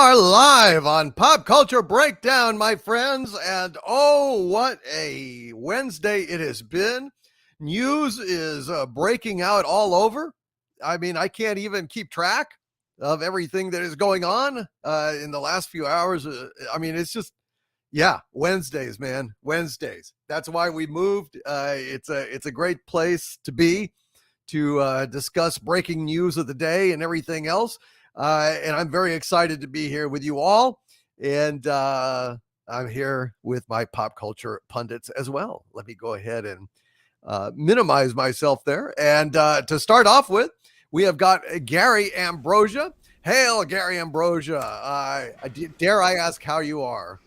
are live on Pop Culture Breakdown, my friends, and oh, what a Wednesday it has been. News is breaking out all over. I mean, I can't even keep track of everything that is going on in the last few hours. I mean, it's just, yeah, Wednesdays, man, Wednesdays. That's why we moved. It's a great place to be to discuss breaking news of the day and everything else. And I'm very excited to be here with you all. And I'm here with my pop culture pundits as well. Let me go ahead and minimize myself there. And to start off with, we have got Gary Ambrosia. Hail, Gary Ambrosia. Dare I ask how you are?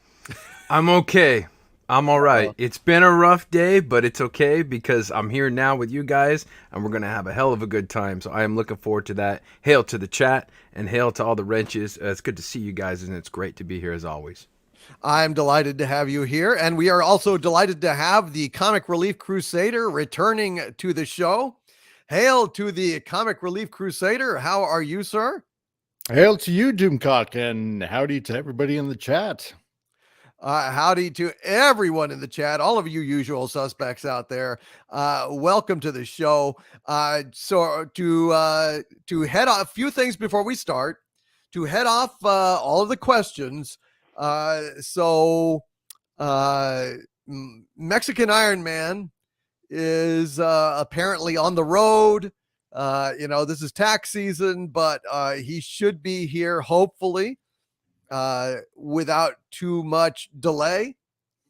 I'm okay. I'm all right. It's been a rough day, but it's okay because I'm here now with you guys, and we're going to have a hell of a good time. So I am looking forward to that. Hail to the chat, and hail to all the wrenches. It's good to see you guys, and it's great to be here as always. I'm delighted to have you here, and we are also delighted to have the Comic Relief Crusader returning to the show. Hail to the Comic Relief Crusader. How are you, sir? Hail to you, Doomcock, and howdy to everybody in the chat. Howdy to everyone in the chat, all of you usual suspects out there. Welcome to the show. So to head off, a few things before we start, to head off all of the questions. Mexican Iron Man is apparently on the road. This is tax season, but he should be here, hopefully. Without too much delay,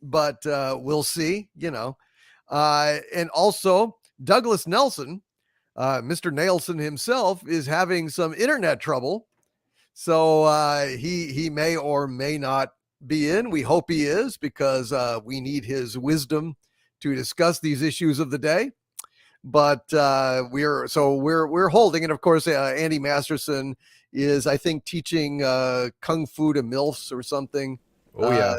but we'll see, and also Douglas Nelson, Mr. Nelson himself, is having some internet trouble. So he may or may not be in. We hope he is, because we need his wisdom to discuss these issues of the day. But we're holding, and of course, Andy Masterson is, I think, teaching kung fu to MILFs or something. Oh yeah.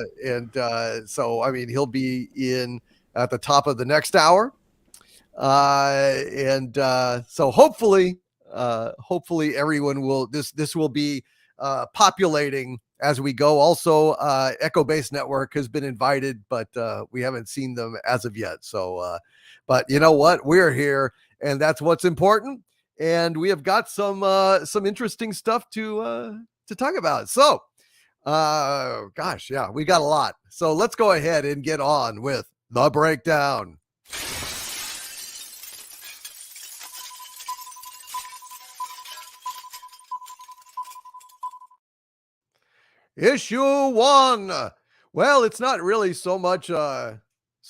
So I mean, he'll be in at the top of the next hour. So hopefully everyone will, this will be populating as we go. Also, Echo Base Network has been invited, but we haven't seen them as of yet. So, but you know what? We're here, and that's what's important. And we have got some interesting stuff to talk about. So, gosh, yeah, we got a lot. So let's go ahead and get on with the breakdown. Issue 1. Well, it's not really so much of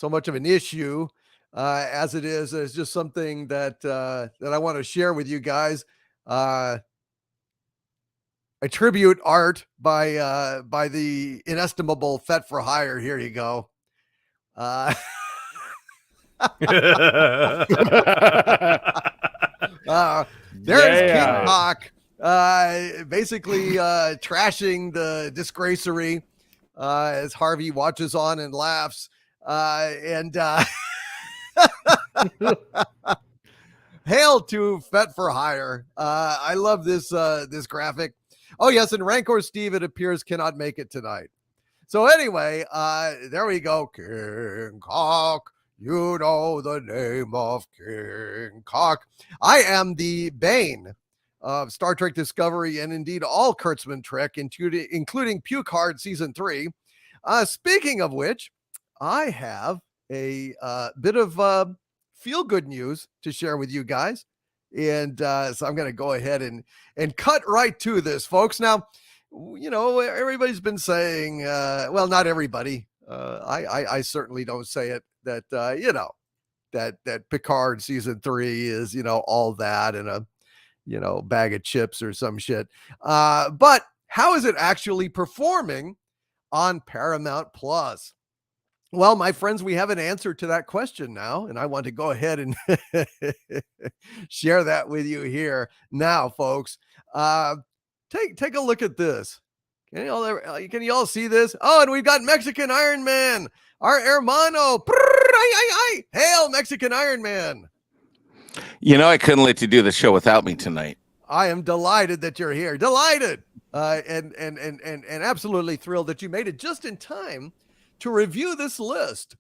an issue as it is. It's just something that I want to share with you guys. A tribute art by the inestimable Fet for Hire. Here you go. There's King Hawk, basically trashing the disgracery as Harvey watches on and laughs. Hail to Fet for Hire. I love this graphic. Oh yes, and Rancor Steve, it appears, cannot make it tonight. So anyway, there we go. King Cock, you know the name of King Cock. I am the bane of Star Trek Discovery, and indeed all Kurtzman Trek, including Pukehard Season 3. Speaking of which, I have a bit of feel-good news to share with you guys. And so I'm going to go ahead and cut right to this, folks. Now, everybody's been saying, well, not everybody. I certainly don't say it, that, that Picard Season 3 is, all that and a, bag of chips or some shit. But how is it actually performing on Paramount Plus? Well, my friends, we have an answer to that question now, and I want to go ahead and share that with you here now, folks. Take a look at this. Can you all see this? Oh, and we've got Mexican Iron Man, our hermano. Hail, Mexican Iron Man. I couldn't let you do the show without me tonight. I am delighted that you're here. Delighted. and absolutely thrilled that you made it just in time to review this list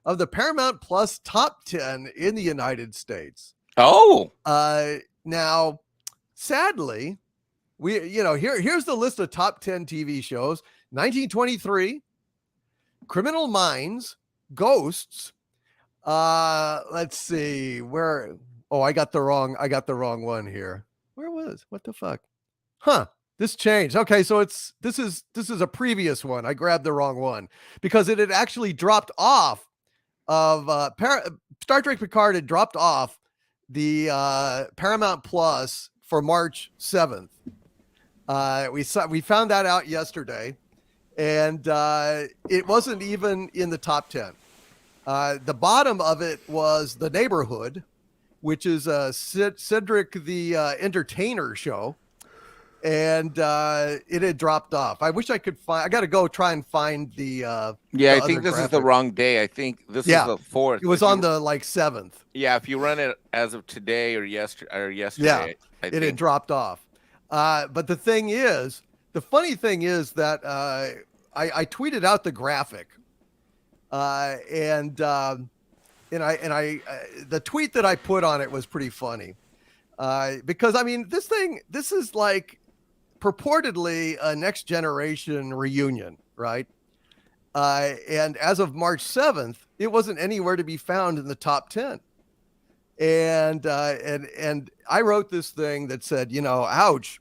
of the Paramount Plus top 10 in the United States. Oh, now, sadly, here's the list of top 10 TV shows: 1923, Criminal Minds, Ghosts. Let's see where. Oh, I got the wrong one here. What the fuck? Huh. This changed. Okay, so this is a previous one. I grabbed the wrong one because it had actually dropped off of Star Trek Picard had dropped off the Paramount Plus for March 7th. We found that out yesterday, and it wasn't even in the top 10. The bottom of it was The Neighborhood, which is Cedric the Entertainer show. And it had dropped off. I wish I could find. I got to go try and find the. I think this is the wrong day. I think this is the 4th. It was on the 7th. Yeah, if you run it as of today or yesterday, it had dropped off. But the funny thing is that I tweeted out the graphic, and the tweet that I put on it was pretty funny, because I mean this is like purportedly a next generation reunion, right? And as of March 7th, it wasn't anywhere to be found in the top 10. And I wrote this thing that said, ouch.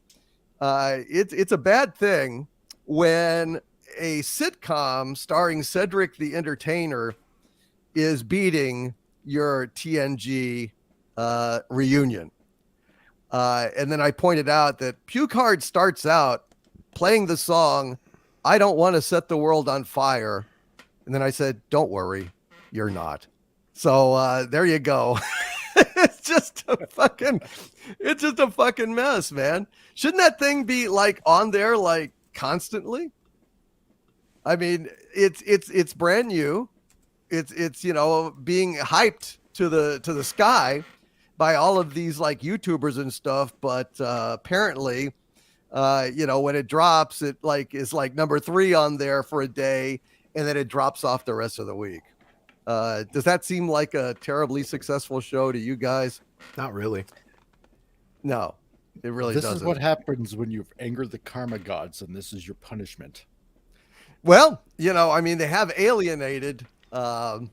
It's a bad thing when a sitcom starring Cedric the Entertainer is beating your TNG reunion. And then I pointed out that Pukehard starts out playing the song, "I Don't Want to Set the World on Fire." And then I said, "Don't worry, you're not." So there you go. It's just a fucking mess, man. Shouldn't that thing be like on there like constantly? I mean, it's brand new. It's being hyped to the sky by all of these like YouTubers and stuff, but apparently, when it drops, it is number 3 on there for a day, and then it drops off the rest of the week. Does that seem like a terribly successful show to you guys? Not really. No, it really doesn't. This is what happens when you've angered the karma gods, and this is your punishment. Well, they have alienated the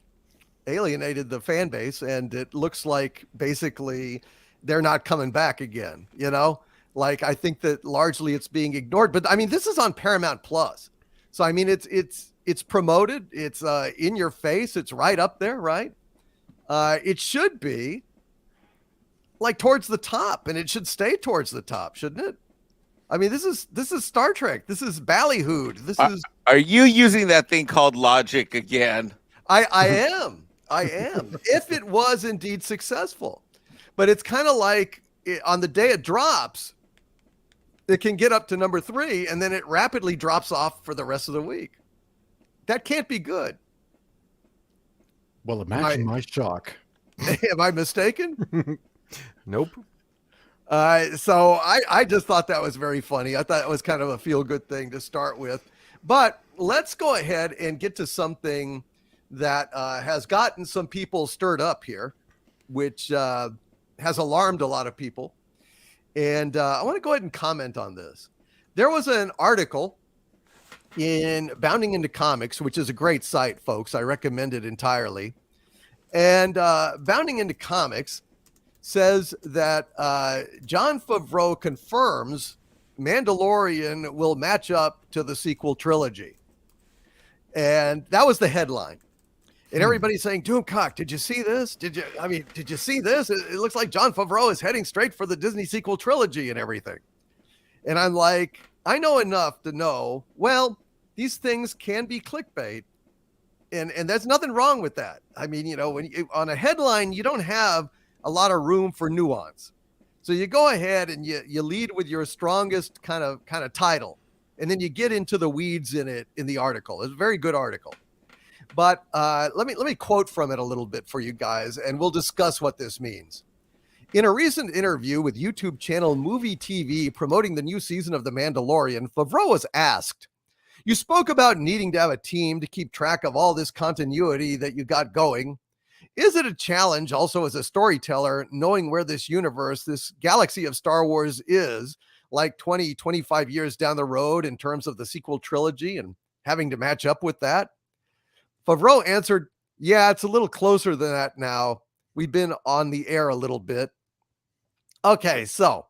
fan base, and it looks like basically they're not coming back again. I think that largely it's being ignored, but I mean, this is on Paramount Plus. So, I mean, it's promoted. It's in your face. It's right up there. Right. It should be like towards the top, and it should stay towards the top, shouldn't it? I mean, this is Star Trek. This is ballyhooed. This is. Are you using that thing called logic again? I am. If it was indeed successful, but it's kind of like on the day it drops, it can get up to number 3, and then it rapidly drops off for the rest of the week. That can't be good. Well, imagine my shock. Am I mistaken? Nope. So I just thought that was very funny. I thought it was kind of a feel-good thing to start with. But let's go ahead and get to something that has gotten some people stirred up here, which has alarmed a lot of people. And I want to go ahead and comment on this. There was an article in Bounding Into Comics, which is a great site, folks. I recommend it entirely. And Bounding Into Comics says that Jon Favreau confirms Mandalorian will match up to the sequel trilogy. And that was the headline. And everybody's saying, Doomcock, did you see this? Did you see this? It looks like Jon Favreau is heading straight for the Disney sequel trilogy and everything. And I'm like, I know enough to know, well, these things can be clickbait. And there's nothing wrong with that. I mean, when on a headline, you don't have a lot of room for nuance. So you go ahead and you lead with your strongest kind of title. And then you get into the weeds in the article. It's a very good article. But let me quote from it a little bit for you guys, and we'll discuss what this means. In a recent interview with YouTube channel Movie TV promoting the new season of The Mandalorian, Favreau was asked, "You spoke about needing to have a team to keep track of all this continuity that you got going. Is it a challenge also as a storyteller, knowing where this universe, this galaxy of Star Wars is, like 20, 25 years down the road in terms of the sequel trilogy and having to match up with that?" Favreau answered, "Yeah, it's a little closer than that now. We've been on the air a little bit." Okay, so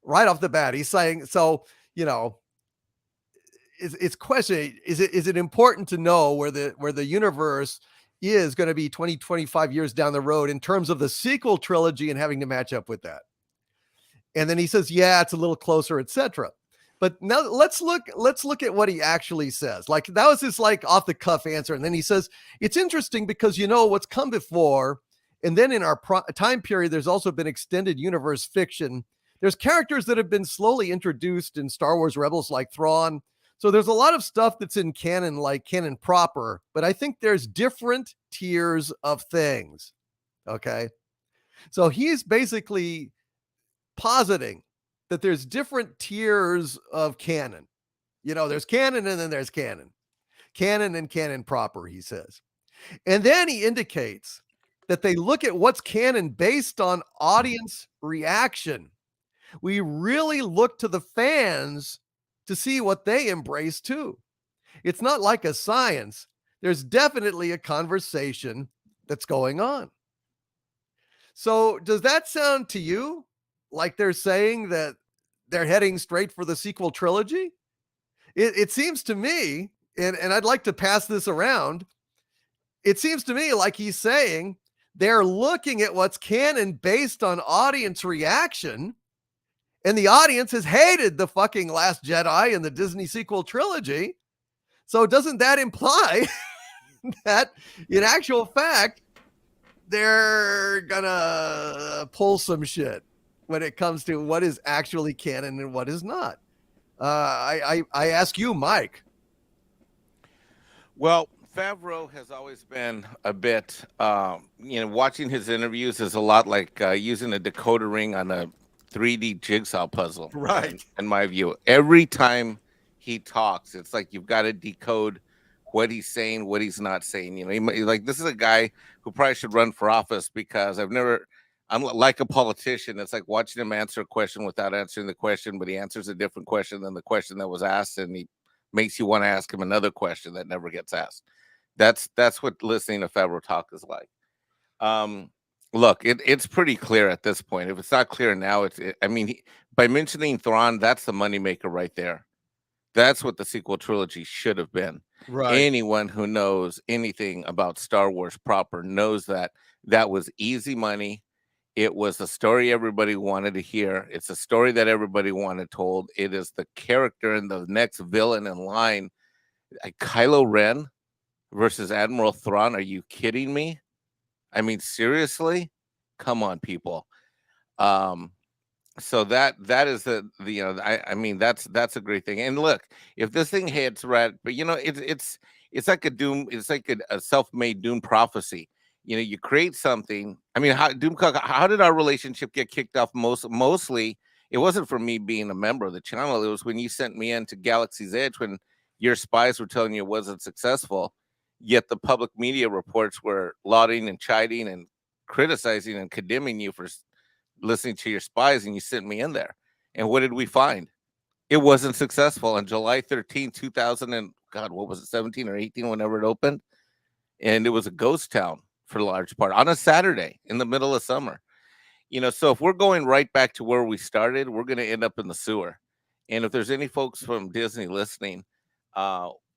right off the bat, he's saying, so, it's questioning, is it important to know where the universe is going to be 20, 25 years down the road in terms of the sequel trilogy and having to match up with that? And then he says, yeah, it's a little closer, etc. But now let's look at what he actually says. Like, that was his like off the cuff answer. And then he says, it's interesting because what's come before. And then in our time period, there's also been extended universe fiction. There's characters that have been slowly introduced in Star Wars Rebels like Thrawn. So there's a lot of stuff that's in canon, like canon proper, but I think there's different tiers of things. Okay. So he's basically positing that there's different tiers of canon. There's canon and then there's canon and canon proper, he says. And then he indicates that they look at what's canon based on audience reaction. We really look to the fans to see what they embrace too. It's not like a science. There's definitely a conversation that's going on. So does that sound to you like they're saying that they're heading straight for the sequel trilogy? It seems to me, and I'd like to pass this around, it seems to me like he's saying they're looking at what's canon based on audience reaction, and the audience has hated the fucking Last Jedi and the Disney sequel trilogy. So doesn't that imply that in actual fact, they're gonna pull some shit when it comes to what is actually canon and what is not? I ask you, Mike. Well, Favreau has always been a bit, watching his interviews is a lot like using a decoder ring on a 3D jigsaw puzzle. Right. In my view, every time he talks, it's like you've got to decode what he's saying, what he's not saying. This is a guy who probably should run for office, because I'm like a politician. It's like watching him answer a question without answering the question, but he answers a different question than the question that was asked, and he makes you want to ask him another question that never gets asked. That's what listening to Favreau talk is like. Look, it's pretty clear at this point. If it's not clear now, by mentioning Thrawn, that's the moneymaker right there. That's what the sequel trilogy should have been. Right. Anyone who knows anything about Star Wars proper knows that was easy money. It was a story everybody wanted to hear. It's a story that everybody wanted told. It is the character and the next villain in line. Kylo Ren versus Admiral Thrawn. Are you kidding me? I mean, seriously? Come on, people. So that is that's a great thing. And look, if this thing hits right, but it's like a doom. It's like a self-made doom prophecy. You create something. I mean, how did our relationship get kicked off? Mostly, it wasn't for me being a member of the channel. It was when you sent me into Galaxy's Edge, when your spies were telling you it wasn't successful, yet the public media reports were lauding and chiding and criticizing and condemning you for listening to your spies, and you sent me in there. And what did we find? It wasn't successful. On July 13, 2000 and God, what was it, 17 or 18, whenever it opened? And it was a ghost town for a large part on a Saturday in the middle of summer. So if we're going right back to where we started, we're going to end up in the sewer. And if there's any folks from Disney listening,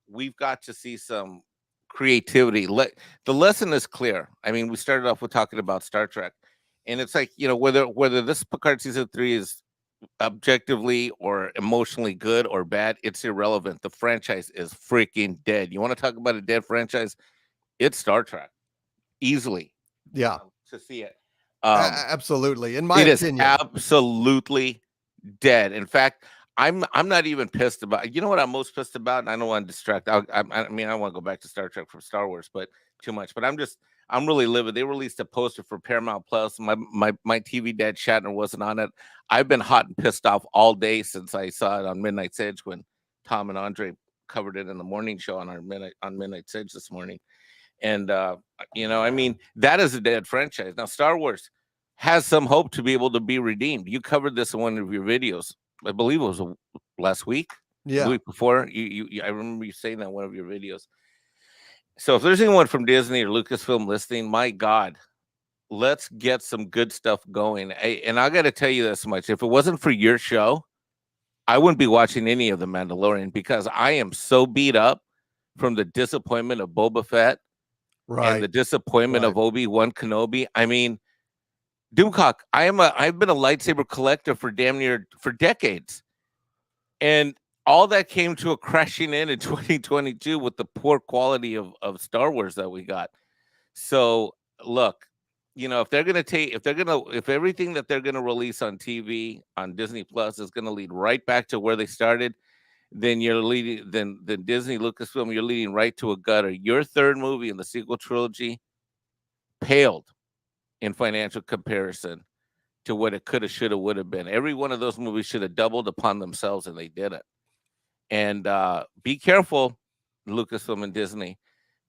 we've got to see some creativity. The lesson is clear. I mean, we started off with talking about Star Trek, and it's like, whether this Picard season 3 is objectively or emotionally good or bad, it's irrelevant. The franchise is freaking dead. You want to talk about a dead franchise? It's Star Trek, easily. Yeah, to see it. Absolutely. In my opinion, opinion, it is absolutely dead. In fact, I'm not even pissed about. You know what I'm most pissed about? And I don't want to distract. I want to go back to Star Trek from Star Wars, but too much. But I'm really livid. They released a poster for Paramount Plus. My TV dad Shatner wasn't on it. I've been hot and pissed off all day since I saw it on Midnight's Edge when Tom and Andre covered it in the morning show on Midnight's Edge this morning. And I mean, that is a dead franchise. Now Star Wars has some hope to be able to be redeemed. You covered this in one of your videos. I believe it was last week. Yeah. The week before. I remember you saying that in one of your videos. So if there's anyone from Disney or Lucasfilm listening, my God, let's get some good stuff going. And I got to tell you this much. If it wasn't for your show, I wouldn't be watching any of The Mandalorian because I am so beat up from the disappointment of Boba Fett and the disappointment of Obi-Wan Kenobi. I mean, Doomcock, I've been a lightsaber collector for decades. And all that came to a crashing end in 2022 with the poor quality of Star Wars that we got. So look, if everything that they're gonna release on TV on Disney Plus is gonna lead right back to where they started, then you're leading. Then Disney Lucasfilm, you're leading right to a gutter. Your third movie in the sequel trilogy paled in financial comparison to what it could have, should have, would have been. Every one of those movies should have doubled upon themselves, and they didn't. And be careful, Lucasfilm and Disney,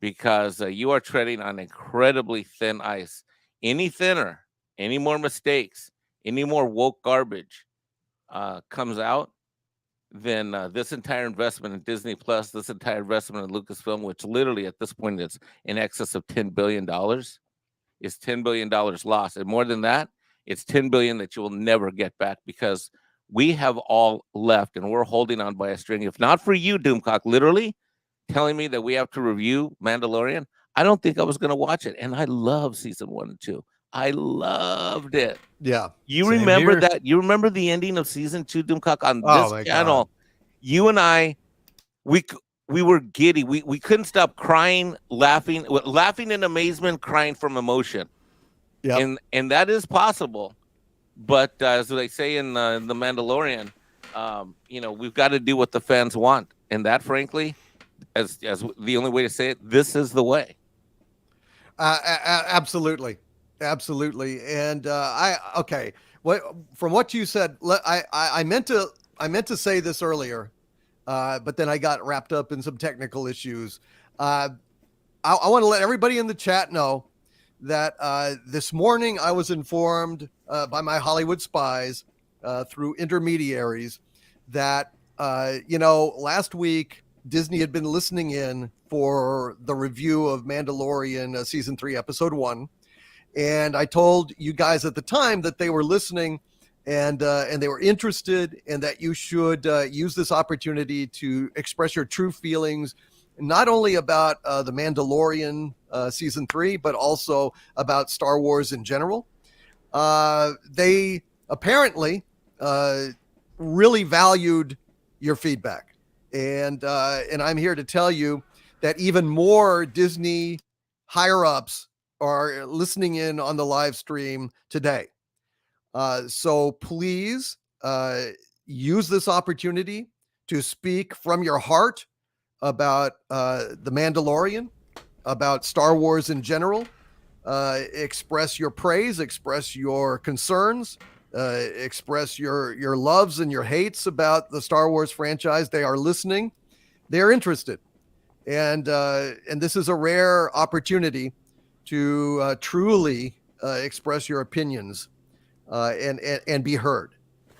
because you are treading on incredibly thin ice. Any thinner, any more mistakes, any more woke garbage comes out, then this entire investment in Disney Plus, this entire investment in Lucasfilm, which literally at this point is in excess of $10 billion, is $10 billion lost. And more than that, it's $10 billion that you will never get back because we have all left and we're holding on by a string. If not for you, Doomcock, literally telling me that we have to review Mandalorian, I don't think I was going to watch it. And I love season 1 and 2. I loved it. Yeah. You remember that? You remember the ending of season 2, Doomcock, on this channel? God. You and I, we were giddy. We couldn't stop crying, laughing in amazement, crying from emotion. Yeah. And that is possible. But as they say in The Mandalorian, we've got to do what the fans want. And that, frankly, as the only way to say it, this is the way. Absolutely. And from what you said, I meant to say this earlier, but then I got wrapped up in some technical issues. I want to let everybody in the chat know that this morning I was informed by my Hollywood spies through intermediaries that, last week Disney had been listening in for the review of Mandalorian season 3, episode 1. And I told you guys at the time that they were listening and they were interested and that you should use this opportunity to express your true feelings, not only about the Mandalorian season 3, but also about Star Wars in general. They apparently really valued your feedback. And I'm here to tell you that even more Disney higher-ups are listening in on the live stream today. So please use this opportunity to speak from your heart about The Mandalorian, about Star Wars in general. Express your praise, express your concerns, express your loves and your hates about the Star Wars franchise. They are listening. They're interested. And this is a rare opportunity to truly express your opinions and be heard.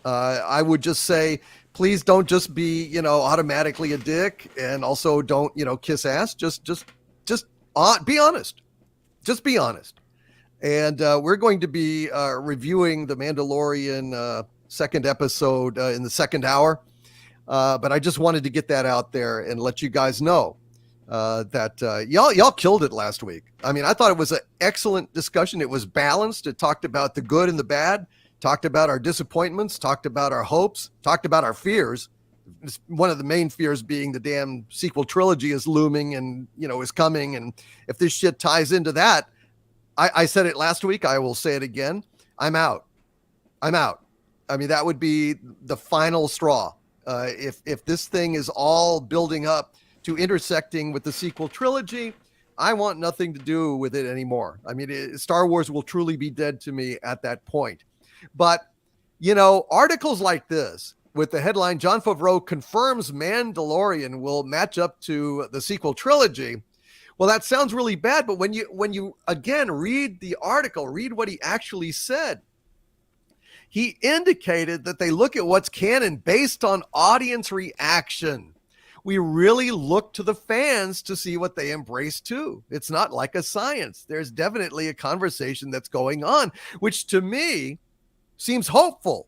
I would just say, please don't just be, automatically a dick, and also don't, kiss ass. Just be honest. Just be honest. And we're going to be reviewing The Mandalorian second episode in the second hour. But I just wanted to get that out there and let you guys know that y'all killed it last week. I mean, I thought it was an excellent discussion. It was balanced. It talked about the good and the bad, talked about our disappointments, talked about our hopes, talked about our fears. One of the main fears being the damn sequel trilogy is looming and, is coming. And if this shit ties into that, I said it last week. I will say it again. I'm out. I mean, that would be the final straw. If this thing is all building up to intersecting with the sequel trilogy, I want nothing to do with it anymore. I mean, Star Wars will truly be dead to me at that point. But, articles like this with the headline, Jon Favreau confirms Mandalorian will match up to the sequel trilogy. Well, that sounds really bad, but when you again read the article, read what he actually said. He indicated that they look at what's canon based on audience reaction. We really look to the fans to see what they embrace too. It's not like a science. There's definitely a conversation that's going on, which to me seems hopeful,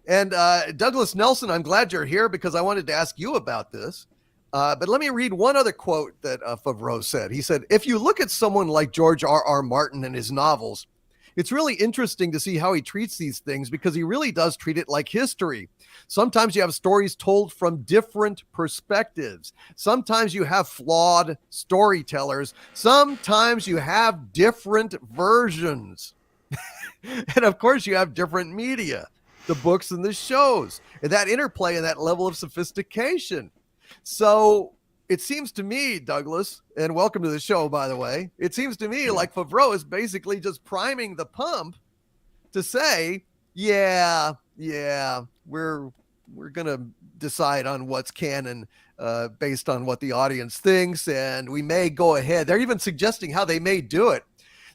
And Douglas Nelson, I'm glad you're here because I wanted to ask you about this. But let me read one other quote that Favreau said. He said, if you look at someone like George R.R. Martin and his novels, it's really interesting to see how he treats these things because he really does treat it like history. Sometimes you have stories told from different perspectives. Sometimes you have flawed storytellers. Sometimes you have different versions. And of course, you have different media, the books and the shows, and that interplay and that level of sophistication. So it seems to me, Douglas, and welcome to the show, by the way, it seems to me like Favreau is basically just priming the pump to say, yeah, we're going to decide on what's canon based on what the audience thinks, and we may go ahead. They're even suggesting how they may do it.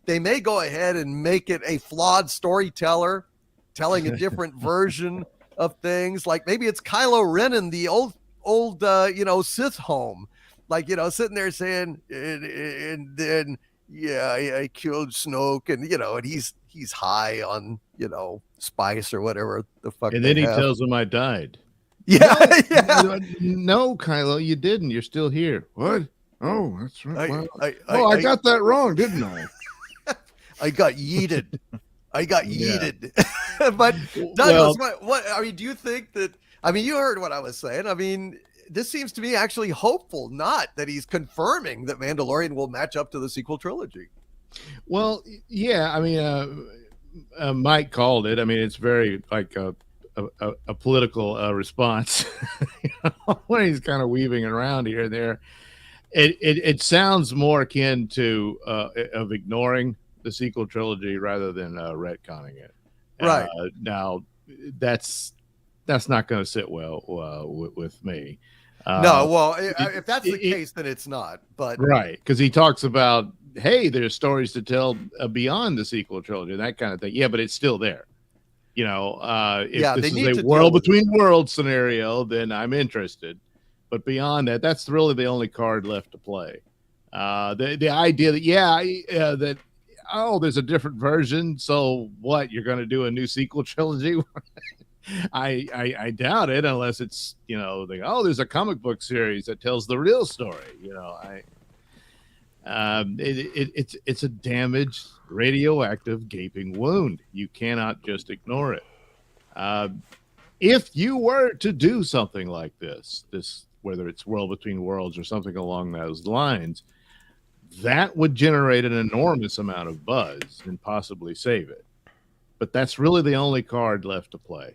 They may go ahead and make it a flawed storyteller telling a different version of things. Like maybe it's Kylo Ren in the old Sith home, sitting there saying, and then, I killed Snoke, and, and he's high on, spice or whatever the fuck. And then he tells him I died. Yeah. No, Kylo, you didn't. You're still here. What? Oh, that's right. I got that wrong, didn't I? I got yeeted. But Douglas, what I mean, do you think that? I mean, you heard what I was saying. I mean, this seems to me actually hopeful, not that he's confirming that Mandalorian will match up to the sequel trilogy. Well, yeah. I mean, Mike called it. I mean, it's very like a political response when he's kind of weaving around here and there. It sounds more akin to of ignoring the sequel trilogy rather than retconning it. Right. Now, that's not going to sit well with me. No, well, if that's the case, then it's not. But right, because he talks about, hey, there's stories to tell beyond the sequel trilogy, that kind of thing. Yeah, but it's still there. If this is a world between worlds scenario, then I'm interested. But beyond that, that's really the only card left to play. The idea that there's a different version. So what? You're going to do a new sequel trilogy? I doubt it, unless it's there's a comic book series that tells the real story. It's a damaged, radioactive, gaping wound. You cannot just ignore it. If you were to do something like this, whether it's World Between Worlds or something along those lines, that would generate an enormous amount of buzz and possibly save it. But that's really the only card left to play.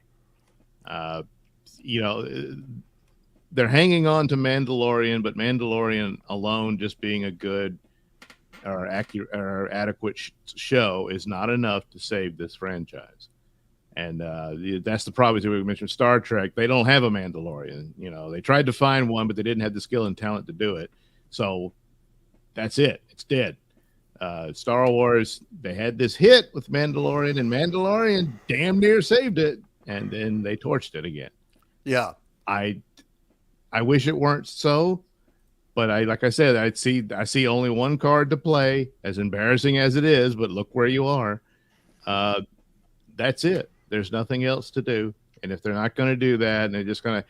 They're hanging on to Mandalorian, but Mandalorian alone just being a good or accurate or adequate show is not enough to save this franchise. And that's the problem. We mentioned Star Trek. They don't have a Mandalorian. They tried to find one, but they didn't have the skill and talent to do it. So that's it. It's dead. Star Wars, they had this hit with Mandalorian, and Mandalorian damn near saved it, and then they torched it again. Yeah. I wish it weren't so, but like I said, I see only one card to play, as embarrassing as it is, but look where you are. That's it. There's nothing else to do. And if they're not going to do that, and they're just going to,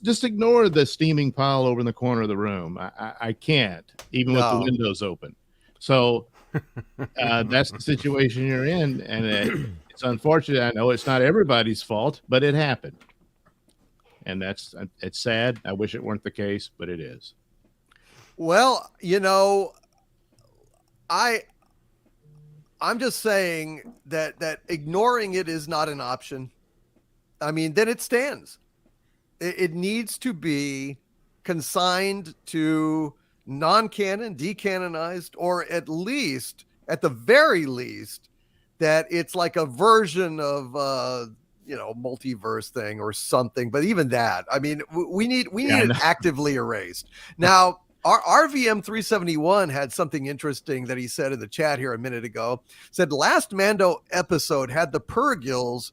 just ignore the steaming pile over in the corner of the room. I can't, even with the windows open. So that's the situation you're in. And it's unfortunate. I know it's not everybody's fault, but it happened. And it's sad. I wish it weren't the case, but it is. Well, I'm just saying that ignoring it is not an option. I mean, then it stands. It needs to be consigned to non-canon, decanonized, or at the very least, that it's like a version of multiverse thing or something. But even that, I mean, we need it actively erased. Now, our RVM 371 had something interesting that he said in the chat here a minute ago. Said last Mando episode had the Purgils.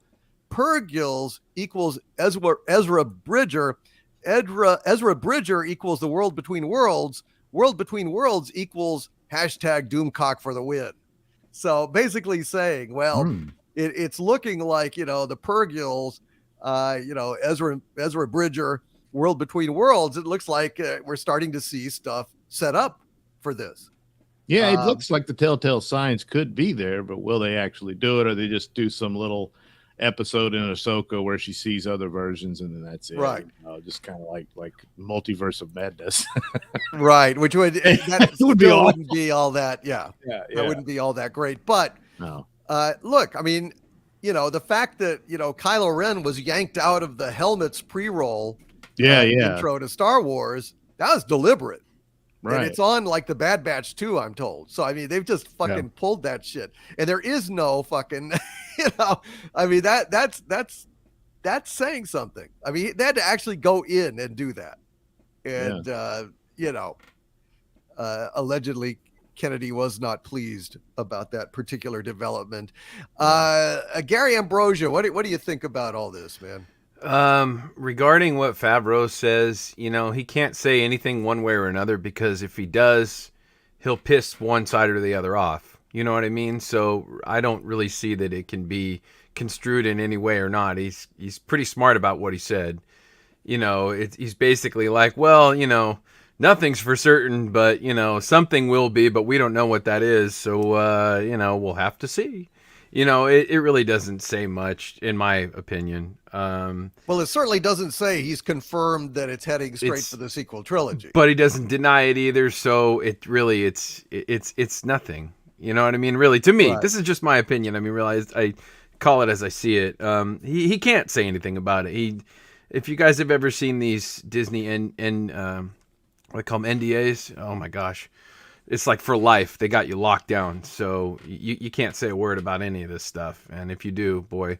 Purgils equals Ezra Bridger. Ezra Bridger equals the world between worlds. World between worlds equals hashtag Doomcock for the win. So basically saying, well, it's looking like, the Purgils, Ezra Bridger, world between worlds. It looks like we're starting to see stuff set up for this. Yeah, it looks like the telltale signs could be there, but will they actually do it, or they just do some little episode in Ahsoka where she sees other versions and then that's it? Right. Just kind of like multiverse of madness. Right, which would wouldn't be all that. Yeah, that wouldn't be all that great. But no. Look, I mean, the fact that Kylo Ren was yanked out of the helmets pre-roll, intro to Star Wars, that was deliberate. Right. And it's on like the Bad Batch 2, I'm told. So I mean, they've just fucking pulled that shit, and there is no fucking, I mean that's saying something. I mean, they had to actually go in and do that, and allegedly Kennedy was not pleased about that particular development. Gary Ambrosia, what do you think about all this, man? Regarding what Favreau says, he can't say anything one way or another, because if he does, he'll piss one side or the other off. You know what I mean? So I don't really see that it can be construed in any way or not. He's pretty smart about what he said. He's basically like, well, nothing's for certain, but something will be, but we don't know what that is. So, we'll have to see. It really doesn't say much, in my opinion. Well, it certainly doesn't say he's confirmed that it's heading straight for the sequel trilogy. But he doesn't deny it either, so it's nothing. You know what I mean? Really, to me, This is just my opinion. I mean, I call it as I see it. He can't say anything about it. If you guys have ever seen these Disney what I call them, NDAs, oh my gosh. It's like for life. They got you locked down. So you can't say a word about any of this stuff. And if you do, boy,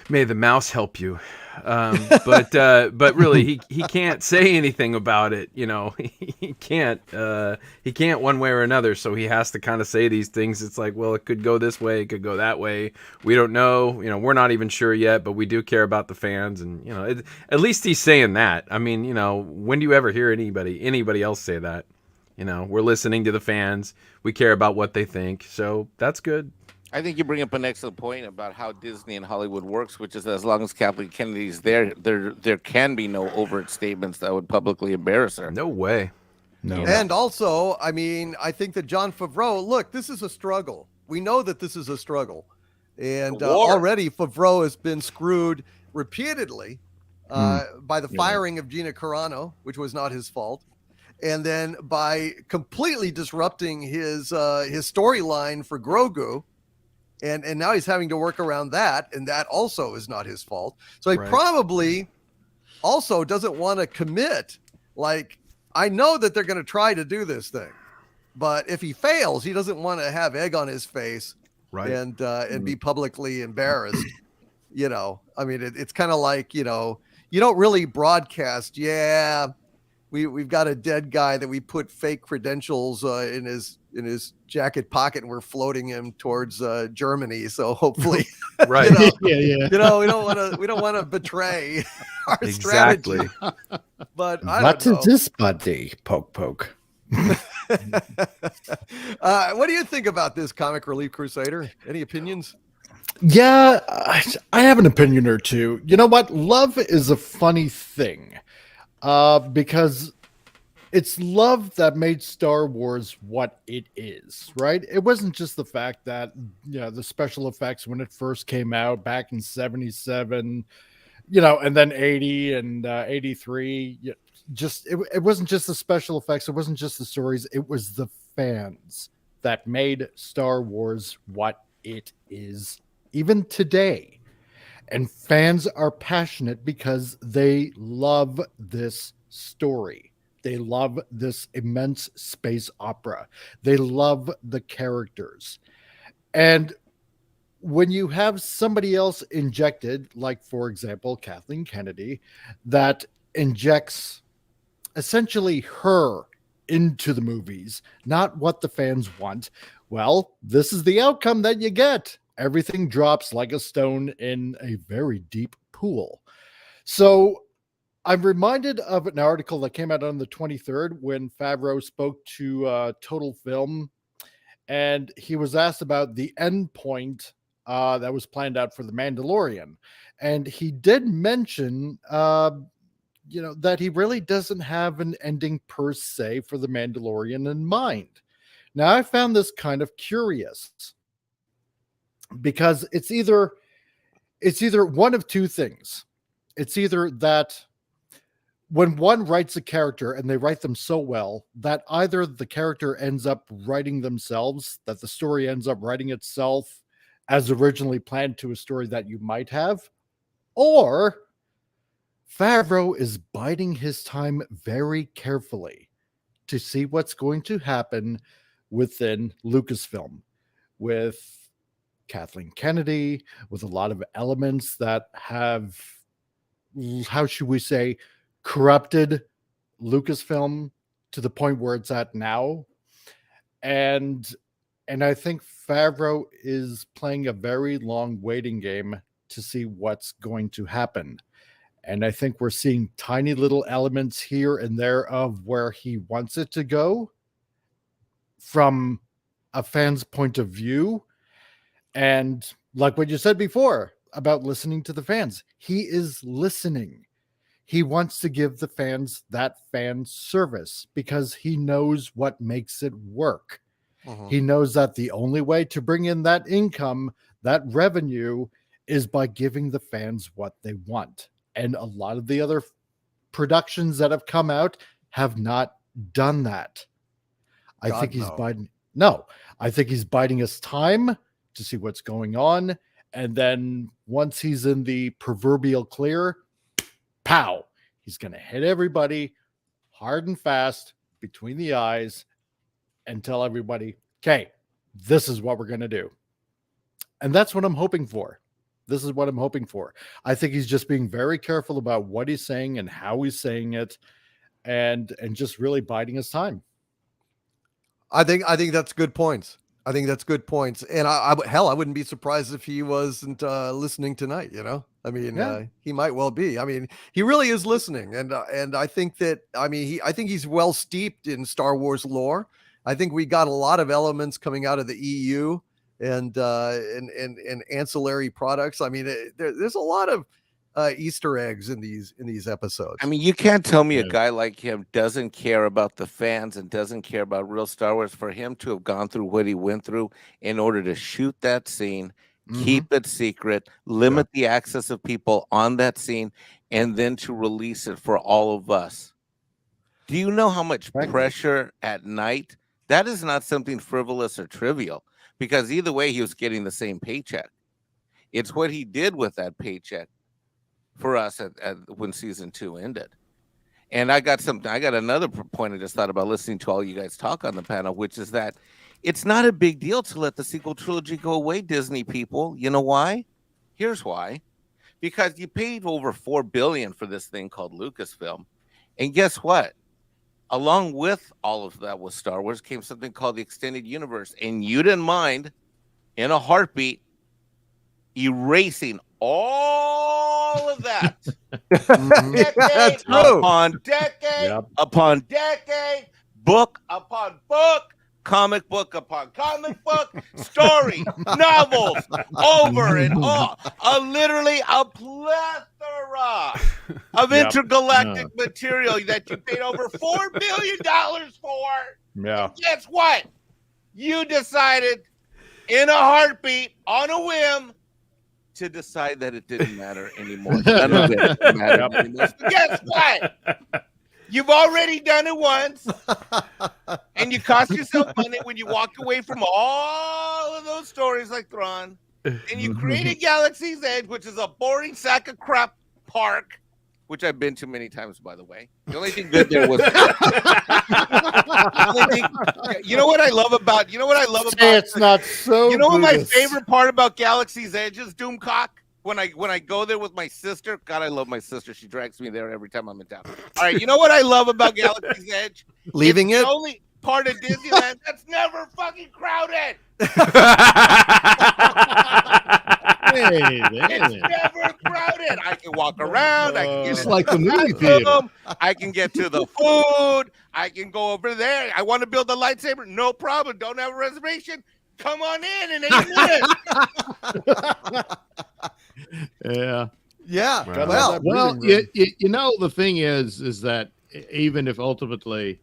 may the mouse help you. But really, he can't say anything about it. He can't one way or another. So he has to kind of say these things. It's like, well, it could go this way. It could go that way. We don't know. We're not even sure yet, but we do care about the fans. And, at least he's saying that. I mean, when do you ever hear anybody else say that? We're listening to the fans. We care about what they think. So that's good. I think you bring up an excellent point about how Disney and Hollywood works, which is as long as Kathleen Kennedy's there can be no overt statements that would publicly embarrass her. No way. No. And also, I mean, I think that Jon Favreau, look, this is a struggle. We know that this is a struggle. And already Favreau has been screwed repeatedly by the firing of Gina Carano, which was not his fault. And then by completely disrupting his storyline for Grogu, and now he's having to work around that, and that also is not his fault. So he probably also doesn't want to commit. Like, I know that they're going to try to do this thing, but if he fails, he doesn't want to have egg on his face, and be publicly embarrassed. I mean, it's kind of like, you don't really broadcast. Yeah. We've got a dead guy that we put fake credentials in his jacket pocket, and we're floating him towards Germany. So hopefully, right? We don't want to betray our strategy. But what is this, buddy? Poke. What do you think about this Comic Relief Crusader? Any opinions? Yeah, I have an opinion or two. You know what? Love is a funny thing. Because it's love that made Star Wars what it is, right? It wasn't just the fact that, the special effects when it first came out back in 77, and then 80 and 83, it wasn't just the special effects. It wasn't just the stories. It was the fans that made Star Wars what it is, even today. And fans are passionate because they love this story. They love this immense space opera. They love the characters. And when you have somebody else injected, like, for example, Kathleen Kennedy, that injects essentially her into the movies, not what the fans want, well, this is the outcome that you get. Everything drops like a stone in a very deep pool. So I'm reminded of an article that came out on the 23rd when Favreau spoke to Total Film, and he was asked about the end point that was planned out for The Mandalorian. And he did mention, that he really doesn't have an ending per se for The Mandalorian in mind. Now, I found this kind of curious because it's either one of two things. It's either that when one writes a character and they write them so well that either the character ends up writing themselves, that the story ends up writing itself as originally planned to a story that you might have, or Favreau is biding his time very carefully to see what's going to happen within Lucasfilm with Kathleen Kennedy, with a lot of elements that have, how should we say, corrupted Lucasfilm to the point where it's at now. And I think Favreau is playing a very long waiting game to see what's going to happen. And I think we're seeing tiny little elements here and there of where he wants it to go from a fan's point of view. And like what you said before about listening to the fans, he is listening. He wants to give the fans that fan service because he knows what makes it work. He knows that the only way to bring in that income, that revenue, is by giving the fans what they want. And a lot of the other productions that have come out have not done that. I think he's biding. No, I think he's biding his time to see what's going on. And then once he's in the proverbial clear, pow, he's going to hit everybody hard and fast between the eyes and tell everybody, okay, this is what we're going to do. And that's what I'm hoping for. This is what I'm hoping for. I think he's just being very careful about what he's saying and how he's saying it, and just really biding his time. I think that's good points. I think that's good points. And I wouldn't be surprised if he wasn't listening tonight. I mean, he might well be. I mean, he really is listening, and I think that I think he's well steeped in Star Wars lore. I think we got a lot of elements coming out of the EU and ancillary products. I mean, there's a lot of Easter eggs in these episodes. I mean, you can't tell me a guy like him doesn't care about the fans and doesn't care about real Star Wars. For him to have gone through what he went through in order to shoot that scene, keep it secret, limit the access of people on that scene, and then to release it for all of us. Do you know how much pressure at night? That is not something frivolous or trivial, because either way, he was getting the same paycheck. It's what he did with that paycheck for us at when season 2 ended. And I got another point I just thought about listening to all you guys talk on the panel, which is that it's not a big deal to let the sequel trilogy go away, Disney people. You know why? Here's why. Because you paid over $4 billion for this thing called Lucasfilm. And guess what? Along with all of that with Star Wars came something called the extended universe. And you didn't mind, in a heartbeat, erasing all of that. Decade upon decade upon decade, book upon book, comic book upon comic book, story, novels, over and on. Literally a plethora of intergalactic material that you paid over $4 billion for. Yeah. And guess what? You decided in a heartbeat, on a whim, to decide that it didn't matter anymore. None of it mattered anymore. So guess what? You've already done it once, and you cost yourself money when you walk away from all of those stories like Thrawn, and you created Galaxy's Edge, which is a boring sack of crap park which I've been to many times, by the way. The only thing good there was. You know what I love about? It's not so. You know what my Brutus. favorite part about Galaxy's Edge is, Doomcock? When I go there with my sister, God, I love my sister. She drags me there every time I'm in town. All right, you know what I love about Galaxy's Edge? Leaving It's it? the only part of Disneyland that's never fucking crowded. Hey, It's never crowded. I can walk around. I can get It's in like the movie bathroom, theater. I can get to the food. I can go over there. I want to build a lightsaber. No problem. Don't have a reservation. Come on in 8 minutes. Yeah. Yeah. Wow. Well, Well, breathing room. you know, the thing is that even if ultimately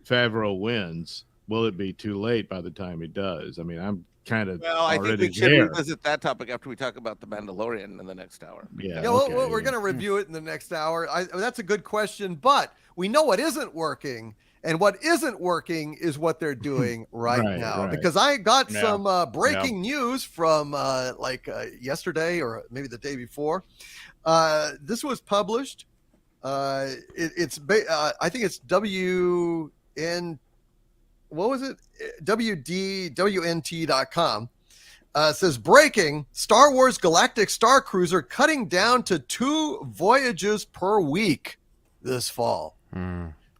Favreau wins, will it be too late by the time he does? I mean, I'm kind of Well, I think already we should there. revisit that topic after we talk about the Mandalorian in the next hour. Yeah, yeah, well, okay, we're yeah. going to review it in the next hour. That's a good question, but we know what isn't working, and what isn't working is what they're doing right now. Right. Because I got Yeah. some breaking news from yesterday or maybe the day before. This was published. I think it's WNT.com. Says breaking Star Wars Galactic Starcruiser cutting down to 2 voyages per week this fall.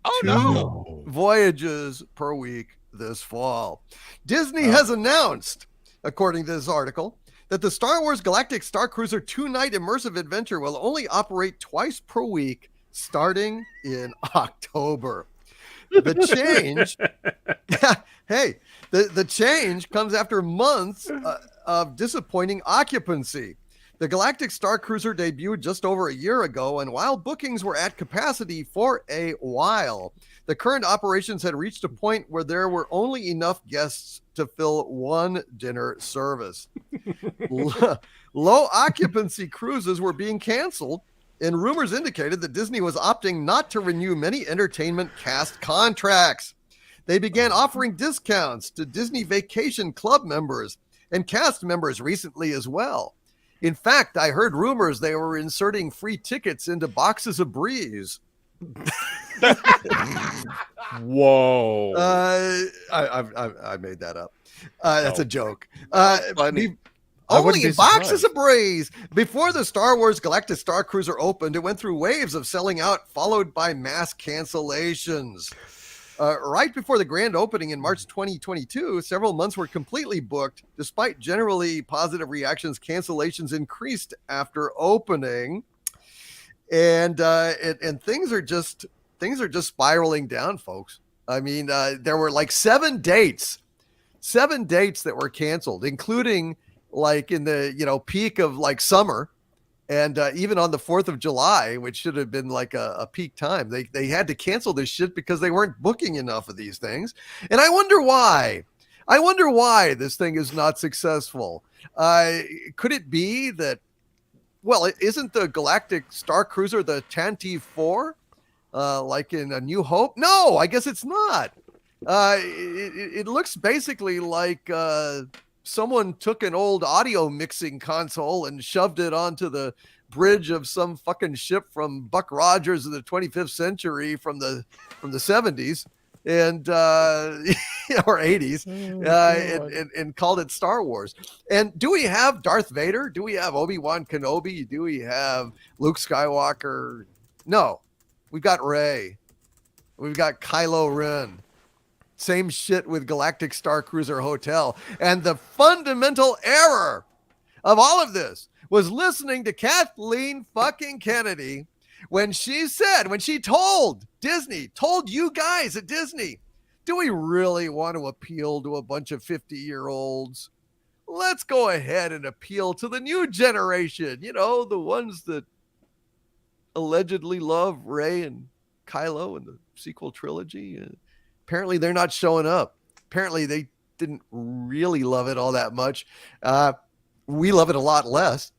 Oh 2 no! voyages per week this fall. Disney has announced, according to this article, that the Star Wars Galactic Starcruiser 2-night immersive adventure will only operate twice per week starting in October. The change, hey, the change comes after months of disappointing occupancy. The Galactic Starcruiser debuted just over a year ago, and while bookings were at capacity for a while, the current operations had reached a point where there were only enough guests to fill 1 dinner service. Low occupancy cruises were being canceled, and rumors indicated that Disney was opting not to renew many entertainment cast contracts. They began offering discounts to Disney Vacation Club members and cast members recently as well. In fact, I heard rumors they were inserting free tickets into boxes of Breeze. Whoa. I made that up. That's a joke. Funny. I wouldn't Only be in boxes surprised. of Breeze. Before the Star Wars Galactic Starcruiser opened, it went through waves of selling out, followed by mass cancellations. Right before the grand opening in March 2022, several months were completely booked. Despite generally positive reactions, cancellations increased after opening, and things are just spiraling down, folks. I mean, there were like 7 dates that were canceled, including like in the peak of like summer. And even on the 4th of July, which should have been like a peak time, they had to cancel this shit because they weren't booking enough of these things. And I wonder why. This thing is not successful. Could it be that, well, isn't the Galactic Starcruiser the Tantive 4? Like in A New Hope? No, I guess it's not. It looks basically like someone took an old audio mixing console and shoved it onto the bridge of some fucking ship from Buck Rogers in the 25th century from the 70s and or 80s and called it Star Wars. And do we have Darth Vader? Do we have Obi-Wan Kenobi? Do we have Luke Skywalker? No, we've got Rey. We've got Kylo Ren. Same shit with Galactic Starcruiser Hotel. And the fundamental error of all of this was listening to Kathleen fucking Kennedy when she told you guys at Disney, do we really want to appeal to a bunch of 50-year-olds? Let's go ahead and appeal to the new generation, the ones that allegedly love Rey and Kylo in the sequel trilogy. Apparently they're not showing up. Apparently they didn't really love it all that much. We love it a lot less.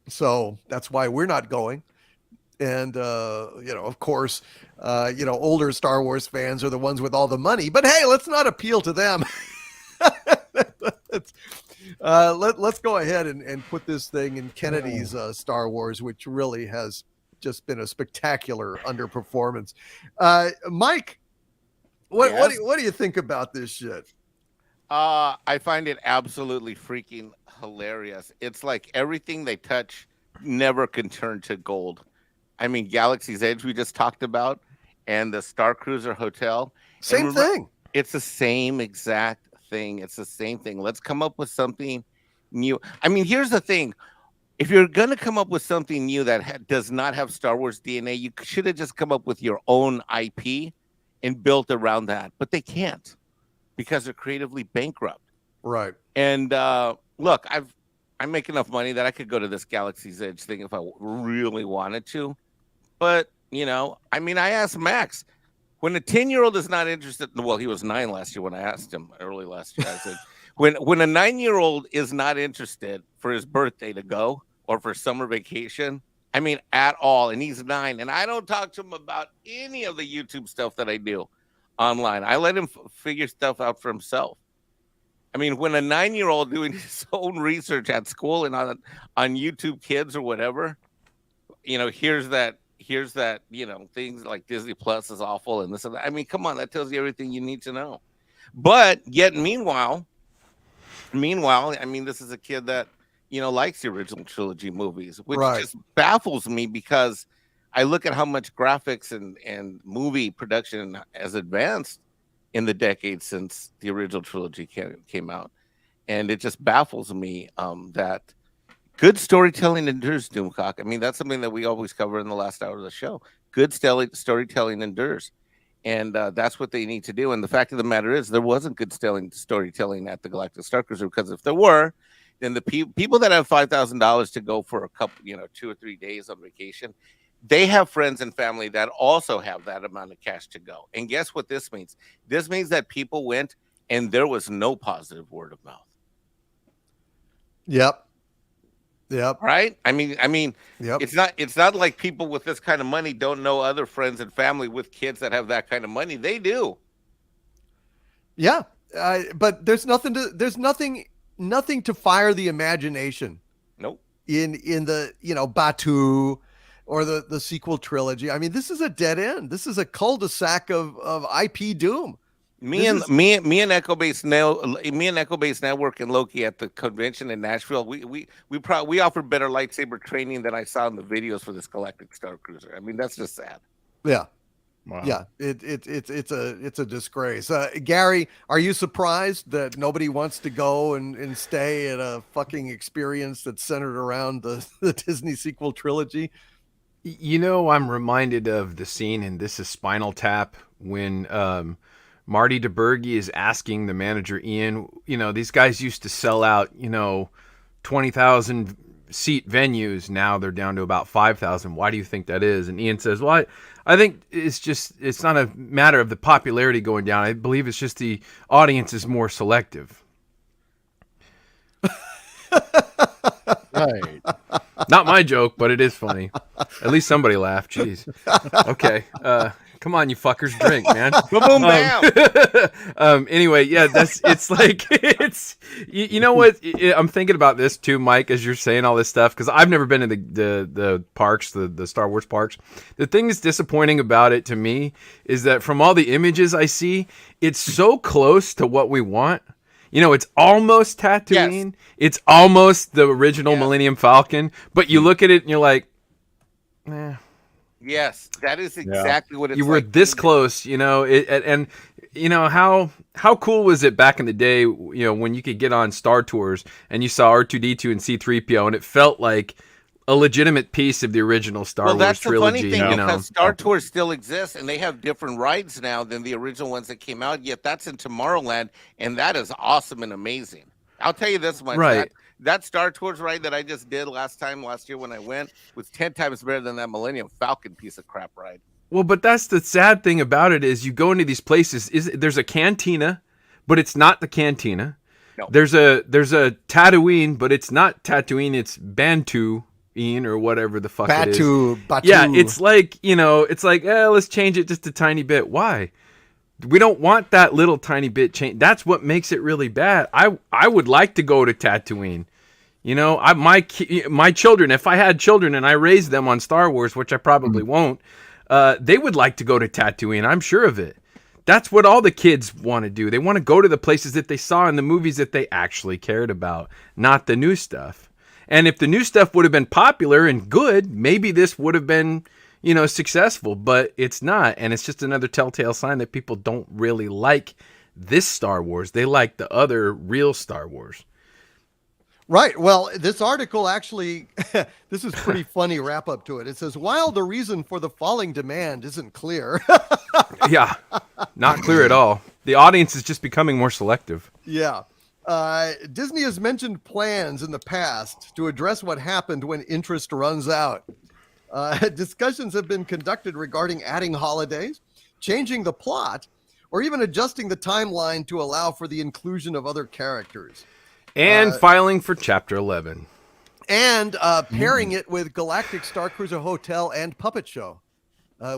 So that's why we're not going. And, of course, older Star Wars fans are the ones with all the money. But hey, let's not appeal to them. Let's go ahead and put this thing in Kennedy's Star Wars, which really has just been a spectacular underperformance. Mike, Yes? what do you think about this shit? I find it absolutely freaking hilarious. It's like everything they touch never can turn to gold. I mean, Galaxy's Edge we just talked about, and the Starcruiser Hotel. Same thing. It's the same exact thing. It's the same thing. Let's come up with something new. I mean, here's the thing. If you're going to come up with something new that does not have Star Wars DNA, you should have just come up with your own IP and built around that. But they can't because they're creatively bankrupt. Right. And look, I make enough money that I could go to this Galaxy's Edge thing if I really wanted to. But, you know, I mean, I asked Max, when a 10-year-old is not interested, well, he was 9 last year when I asked him early last year. I said, when a 9-year-old is not interested for his birthday to go or for summer vacation, I mean, at all, and he's 9, and I don't talk to him about any of the YouTube stuff that I do online. I let him figure stuff out for himself. I mean, when a 9-year-old doing his own research at school and on YouTube Kids or whatever, you know, here's that, you know, things like Disney Plus is awful and this and that. I mean, come on, that tells you everything you need to know. But yet, meanwhile, I mean, this is a kid that, you know, likes the original trilogy movies, which just baffles me because I look at how much graphics and movie production has advanced in the decades since the original trilogy came out. And it just baffles me that good storytelling endures, Doomcock. I mean, that's something that we always cover in the last hour of the show. Good storytelling endures. And that's what they need to do. And the fact of the matter is there wasn't good storytelling at the Galactic Starcruiser, because if there were, then the people that have $5,000 to go for a couple, you know, 2 or 3 days on vacation, they have friends and family that also have that amount of cash to go. And guess what this means? This means that people went and there was no positive word of mouth. Yep. Right? I mean, yep. It's not like people with this kind of money don't know other friends and family with kids that have that kind of money. They do. Yeah. But there's nothing to fire the imagination. Nope. In the, you know, Batu or the sequel trilogy. I mean, this is a dead end. This is a cul-de-sac of IP doom. Me and Echo Base Network and Loki at the convention in Nashville. We offer better lightsaber training than I saw in the videos for this Galactic Starcruiser. I mean, that's just sad. Yeah. Wow. Yeah, it's a disgrace. Gary, are you surprised that nobody wants to go and stay at a fucking experience that's centered around the Disney sequel trilogy? You know, I'm reminded of the scene in This Is Spinal Tap when Marty DeBurgi is asking the manager, Ian, you know, these guys used to sell out, you know, 20,000 seat venues. Now they're down to about 5,000. Why do you think that is? And Ian says, well, I think it's not a matter of the popularity going down. I believe it's just the audience is more selective. Right. Not my joke, but it is funny. At least somebody laughed. Jeez. Okay. Come on, you fuckers, drink, man. Boom, bam. Anyway, yeah, it's like, you know what? I'm thinking about this too, Mike, as you're saying all this stuff, because I've never been to the parks, the Star Wars parks. The thing that's disappointing about it to me is that from all the images I see, it's so close to what we want. You know, it's almost Tatooine. Yes. It's almost the original Millennium Falcon, but you look at it and you're like, eh. Yes, that is exactly what it's like. You were this close, you know, and you know, how cool was it back in the day, you know, when you could get on Star Tours and you saw R2-D2 and C-3PO and it felt like a legitimate piece of the original Star Wars trilogy. Well, that's the funny thing, you know? because Star Tours still exists and they have different rides now than the original ones that came out, yet that's in Tomorrowland, and that is awesome and amazing. I'll tell you this much. Right. That Star Tours ride that I just did last year when I went was 10 times better than that Millennium Falcon piece of crap ride. Well, but that's the sad thing about it is you go into these places, there's a cantina, but it's not the cantina. No. There's a Tatooine, but it's not Tatooine, it's Bantu-ine or whatever the fuck it is. Batu. Yeah, it's like, you know, it's like, let's change it just a tiny bit. Why? We don't want that little tiny bit change. That's what makes it really bad. I would like to go to Tatooine. You know, my children, if I had children and I raised them on Star Wars, which I probably won't, they would like to go to Tatooine. I'm sure of it. That's what all the kids want to do. They want to go to the places that they saw in the movies that they actually cared about, not the new stuff. And if the new stuff would have been popular and good, maybe this would have been, you know, successful, but it's not. And it's just another telltale sign that people don't really like this Star Wars. They like the other real Star Wars. Right. Well, this article actually, this is pretty funny wrap up to it. It says, while the reason for the falling demand isn't clear. Yeah, not clear at all. The audience is just becoming more selective. Yeah. Disney has mentioned plans in the past to address what happened when interest runs out. Discussions have been conducted regarding adding holidays, changing the plot, or even adjusting the timeline to allow for the inclusion of other characters. And filing for Chapter 11. And pairing it with Galactic Starcruiser Hotel and Puppet Show,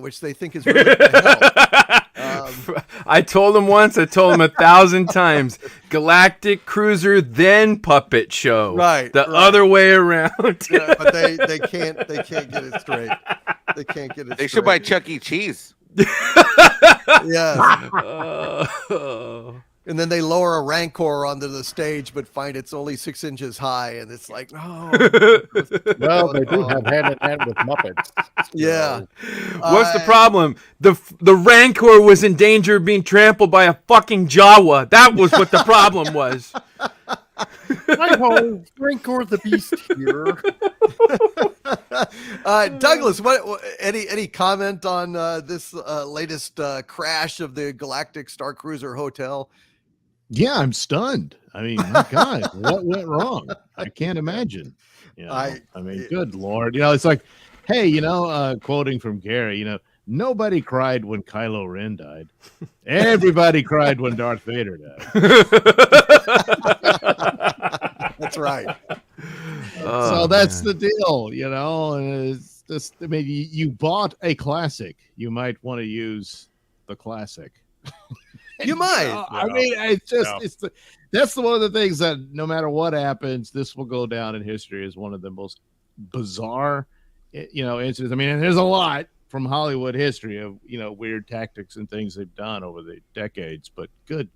which they think is really going to help. I told them once, I told them 1,000 times. Galactic Cruiser, then Puppet Show. Right. The other way around. Yeah, but they can't get it straight. They can't get it They straight. should buy Chuck E. Cheese. Yeah. And then they lower a Rancor onto the stage, but find it's only 6 inches high, and it's like, no. Well, they do have hand in hand with Muppets. Yeah. What's the problem? The Rancor was in danger of being trampled by a fucking Jawa. That was what the problem was. Hi-ho, Rancor the Beast here. Douglas, what any comment on this latest crash of the Galactic Starcruiser Hotel? Yeah, I'm stunned. I mean, my God, what went wrong? I can't imagine. You know, I mean, good Lord. You know, it's like, hey, you know, quoting from Gary, you know, nobody cried when Kylo Ren died. Everybody cried when Darth Vader died. That's right. So that's the deal, you know. It's just, I mean, you bought a classic. You might want to use the classic. You might. I mean, it's just that's one of the things that no matter what happens, this will go down in history as one of the most bizarre, you know, incidents. I mean, and there's a lot from Hollywood history of, you know, weird tactics and things they've done over the decades. But good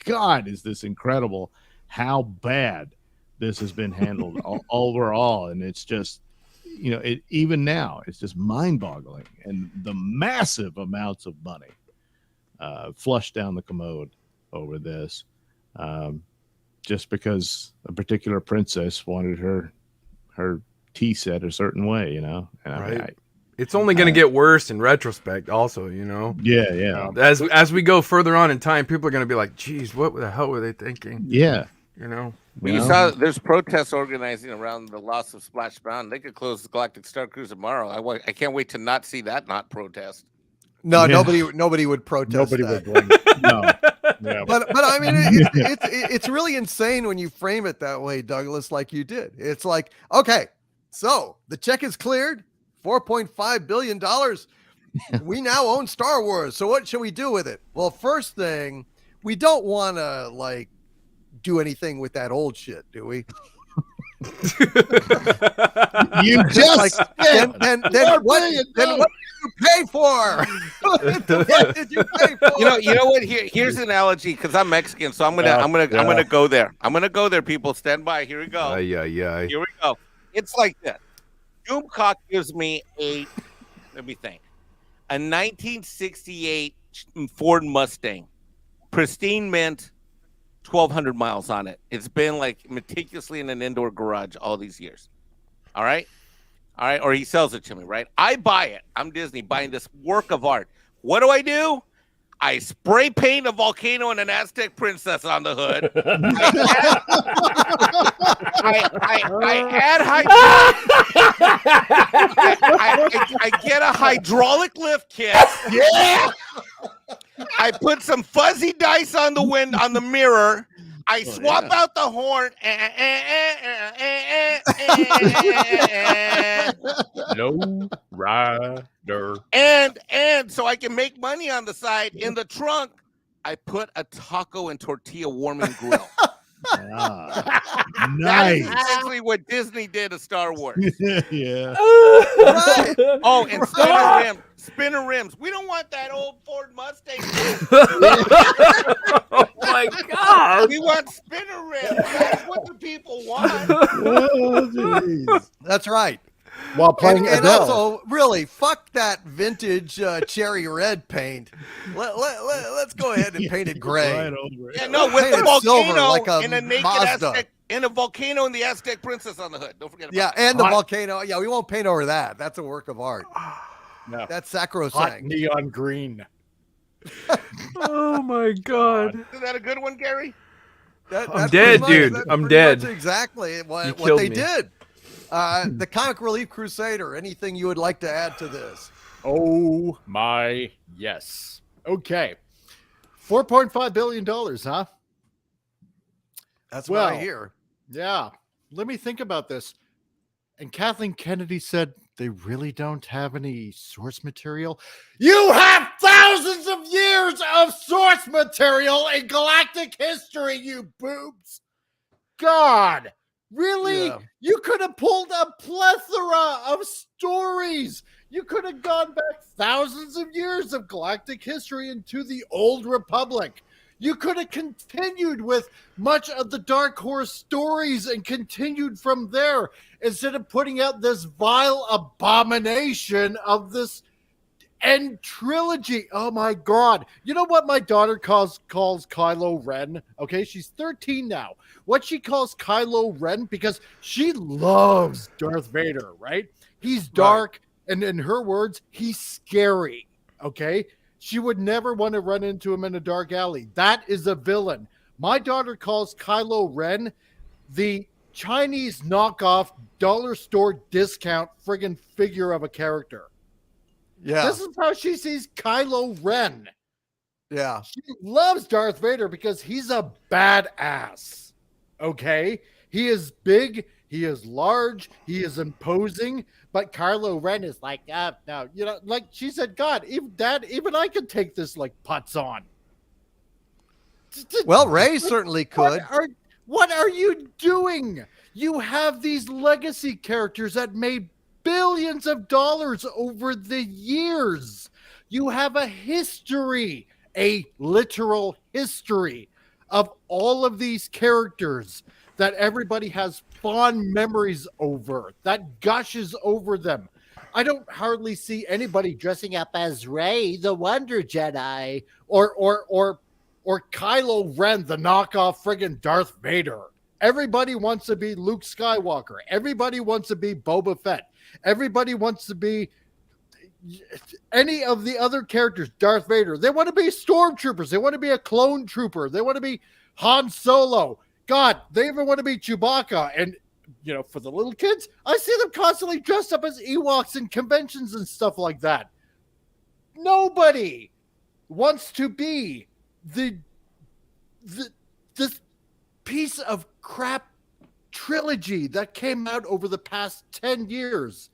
God, is this incredible how bad this has been handled overall. And it's just, you know, even now, it's just mind-boggling. And the massive amounts of money flushed down the commode over this, just because a particular princess wanted her tea set a certain way, you know. And right. I mean, it's only going to get worse in retrospect, also, you know. Yeah. As we go further on in time, people are going to be like, "Geez, what the hell were they thinking?" Yeah, you know. Well, you saw there's protests organizing around the loss of Splash Mountain. They could close the Galactic Starcruiser tomorrow. I can't wait to not see that protest. No, nobody would protest. Nobody that. would blame. No. Yeah. But I mean, it's really insane when you frame it that way, Douglas, like you did. It's like, okay, so the check is cleared, $4.5 billion. We now own Star Wars. So what should we do with it? Well, first thing, we don't want to like do anything with that old shit, do we? You just like, then what did you pay for? What did you pay for? You know what? Here's an analogy because I'm Mexican, so I'm gonna go there. I'm gonna go there. People, stand by. Here we go. Yeah. Here we go. It's like this. Doomcock gives me let me think, a 1968 Ford Mustang, pristine mint. 1,200 miles on it. It's been like meticulously in an indoor garage all these years. All right. Or he sells it to me, right? I buy it. I'm Disney buying this work of art. What do? I spray paint a volcano and an Aztec princess on the hood. I get a hydraulic lift kit. Yeah. I put some fuzzy dice on the mirror. I swap out the horn. Low rider. And so I can make money on the side. In the trunk, I put a taco and tortilla warming grill. That Nice. is essentially what Disney did to Star Wars. Yeah. Right. Oh, and spinner rims. We don't want that old Ford Mustang. Oh my God. We want spinner rims. That's what the people want. Oh, jeez. That's right. While playing And Adele. also, really, fuck that vintage cherry red paint. Let's go ahead and paint it gray. Right over it. Yeah, no, with Paint the it silver volcano like a and a naked Mazda. Aztec and a volcano and the Aztec princess on the hood. Don't forget about Yeah, that. and the Hot. volcano. Yeah, we won't paint over that. That's a work of art. No. That's Hot sacrosanct. neon green. Oh my God. Isn't that a good one, Gary? I'm dead, dude. That's I'm pretty dead. much exactly You what killed they me. did. The Comic Relief Crusader. Anything you would like to add to this? Oh my yes. Okay. $4.5 billion, huh? That's what I Well, hear. Yeah. Let me think about this. And Kathleen Kennedy said they really don't have any source material. You have thousands of years of source material in galactic history, you boobs. God, really? Yeah. You could have pulled a plethora of stories. You could have gone back thousands of years of galactic history into the Old Republic. You could have continued with much of the Dark Horse stories and continued from there instead of putting out this vile abomination of this end trilogy. Oh my God. You know what my daughter calls Kylo Ren? Okay, she's 13 now. What she calls Kylo Ren, because she loves Darth Vader, right? He's dark, and in her words, he's scary. Okay? She would never want to run into him in a dark alley. That is a villain. My daughter calls Kylo Ren the Chinese knockoff dollar store discount friggin' figure of a character. Yeah. This is how she sees Kylo Ren. Yeah. She loves Darth Vader because he's a badass. Okay? He is big, he is large, he is imposing, but Kylo Ren is like, no, you know, like she said, God, even I could take this like putz on. Well, Ray certainly could. What are you doing? You have these legacy characters that made billions of dollars over the years. You have a history, a literal history of all of these characters that everybody has fond memories over, that gushes over them. I don't hardly see anybody dressing up as Rey, the Wonder Jedi, or Kylo Ren, the knockoff friggin' Darth Vader. Everybody wants to be Luke Skywalker. Everybody wants to be Boba Fett. Everybody wants to be any of the other characters, Darth Vader. They want to be stormtroopers. They want to be a clone trooper. They want to be Han Solo. God, they even want to be Chewbacca. And, you know, for the little kids, I see them constantly dressed up as Ewoks in conventions and stuff like that. Nobody wants to be this piece of crap trilogy that came out over the past 10 years.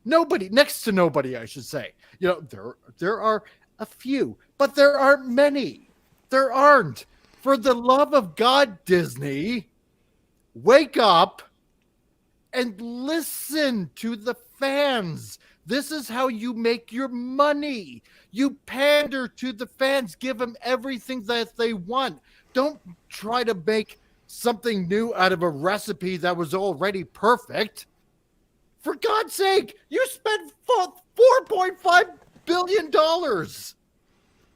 Nobody, next to nobody, I should say. You know, there are a few, but there aren't many. There aren't. For the love of God, Disney, wake up and listen to the fans. This is how you make your money. You pander to the fans, give them everything that they want. Don't try to make something new out of a recipe that was already perfect. For God's sake, you spent $4.5 billion.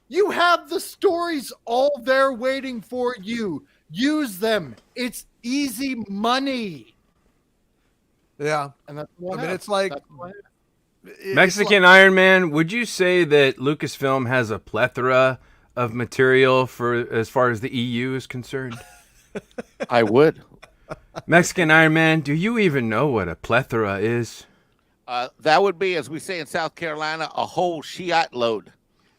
You have the stories all there waiting for you. Use them. It's easy money. Yeah. And that's what I mean, it's like Mexican Iron Man, would you say that Lucasfilm has a plethora of material for as far as the EU is concerned? I would. Mexican Iron Man, do you even know what a plethora is? That would be, as we say in South Carolina, a whole Shiite load.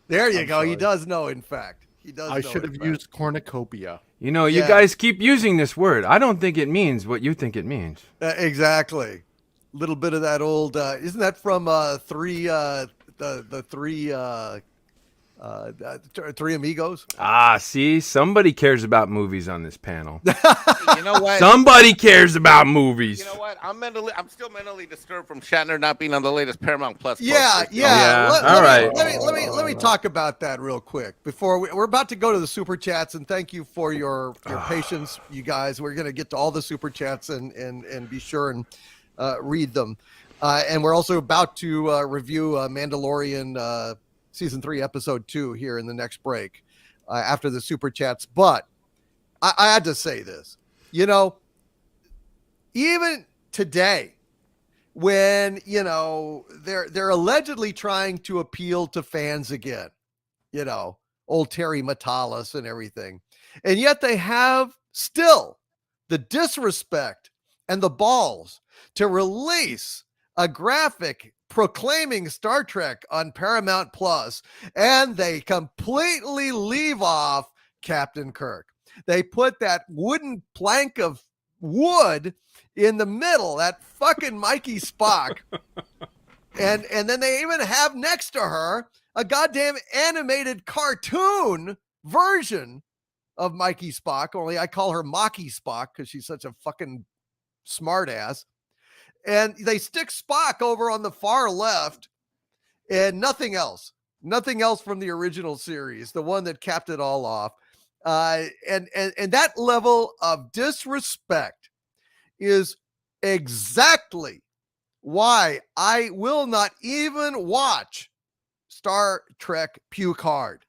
There you I'm go. He sorry. does know, in fact. He does. I know, should in have fact. used cornucopia. You know, you Yeah. guys keep using this word. I don't think it means what you think it means. Exactly. Little bit of that old. Isn't that from the three Three Amigos. Ah, see, somebody cares about movies on this panel. You know what? Somebody cares about movies. You know what? I'm still mentally disturbed from Shatner not being on the latest Paramount Plus. Yeah. Let me talk about that real quick before we're about to go to the super chats, and thank you for your patience, you guys. We're gonna get to all the super chats and be sure and read them, and we're also about to review Mandalorian season 3 episode 2 here in the next break after the super chats. But I had to say this, even today, when they're allegedly trying to appeal to fans again, old Terry Matalas and everything, and yet they have still the disrespect and the balls to release a graphic proclaiming Star Trek on Paramount Plus, and they completely leave off Captain Kirk. They put that wooden plank of wood in the middle, that fucking Mikey Spock. and then they even have next to her a goddamn animated cartoon version of Mikey Spock, only I call her Maki Spock because she's such a fucking smart ass. And they stick Spock over on the far left and nothing else from the original series, the one that capped it all off. And that level of disrespect is exactly why I will not even watch Star Trek Pukehard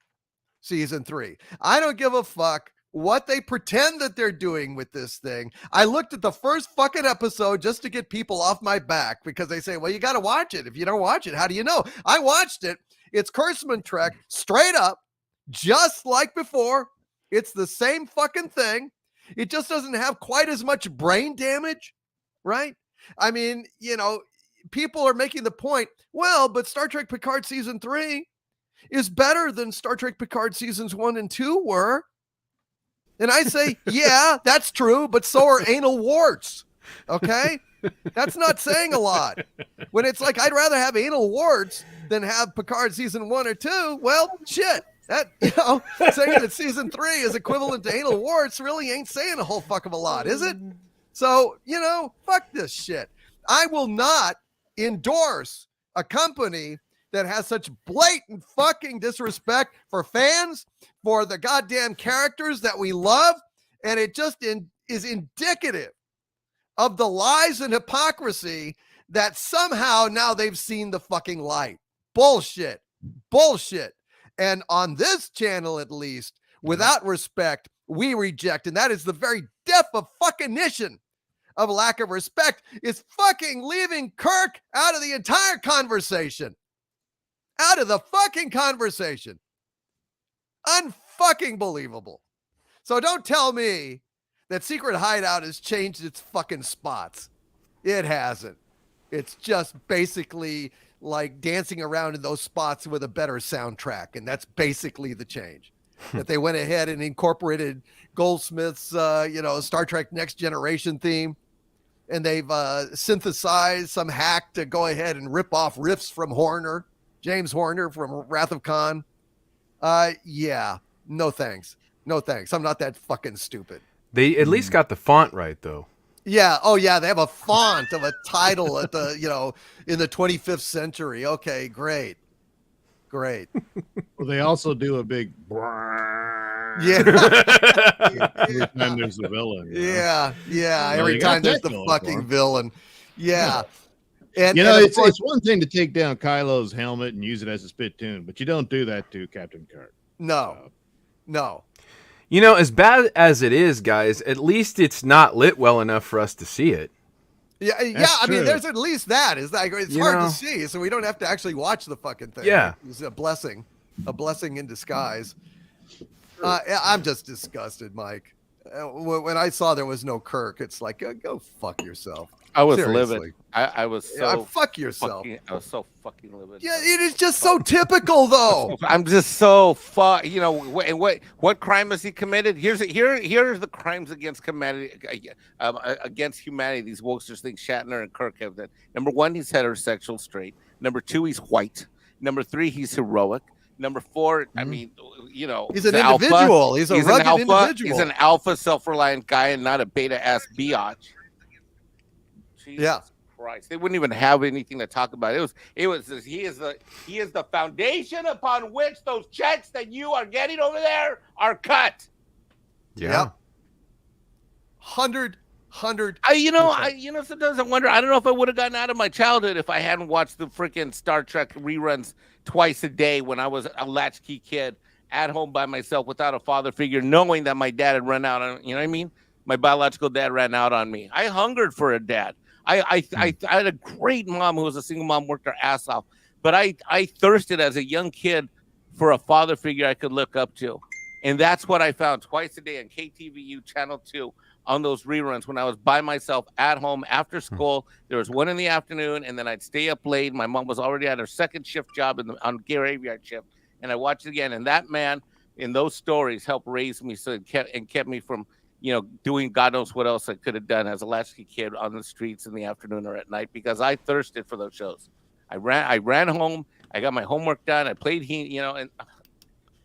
season 3. I don't give a fuck what they pretend that they're doing with this thing. I looked at the first fucking episode just to get people off my back because they say, well, you got to watch it. If you don't watch it, how do you know? I watched it. It's Kurtzman Trek straight up, just like before. It's the same fucking thing. It just doesn't have quite as much brain damage, right? I mean, people are making the point, well, but Star Trek Picard season 3 is better than Star Trek Picard seasons 1 and 2 were. And I say, yeah, that's true, but so are anal warts. Okay? That's not saying a lot. When it's like, I'd rather have anal warts than have Picard season 1 or 2, well, shit. That, saying that season 3 is equivalent to anal warts really ain't saying a whole fuck of a lot, is it? So, fuck this shit. I will not endorse a company that has such blatant fucking disrespect for fans, for the goddamn characters that we love, and it just is indicative of the lies and hypocrisy that somehow now they've seen the fucking light. Bullshit. And on this channel, at least, without respect, we reject, and that is the very depth of fucking-ition of lack of respect, is fucking leaving Kirk out of the entire conversation. Out of the fucking conversation. Unfucking believable. So don't tell me that Secret Hideout has changed its fucking spots. It hasn't. It's just basically like dancing around in those spots with a better soundtrack. And that's basically the change. That they went ahead and incorporated Goldsmith's, Star Trek Next Generation theme. And they've synthesized some hack to go ahead and rip off riffs from Horner. James Horner from Wrath of Khan. Yeah, no thanks. I'm not that fucking stupid. They at least got the font right, though. Yeah. Oh, yeah. They have a font of a title at the, in the 25th century. Okay, great. Well, they also do a big Yeah. every time there's a villain. Yeah. Well, Every you got time there's that the going fucking for 'em. villain. Yeah. And It's one thing to take down Kylo's helmet and use it as a spittoon, but you don't do that to Captain Kirk. No. As bad as it is, guys, at least it's not lit well enough for us to see it. Yeah. That's I mean, true. there's at least that. It's hard to see, so we don't have to actually watch the fucking thing. Yeah. It's a blessing in disguise. I'm just disgusted, Mike. When I saw there was no Kirk, it's like, go fuck yourself. I was Seriously. livid. I was so fuck yourself. I was so fucking livid. Yeah, it is just so typical, though. I'm just so what crime has he committed? Here's the crimes against humanity. Against humanity, these wokesters think Shatner and Kirk have done. Number 1, he's heterosexual, straight. Number 2, he's white. Number 3, he's heroic. Number 4, I Mm. mean, He's an alpha. individual. He's a He's rugged an alpha. individual. He's an alpha, self-reliant guy, and not a beta-ass biatch. Jesus Christ, they wouldn't even have anything to talk about. He is the foundation upon which those checks that you are getting over there are cut. Yeah. 100. Sometimes I wonder. I don't know if I would have gotten out of my childhood if I hadn't watched the freaking Star Trek reruns twice a day when I was a latchkey kid at home by myself without a father figure, knowing that my dad had run out on. You know what I mean? My biological dad ran out on me. I hungered for a dad. I had a great mom who was a single mom, worked her ass off, but I thirsted as a young kid for a father figure I could look up to, and that's what I found twice a day on KTVU Channel 2 on those reruns when I was by myself at home after school. There was one in the afternoon, and then I'd stay up late. My mom was already at her second shift job on graveyard shift, and I watched it again. And that man in those stories helped raise me kept me from doing God knows what else I could have done as a latchkey kid on the streets in the afternoon or at night, because I thirsted for those shows. I ran home. I got my homework done. I played and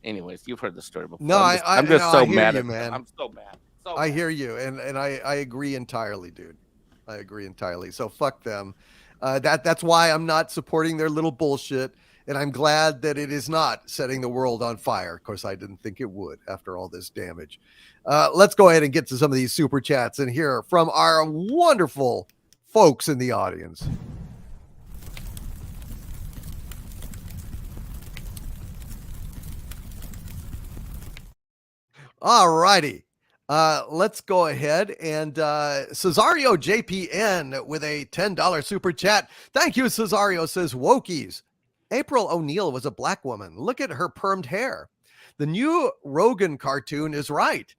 anyways, you've heard the story before. No, I'm just so mad you, at man. I'm so mad. I hear you, and I agree entirely, dude. I agree entirely. So fuck them. That's why I'm not supporting their little bullshit, and I'm glad that it is not setting the world on fire. Of course, I didn't think it would after all this damage. Let's go ahead and get to some of these super chats and hear from our wonderful folks in the audience. All righty. Let's go ahead and Cesario JPN with a $10 super chat. Thank you, Cesario. Says Wokies. April O'Neil was a black woman. Look at her permed hair. The new Rogan cartoon is right.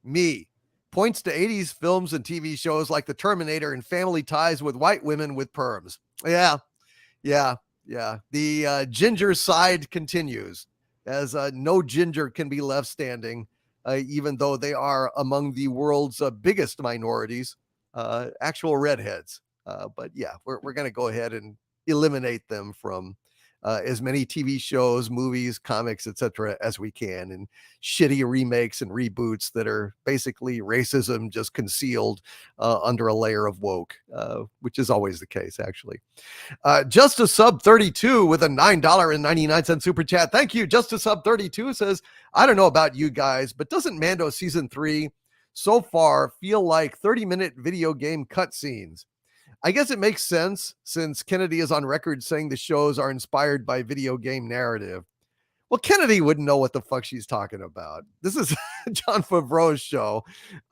Me. Points to 80s films and TV shows like The Terminator and Family Ties with white women with perms. Yeah. The ginger side continues as no ginger can be left standing. Even though they are among the world's biggest minorities, actual redheads. But yeah, we're going to go ahead and eliminate them from as many TV shows, movies, comics, etc. as we can, and shitty remakes and reboots that are basically racism just concealed under a layer of woke, which is always the case, actually. Just a sub 32 with a $9.99 super chat. Thank you. Just a sub 32 says, I don't know about you guys, but doesn't Mando season 3 so far feel like 30-minute video game cutscenes? I guess it makes sense since Kennedy is on record saying the shows are inspired by video game narrative. Well, Kennedy wouldn't know what the fuck she's talking about. This is John Favreau's show.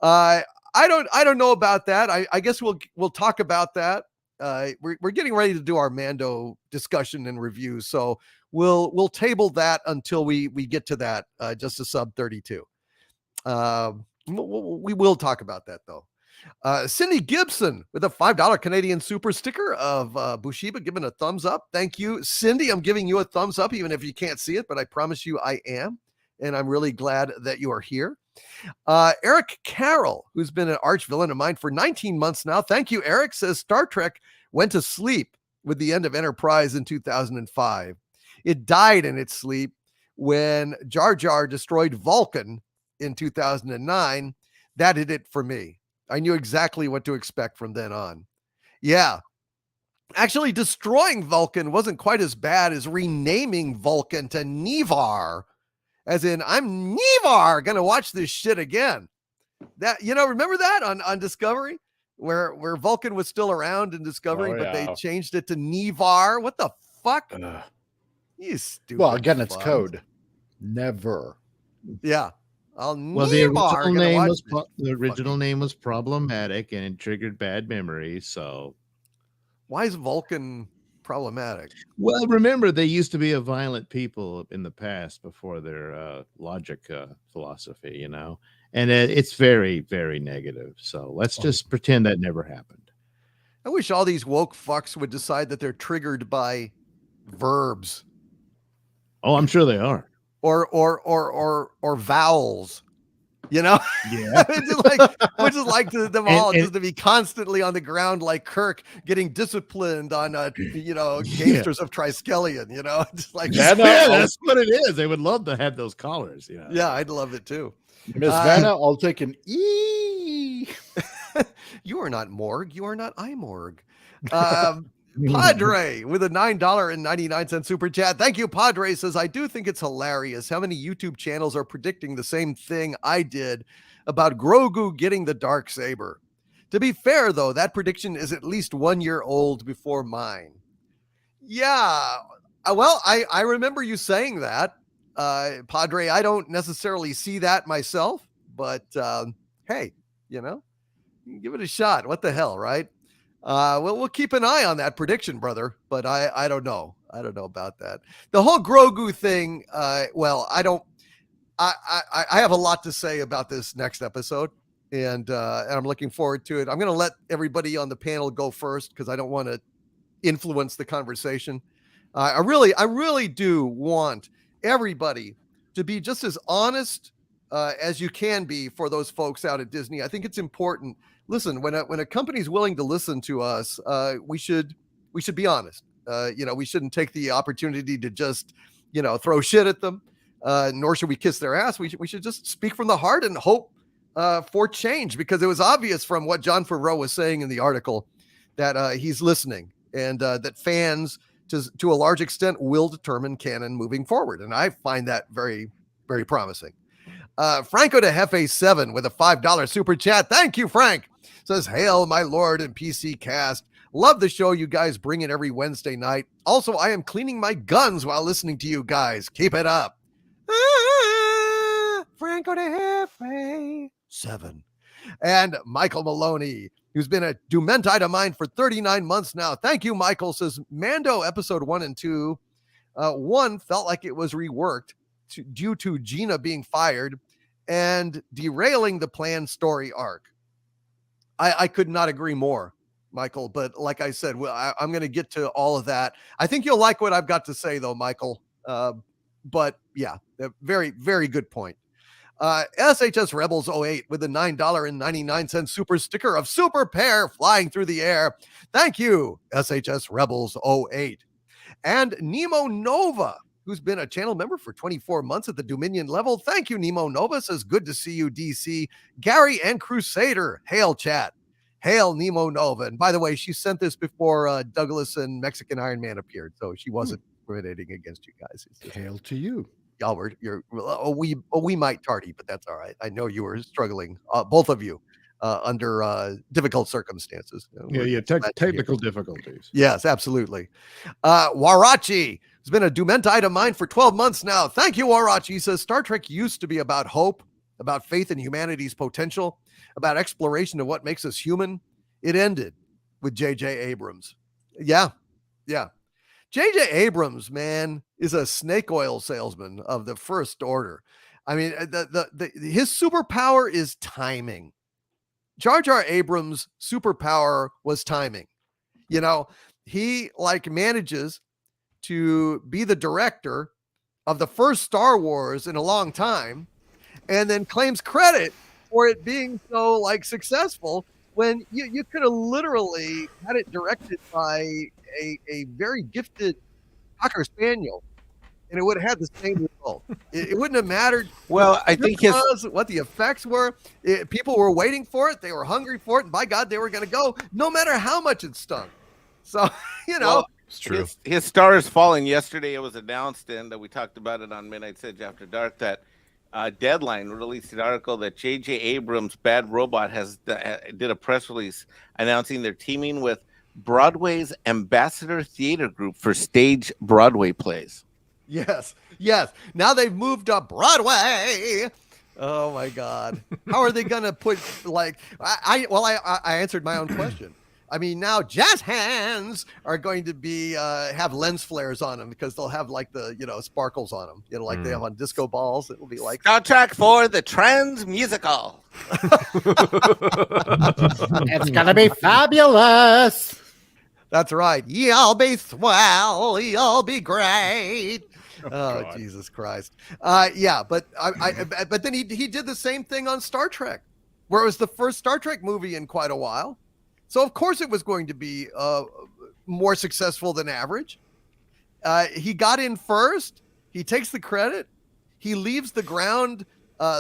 I don't know about that. I guess we'll talk about that. We're getting ready to do our Mando discussion and review, so we'll table that until we get to that. Just a sub 32. We will talk about that though. Cindy Gibson with a $5 Canadian super sticker of Bushiba, giving a thumbs up. Thank you, Cindy. I'm giving you a thumbs up, even if you can't see it, but I promise you I am. And I'm really glad that you are here. Eric Carroll, who's been an arch villain of mine for 19 months now. Thank you, Eric. Says Star Trek went to sleep with the end of Enterprise in 2005. It died in its sleep when Jar Jar destroyed Vulcan in 2009. That did it for me. I knew exactly what to expect from then on. Yeah. Actually, destroying Vulcan wasn't quite as bad as renaming Vulcan to Nevar. As in, I'm Nevar, gonna watch this shit again. That, remember that on Discovery? Where Vulcan was still around in Discovery, but they changed it to Nevar. What the fuck? You stupid. Well, again, it's fuck. code. Never. Yeah. Well, the original name was problematic and it triggered bad memories. So, why is Vulcan problematic? Well, remember they used to be a violent people in the past before their logic philosophy, and it's very, very negative. So let's just pretend that never happened. I wish all these woke fucks would decide that they're triggered by verbs. Oh, I'm sure they are. Or vowels. You know, Yeah. which is like them all just to be constantly on the ground, like Kirk getting disciplined on, Gamesters of Triskelion. You know, just like That's what it is. They would love to have those collars. You know? Yeah, I'd love it too. Miss Vanna, I'll take an E. You are not Morg. You are not iMorg. Padre with a $9.99 super chat. Thank you, Padre. Says, I do think it's hilarious how many YouTube channels are predicting the same thing I did about Grogu getting the dark saber. To be fair, though, that prediction is at least 1 year old before mine. Yeah. Well, I remember you saying that, Padre. I don't necessarily see that myself, but hey, give it a shot. What the hell, right? Well, we'll keep an eye on that prediction, brother. But I don't know. I don't know about that. The whole Grogu thing. Well, I don't. I have a lot to say about this next episode, and I'm looking forward to it. I'm going to let everybody on the panel go first because I don't want to influence the conversation. I really do want everybody to be just as honest as you can be for those folks out at Disney. I think it's important. Listen, when a company's willing to listen to us, we should be honest. We shouldn't take the opportunity to just, throw shit at them. Nor should we kiss their ass. We should just speak from the heart and hope for change, because it was obvious from what John Favreau was saying in the article that he's listening, and that fans to a large extent will determine canon moving forward. And I find that very, very promising. Franco de Jefe 7 with a $5 super chat. Thank you, Frank. Says, hail my Lord and PC cast. Love the show you guys bring in every Wednesday night. Also, I am cleaning my guns while listening to you guys. Keep it up. Franco de Jefe 7. And Michael Maloney, who's been a Dumentite of mine for 39 months now. Thank you, Michael. Says, Mando episode 1 and 2. 1 felt like it was reworked due to Gina being fired and derailing the planned story arc. I could not agree more, Michael. But like I said, I'm going to get to all of that. I think you'll like what I've got to say, though, Michael. But yeah, a very, very good point. SHS Rebels 08 with the $9.99 super sticker of Super Pair flying through the air. Thank you, SHS Rebels 08. And Nemo Nova, who's been a channel member for 24 months at the Dominion level. Thank you, Nemo Nova. Says, good to see you, DC. Gary and Crusader. Hail, chat. Hail, Nemo Nova. And by the way, she sent this before Douglas and Mexican Iron Man appeared, so she wasn't discriminating against you guys. Hail to you. Y'all were, we might tardy, but that's all right. I know you were struggling, both of you, under difficult circumstances. Technical difficulties. Yes, absolutely. Warachi has been a Dumentite of mine for 12 months now. Thank you, Warachi. He says, Star Trek used to be about hope, about faith in humanity's potential, about exploration of what makes us human. It ended with J.J. Abrams. Yeah. J.J. Abrams, man, is a snake oil salesman of the first order. I mean, his superpower is timing. Jar Jar Abrams' superpower was timing. He manages to be the director of the first Star Wars in a long time, and then claims credit for it being so successful when you could have literally had it directed by a very gifted Cocker Spaniel, and it would have had the same result. It wouldn't have mattered. Well, I think what the effects were. People were waiting for it. They were hungry for it, and by God, they were going to go, no matter how much it stung. So, Well, it's true. His star is falling. Yesterday, it was announced, and we talked about it on Midnight Edge After Dark, that Deadline released an article that J.J. Abrams' Bad Robot did a press release announcing they're teaming with Broadway's Ambassador Theater Group for stage Broadway plays. Yes. Now they've moved up Broadway. Oh my God. How are they going to put I answered my own question. I mean, now jazz hands are going to be have lens flares on them because they'll have the sparkles on them, they have on disco balls. It will be like Star Trek for the Trans Musical. It's gonna be fabulous. That's right. You'll be swell. You'll be great. Oh, God. Jesus Christ. Yeah, but but then he did the same thing on Star Trek, where it was the first Star Trek movie in quite a while. So of course it was going to be more successful than average. He got in first. He takes the credit. He leaves the ground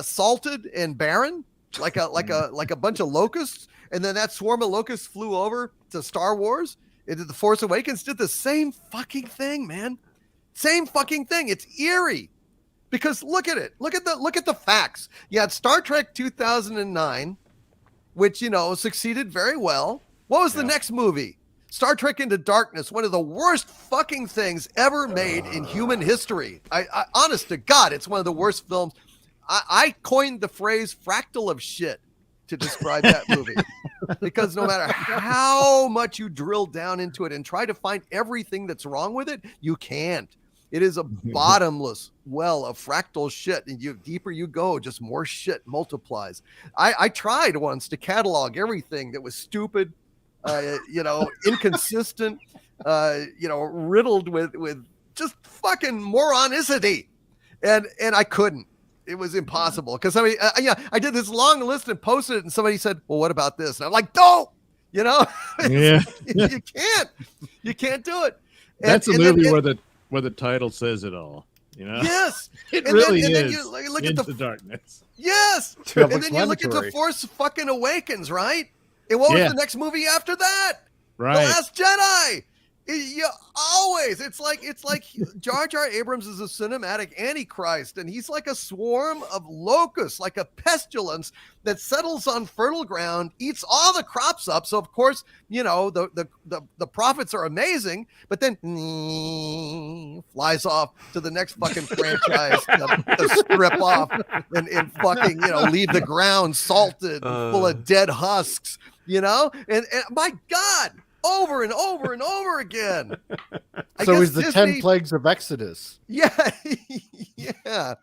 salted and barren, like a bunch of locusts. And then that swarm of locusts flew over to Star Wars. Into The Force Awakens, did the same fucking thing, man. Same fucking thing. It's eerie because look at it. Look at the facts. You had Star Trek 2009, which succeeded very well. What was the next movie? Star Trek Into Darkness, one of the worst fucking things ever made in human history. I honest to God, it's one of the worst films. I coined the phrase "fractal of shit" to describe that movie. Because no matter how much you drill down into it and try to find everything that's wrong with it, you can't. It is a bottomless well of fractal shit. And the deeper you go, just more shit multiplies. I tried once to catalog everything that was stupid, inconsistent, riddled with just fucking moronicity. And I couldn't. It was impossible because I did this long list and posted it, and somebody said, "Well, what about this?" And I'm like, "Don't," Yeah. you can't do it. That's a movie where the title says it all. Yes, it really is. Then you look at the darkness. Yes, and then you look at the Force fucking Awakens, right? And what was the next movie after that? Right, The Last Jedi. It's like Jar Jar Abrams is a cinematic antichrist, and he's like a swarm of locusts, like a pestilence that settles on fertile ground, eats all the crops up. So of course, the profits are amazing, but then flies off to the next fucking franchise to strip off and fucking leave the ground salted, full of dead husks, and my God. Over and over and over again. So he's the 10 plagues of Exodus. Yeah. Yeah.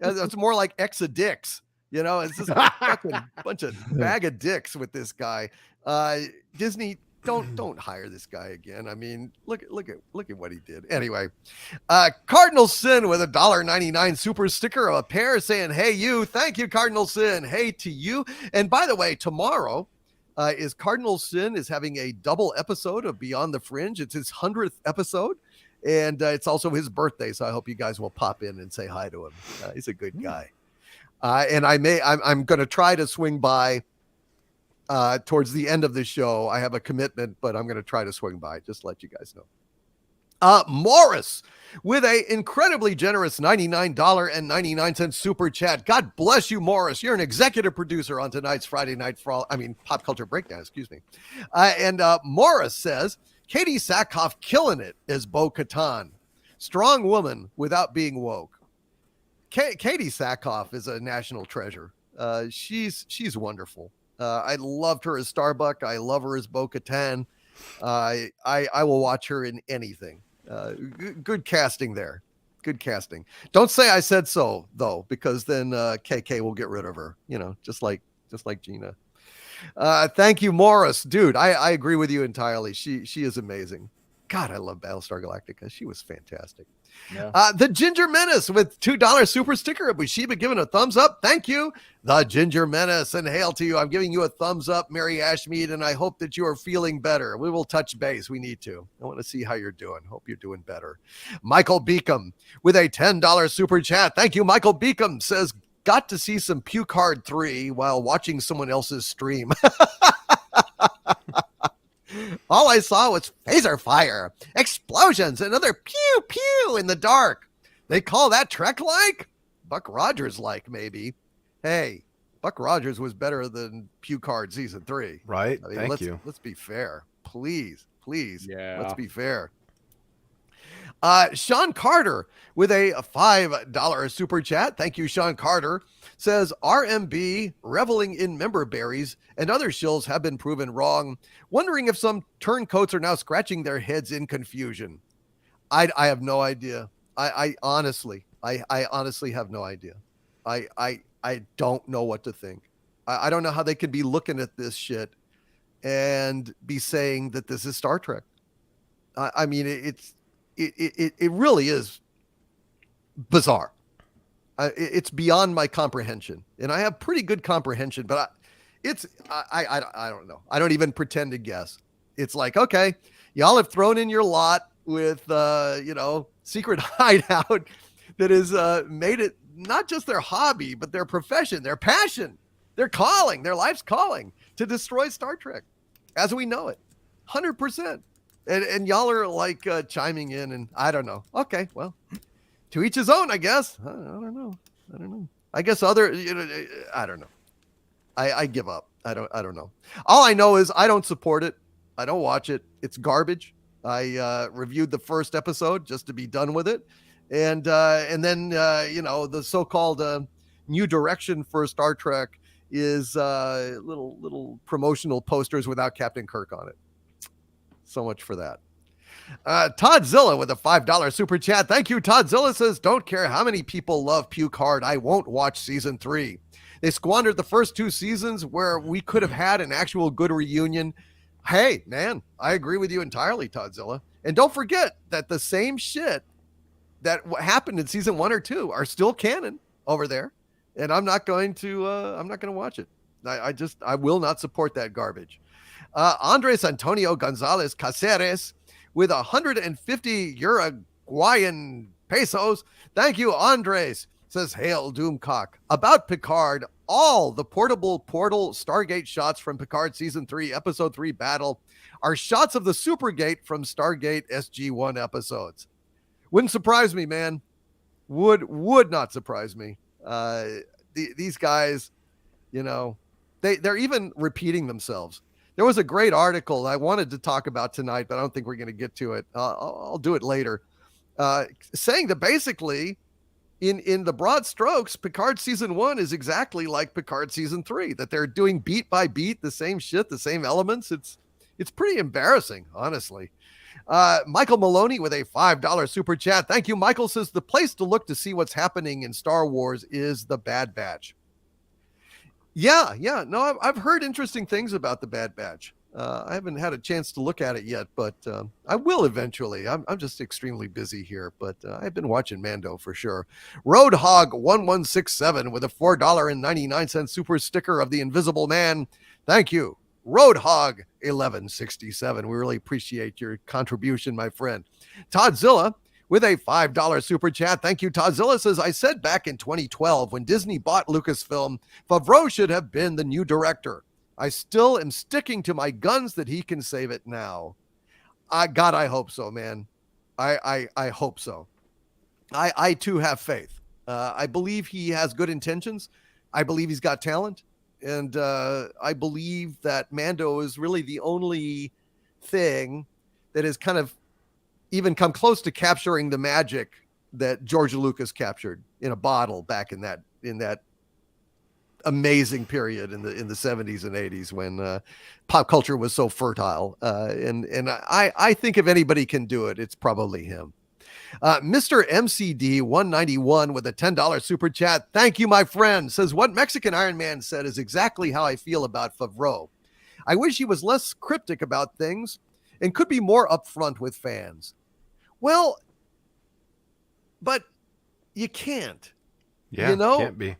It's more like Exodix. It's just a fucking bunch of bag of dicks with this guy. Disney, don't hire this guy again. I mean, look at what he did. Anyway, Cardinal Sin with $1.99 super sticker of a pair saying, "Hey, you." Thank you, Cardinal Sin. Hey to you. And by the way, tomorrow, is Cardinal Sin is having a double episode of Beyond the Fringe. It's his 100th episode, and it's also his birthday. So I hope you guys will pop in and say hi to him. He's a good guy. And I'm going to try to swing by towards the end of the show. I have a commitment, but I'm going to try to swing by. Just to let you guys know. Morris with a incredibly generous $99.99 super chat. God bless you, Morris. You're an executive producer on tonight's Friday Night Pop Culture Breakdown, excuse me. And Morris says, Katie Sackhoff killing it as Bo-Katan. Strong woman without being woke. Katie Sackhoff is a national treasure. She's wonderful. I loved her as Starbuck. I love her as Bo-Katan. I will watch her in anything. Good casting there. Good casting. Don't say I said so though, because then KK will get rid of her. Just like Gina. Thank you, Morris. Dude, I agree with you entirely. She is amazing. God, I love Battlestar Galactica. She was fantastic. Yeah. The Ginger Menace with $2 super sticker of Bushiba giving a thumbs up. Thank you, the Ginger Menace, and hail to you. I'm giving you a thumbs up, Mary Ashmead, and I hope that you are feeling better. We will touch base. We need to. I want to see how you're doing. Hope you're doing better. Michael Beacom with a $10 super chat. Thank you, Michael Beacom. Says, got to see some Pukehard 3 while watching someone else's stream. All I saw was phaser fire, explosions, and other pew pew in the dark. They call that Trek-like? Buck Rogers-like, maybe. Hey, Buck Rogers was better than Pukehard season 3. Right. I mean, Thank you. Let's be fair. Please. Yeah. Let's be fair. Sean Carter with a $5 super chat. Thank you, Sean Carter. Says RMB reveling in member berries and other shills have been proven wrong. Wondering if some turncoats are now scratching their heads in confusion. I have no idea. I honestly have no idea. I don't know what to think. I don't know how they could be looking at this shit and be saying that this is Star Trek. I mean, it really is bizarre. It's beyond my comprehension, and I have pretty good comprehension, but I don't know. I don't even pretend to guess. It's like, okay, y'all have thrown in your lot with secret hideout that has made it not just their hobby, but their profession, their passion, their calling, their life's calling to destroy Star Trek as we know it, 100%. And y'all are like chiming in, and I don't know. Okay, well, to each his own, I guess. I don't know. I guess I don't know. I give up. I don't know. All I know is I don't support it. I don't watch it. It's garbage. I reviewed the first episode just to be done with it. And then the so-called new direction for Star Trek is little promotional posters without Captain Kirk on it. So much for that. Toddzilla with a $5 super chat. Thank you. Toddzilla says, don't care how many people love Pukehard, I won't watch season 3. They squandered the first 2 seasons where we could have had an actual good reunion. Hey, man, I agree with you entirely, Toddzilla. And don't forget that the same shit that happened in season 1 or 2 are still canon over there. And I'm not going to watch it. I will not support that garbage. Andres Antonio Gonzalez Caceres with 150 Uruguayan pesos. Thank you, Andres. Says, hail Doomcock. About Picard, all the portable portal Stargate shots from Picard season 3, episode 3 battle are shots of the Supergate from Stargate SG-1 episodes. Wouldn't surprise me, man. Would not surprise me. These guys, they're even repeating themselves. There was a great article I wanted to talk about tonight, but I don't think we're going to get to it. I'll do it later. Saying that basically, in the broad strokes, Picard season 1 is exactly like Picard season 3. That they're doing beat by beat the same shit, the same elements. It's pretty embarrassing, honestly. Michael Maloney with a $5 super chat. Thank you. Michael says the place to look to see what's happening in Star Wars is the Bad Batch. Yeah. No, I've heard interesting things about the Bad Batch. I haven't had a chance to look at it yet, but I will eventually. I'm just extremely busy here, but I've been watching Mando for sure. Roadhog1167 with a $4.99 super sticker of the Invisible Man. Thank you. Roadhog1167. We really appreciate your contribution, my friend. Toddzilla with a $5 super chat. Thank you, Toddzilla says, I said back in 2012 when Disney bought Lucasfilm, Favreau should have been the new director. I still am sticking to my guns that he can save it now. God, I hope so, man. I hope so. I too have faith. I believe he has good intentions. I believe he's got talent. And I believe that Mando is really the only thing that has kind of even come close to capturing the magic that George Lucas captured in a bottle back in that amazing period in the 70s and 80s when pop culture was so fertile. And I think if anybody can do it, it's probably him. Mr. MCD 191 with a $10 super chat. Thank you, my friend. Says, what Mexican Iron Man said is exactly how I feel about Favreau. I wish he was less cryptic about things and could be more upfront with fans. Well, but you can't. Yeah, can't be.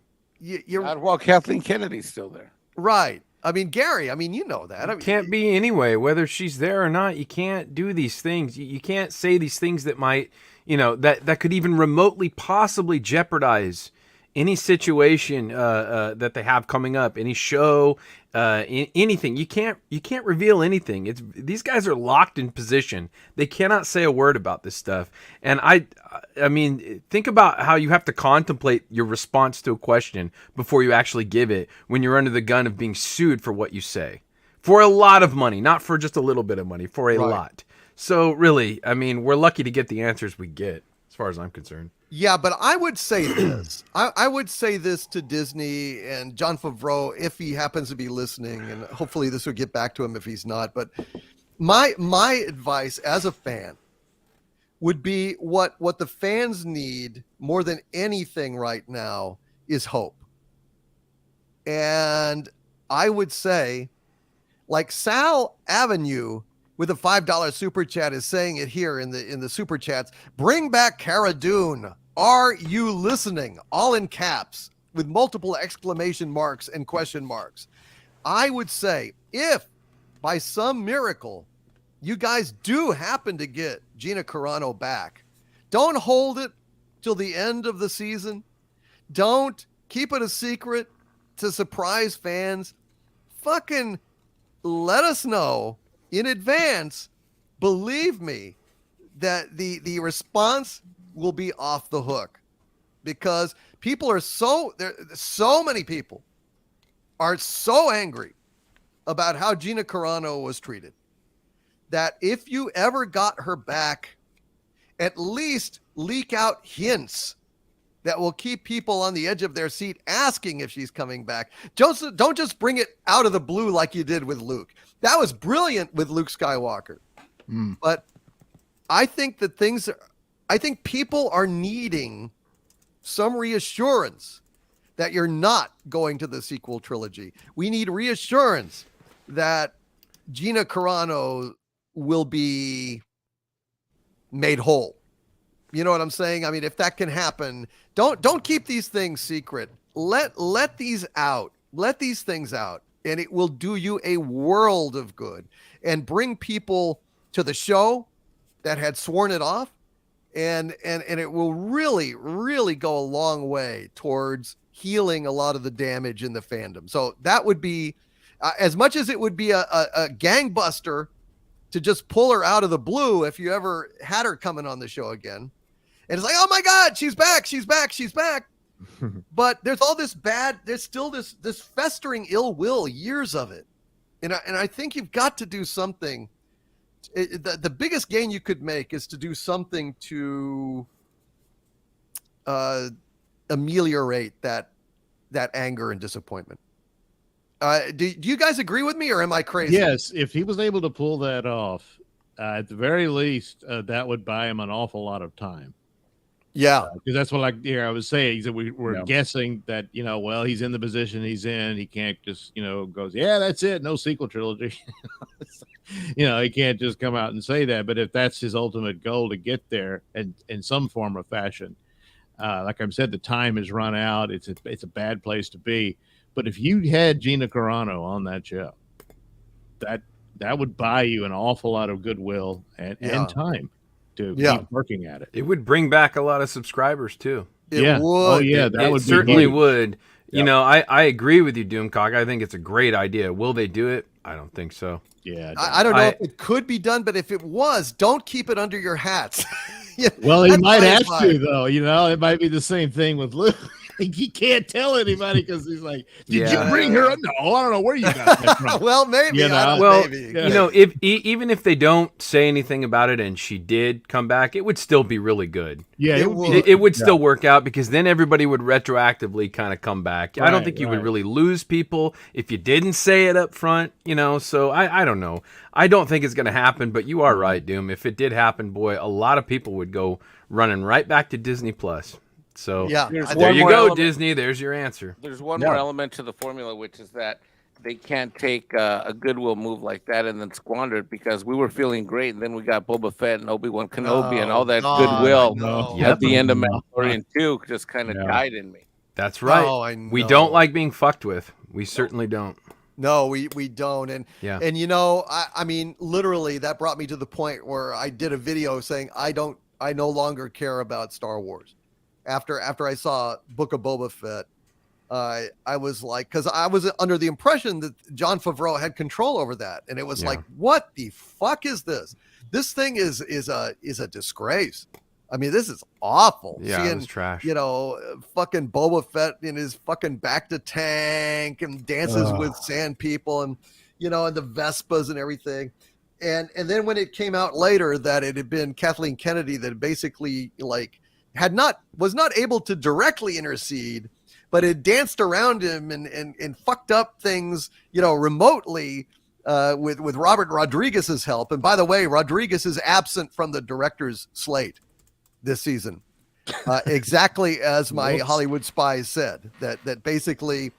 Well, Kathleen Kennedy's still there. Right. I mean, Gary, you know that. It can't be anyway, whether she's there or not. You can't do these things. You can't say these things that might, that could even remotely possibly jeopardize any situation that they have coming up, any show, anything. You can't reveal anything. These guys are locked in position. They cannot say a word about this stuff. And I mean, think about how you have to contemplate your response to a question before you actually give it when you're under the gun of being sued for what you say. For a lot of money, not for just a little bit of money, for a lot. So really, we're lucky to get the answers we get, as far as I'm concerned. Yeah, but I would say this. I would say this to Disney and Jon Favreau if he happens to be listening, and hopefully this will get back to him if he's not. But my advice as a fan would be what the fans need more than anything right now is hope. And I would say, like Sal Avenue with a $5 super chat is saying it here in the super chats. Bring back Cara Dune. Are you listening? All in caps with multiple exclamation marks and question marks. I would say if by some miracle you guys do happen to get Gina Carano back, don't hold it till the end of the season. Don't keep it a secret to surprise fans. Fucking let us know in advance. Believe me that the response will be off the hook, because people are so many people are so angry about how Gina Carano was treated that if you ever got her back, at least leak out hints that will keep people on the edge of their seat asking if she's coming back. Don't just bring it out of the blue like you did with Luke. That was brilliant with Luke Skywalker. But I think I think people are needing some reassurance that you're not going to the sequel trilogy. We need reassurance that Gina Carano will be made whole. You know what I'm saying? I mean, if that can happen, don't keep these things secret. Let these out. Let these things out, and it will do you a world of good and bring people to the show that had sworn it off, and it will really, really go a long way towards healing a lot of the damage in the fandom. So that would be, as much as it would be a gangbuster to just pull her out of the blue if you ever had her coming on the show again. And it's like, oh my God, she's back. But there's all this there's still this festering ill will, years of it. And I think you've got to do something. The biggest gain you could make is to do something to ameliorate that anger and disappointment. Do you guys agree with me, or am I crazy? Yes, if he was able to pull that off, at the very least, that would buy him an awful lot of time. Yeah, because that's what I was saying. He said we're guessing that, well, he's in the position he's in. He can't just, goes, yeah, that's it. No sequel trilogy. He can't just come out and say that. But if that's his ultimate goal, to get there and in some form or fashion, like I've said, the time has run out. It's a bad place to be. But if you had Gina Carano on that show, that would buy you an awful lot of goodwill and time to keep working at it. It would bring back a lot of subscribers too. It would. Oh yeah, that would certainly be would. Yep. I agree with you, Doomcock. I think it's a great idea. Will they do it? I don't think so. Yeah, I don't know if it could be done, but if it was, don't keep it under your hats. Well, he might have to, though. It might be the same thing with Luke. He can't tell anybody because he's like, "Did you bring her up?" No, I don't know where you got that from. Well, maybe. If even if they don't say anything about it and she did come back, it would still be really good. Yeah, it would still work out, because then everybody would retroactively kind of come back. I don't think you would really lose people if you didn't say it up front. So I don't know. I don't think it's going to happen, but you are right, Doom. If it did happen, boy, a lot of people would go running right back to Disney Plus. So there you go, Disney. There's your answer. There's one more element to the formula, which is that they can't take a goodwill move like that and then squander it, because we were feeling great, and then we got Boba Fett and Obi-Wan Kenobi and all that goodwill at the end of Mandalorian 2 just kind of died in me. That's right. We don't like being fucked with. We certainly don't. No, we don't. And I mean, literally, that brought me to the point where I did a video saying I no longer care about Star Wars. After I saw Book of Boba Fett, I was like, because I was under the impression that Jon Favreau had control over that, and it was like, what the fuck is this? This thing is a disgrace. I mean, this is awful. Yeah, it was trash. Fucking Boba Fett in his fucking bacta tank and dances with sand people, and and the Vespas and everything. And then when it came out later that it had been Kathleen Kennedy that basically was not able to directly intercede, but it danced around him and fucked up things, remotely with Robert Rodriguez's help. And by the way, Rodriguez is absent from the director's slate this season, exactly as my Hollywood spies said, that basically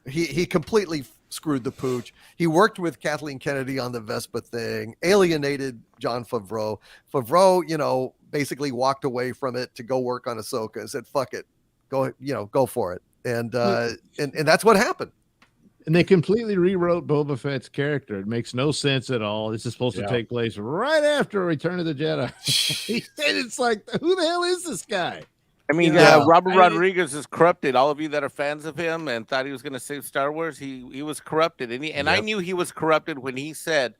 he completely screwed the pooch. He worked with Kathleen Kennedy on the Vespa thing, alienated Jon Favreau. Favreau, basically walked away from it to go work on Ahsoka and said, "Fuck it, go for it." And that's what happened. And they completely rewrote Boba Fett's character. It makes no sense at all. This is supposed to take place right after Return of the Jedi. And it's like, who the hell is this guy? I mean, Yeah. Robert Rodriguez is corrupted. All of you that are fans of him and thought he was going to save Star Wars, he was corrupted. And I knew he was corrupted when he said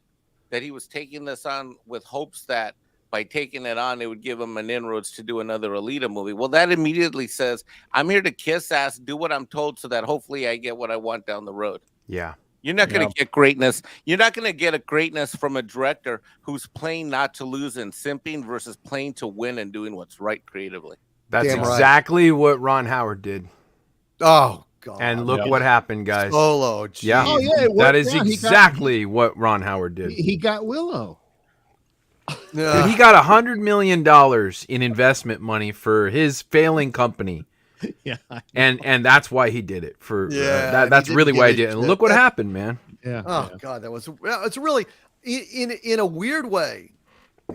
that he was taking this on with hopes that by taking it on, it would give him an inroads to do another Alita movie. Well, that immediately says, I'm here to kiss ass, do what I'm told so that hopefully I get what I want down the road. Yeah. You're not going to get greatness. You're not going to get a greatness from a director who's playing not to lose and simping versus playing to win and doing what's right creatively. That's Damn right. exactly what Ron Howard did. Oh, God. And look what happened, guys. Solo. Geez. Yeah. Oh, yeah, it That worked is out. exactly what Ron Howard did. He got Willow. Dude, he got $100 million in investment money for his failing company. Yeah. And that's why he did it. That's he really didn't why he give did a it. And shit. look what happened, man. Yeah. Oh God, it's really in a weird way,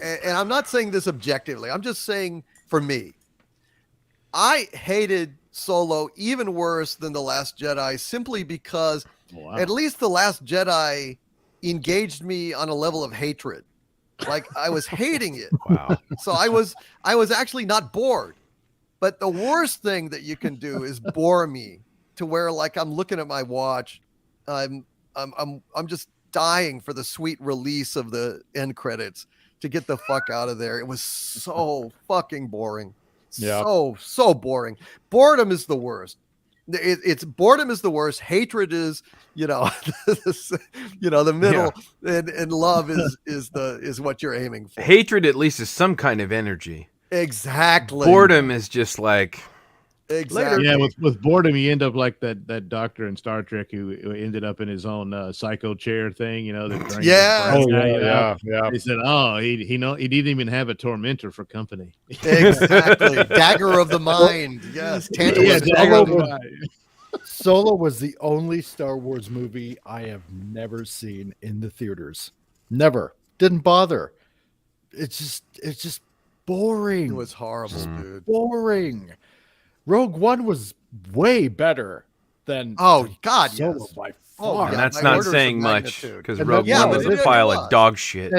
and I'm not saying this objectively. I'm just saying for me, I hated Solo even worse than The Last Jedi simply because at least The Last Jedi engaged me on a level of hatred. Like I was hating it. Wow. So I was actually not bored. But the worst thing that you can do is bore me to where like I'm looking at my watch. I'm just dying for the sweet release of the end credits to get the fuck out of there. It was so fucking boring. Yeah. So boring. Boredom is the worst. It's boredom is the worst. Hatred is, the middle, and love is what you're aiming for. Hatred at least is some kind of energy. Exactly. Boredom is just like Exactly. Yeah, with boredom, you end up like that doctor in Star Trek who ended up in his own psycho chair thing. Yeah. He said, "Oh, he didn't even have a tormentor for company." Exactly. Dagger of the mind. Yes. Tantalus dagger of the mind. Solo was the only Star Wars movie I have never seen in the theaters. Never. Didn't bother. It's just boring. It was horrible, dude. Boring. Rogue One was way better than Oh God, Solo yes. by Oh, far. and yeah, that's by not orders of saying much magnitude. because And Rogue yeah, One but was it a pile was. of dog shit.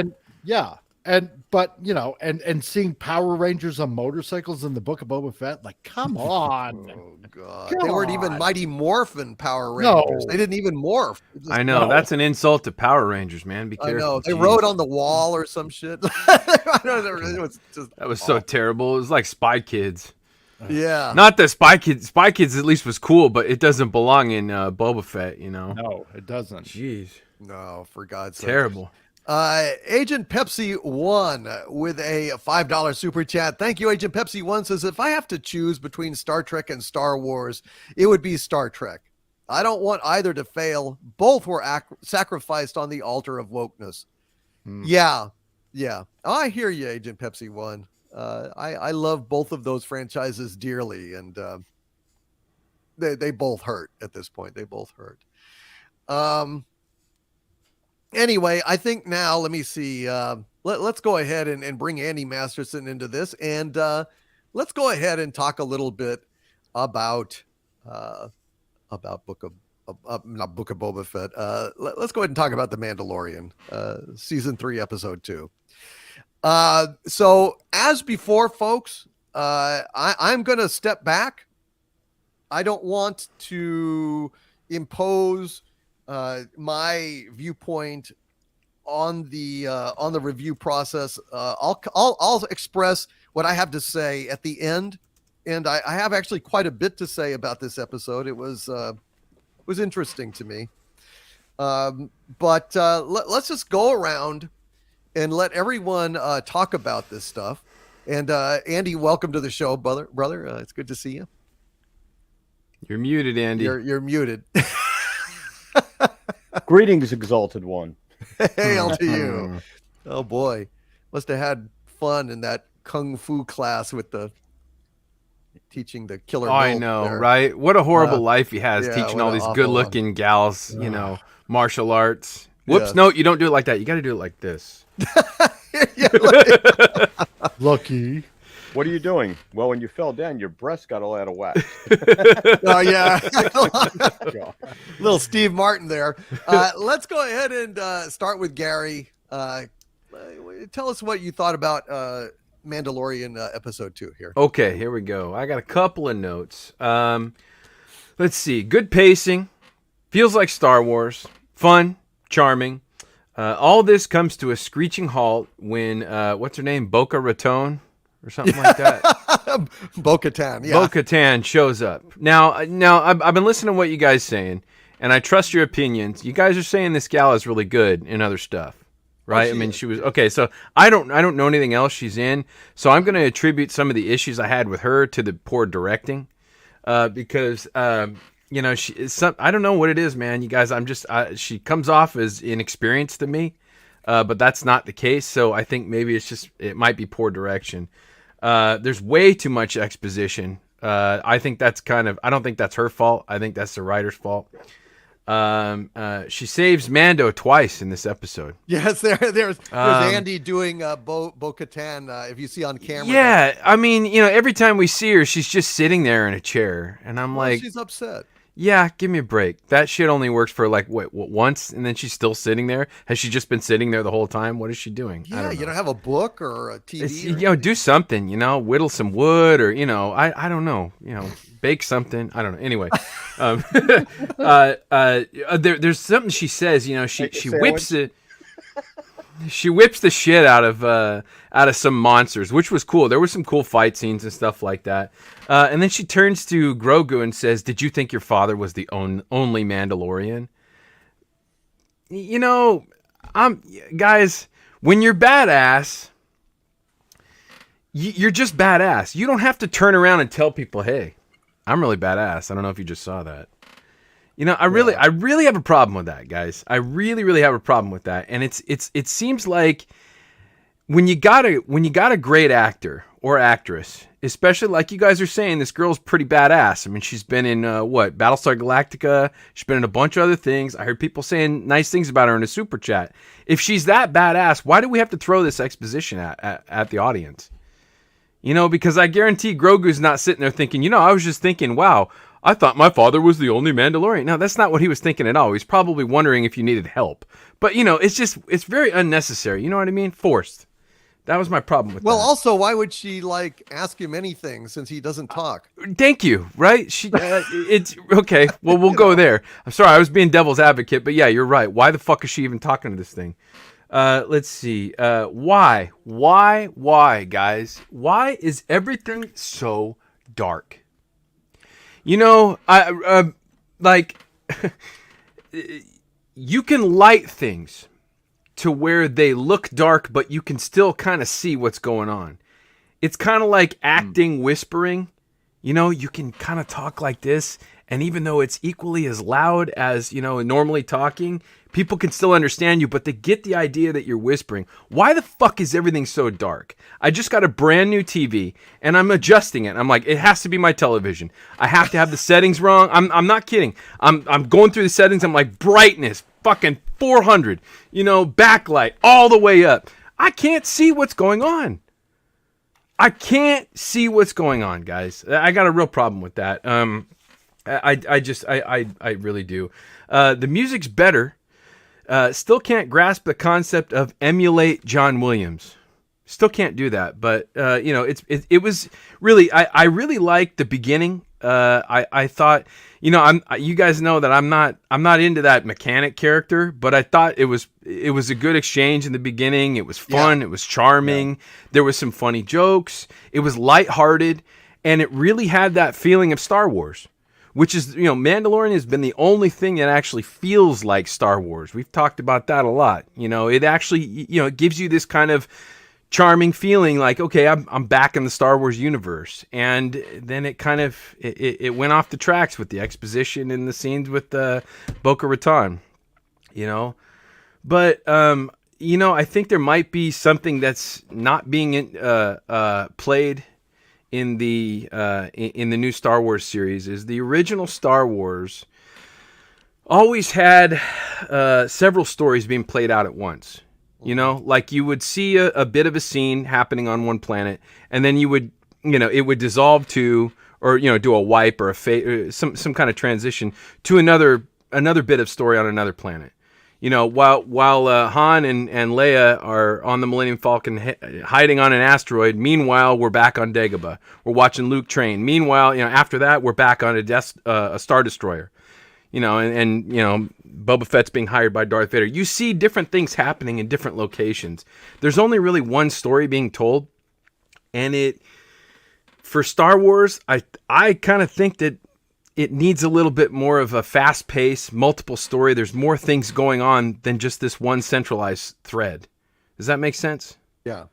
And seeing Power Rangers on motorcycles in the Book of Boba Fett, like, come on. Oh God. Come They weren't even on. Mighty Morphin Power No. Rangers. They didn't even morph. It just- I know that's an insult to Power Rangers, man. Be I careful. know. They Jeez. wrote on the wall or some shit. I don't know. It was just That was so terrible. It was like Spy Kids. yeah. Not that Spy Kids at least was cool, but it doesn't belong in Boba Fett, No, it doesn't. Jeez, No, for God's sake. terrible. Agent Pepsi 1 with a $5 super chat. Thank you, Agent Pepsi 1 says, if I have to choose between Star Trek and Star Wars, it would be Star Trek. I don't want either to fail. Both were sacrificed on the altar of wokeness. Yeah. I hear you, Agent Pepsi 1. I love both of those franchises dearly, and they both hurt at this point. They both hurt. Anyway, I think now, let me see. Let's go ahead and bring Andy Masterson into this, and let's go ahead and talk a little bit about Book of not Book of Boba Fett. Let's go ahead and talk about The Mandalorian, season 3, episode 2. So as before, folks, I'm going to step back. I don't want to impose my viewpoint on the review process. I'll express what I have to say at the end, and I have actually quite a bit to say about this episode. It was interesting to me, but let's just go around and let everyone talk about this stuff. And Andy, welcome to the show, brother. It's good to see you. You're muted, Andy. You're muted. Greetings, Exalted One. Hail to you. Oh boy, must have had fun in that kung fu class with the teaching the killer. Oh, I milk know, there. right? What a horrible life he has, yeah, teaching what all an these awful good-looking gals, martial arts. Whoops, Yes. no, you don't do it like that. You got to do it like this. Yeah, like- Lucky. What are you doing? Well, when you fell down, your breast got all out of whack. oh yeah, God. little Steve Martin there. Let's go ahead and start with Gary. Tell us what you thought about Mandalorian episode 2 here. Okay, here we go. I got a couple of notes. Let's see. Good pacing. Feels like Star Wars. Fun. Charming. All this comes to a screeching halt when, what's her name? Boca Raton? Or something like that. Bo-Katan, yeah. Bo-Katan shows up. Now, I've been listening to what you guys saying, and I trust your opinions. You guys are saying this gal is really good in other stuff, right? she is. She was okay. So I don't know anything else she's in. So I'm going to attribute some of the issues I had with her to the poor directing, because I don't know what it is, man. You guys, she comes off as inexperienced to me, but that's not the case. So I think maybe it might be poor direction. There's way too much exposition. I think I don't think that's her fault. I think that's the writer's fault. She saves Mando twice in this episode. Yes, there's Andy doing Bo-Katan. If you see on camera, Yeah, I mean, every time we see her, she's just sitting there in a chair, and I'm like, she's upset. yeah, give me a break. That shit only works for like what once, and then she's still sitting there. Has she just been sitting there the whole time? What is she doing? I Yeah, don't know. you don't have a book or a TV. It's, do something. Whittle some wood, or I don't know. Bake something. I don't know. Anyway, there's something she says. She whips it. She whips the shit out of some monsters, which was cool. There were some cool fight scenes and stuff like that. And then she turns to Grogu and says, "Did you think your father was the only Mandalorian?" Guys, when you're badass, you're just badass. You don't have to turn around and tell people, "Hey, I'm really badass." I don't know if you just saw that. I really have a problem with that, guys. I really, really have a problem with that. And it seems like when you got a great actor or actress, especially like you guys are saying, this girl's pretty badass. I mean, she's been in Battlestar Galactica. She's been in a bunch of other things. I heard people saying nice things about her in a super chat. If she's that badass, why do we have to throw this exposition at the audience? Because I guarantee Grogu's not sitting there thinking, I was just thinking, wow, I thought my father was the only Mandalorian. No, that's not what he was thinking at all. He's probably wondering if you needed help. But, it's very unnecessary. You know what I mean? Forced. That was my problem with that. Well, also, why would she ask him anything since he doesn't talk? Thank you. Right? It's okay. Well, we'll go there. I'm sorry. I was being devil's advocate, but yeah, you're right. Why the fuck is she even talking to this thing? Let's see. Why, guys? Why is everything so dark? You can light things to where they look dark, but you can still kind of see what's going on. It's kind of like acting whispering. You can kind of talk like this, and even though it's equally as loud as, normally talking, people can still understand you, but they get the idea that you're whispering. Why the fuck is everything so dark? I just got a brand new TV, and I'm adjusting it. I'm like, it has to be my television. I have to have the settings wrong. I'm not kidding. I'm going through the settings. I'm like, brightness, fucking 400, backlight, all the way up. I can't see what's going on. I can't see what's going on, guys. I got a real problem with that. I really do. The music's better. Still can't grasp the concept of emulate John Williams. Still can't do that. But it was really. I really liked the beginning. I thought, you guys know that I'm not into that mechanic character, but I thought it was a good exchange in the beginning. It was fun. Yeah. It was charming. Yeah. There was some funny jokes. It was lighthearted, and it really had that feeling of Star Wars, which is, Mandalorian has been the only thing that actually feels like Star Wars. We've talked about that a lot. It actually, it gives you this kind of charming feeling like, okay, I'm back in the Star Wars universe. And then it kind of, it went off the tracks with the exposition and the scenes with Boca Raton, But, I think there might be something that's not being played in the new Star Wars series is the original Star Wars always had several stories being played out at once. You know, like you would see a bit of a scene happening on one planet, and then you would, it would dissolve to, or do a wipe or a some kind of transition to another bit of story on another planet. While Han and Leia are on the Millennium Falcon hiding on an asteroid, meanwhile we're back on Dagobah. We're watching Luke train. Meanwhile, after that we're back on a Star Destroyer. And Boba Fett's being hired by Darth Vader. You see different things happening in different locations. There's only really one story being told, and for Star Wars, I kind of think that it needs a little bit more of a fast pace, multiple story. There's more things going on than just this one centralized thread. Does that make sense? Yeah.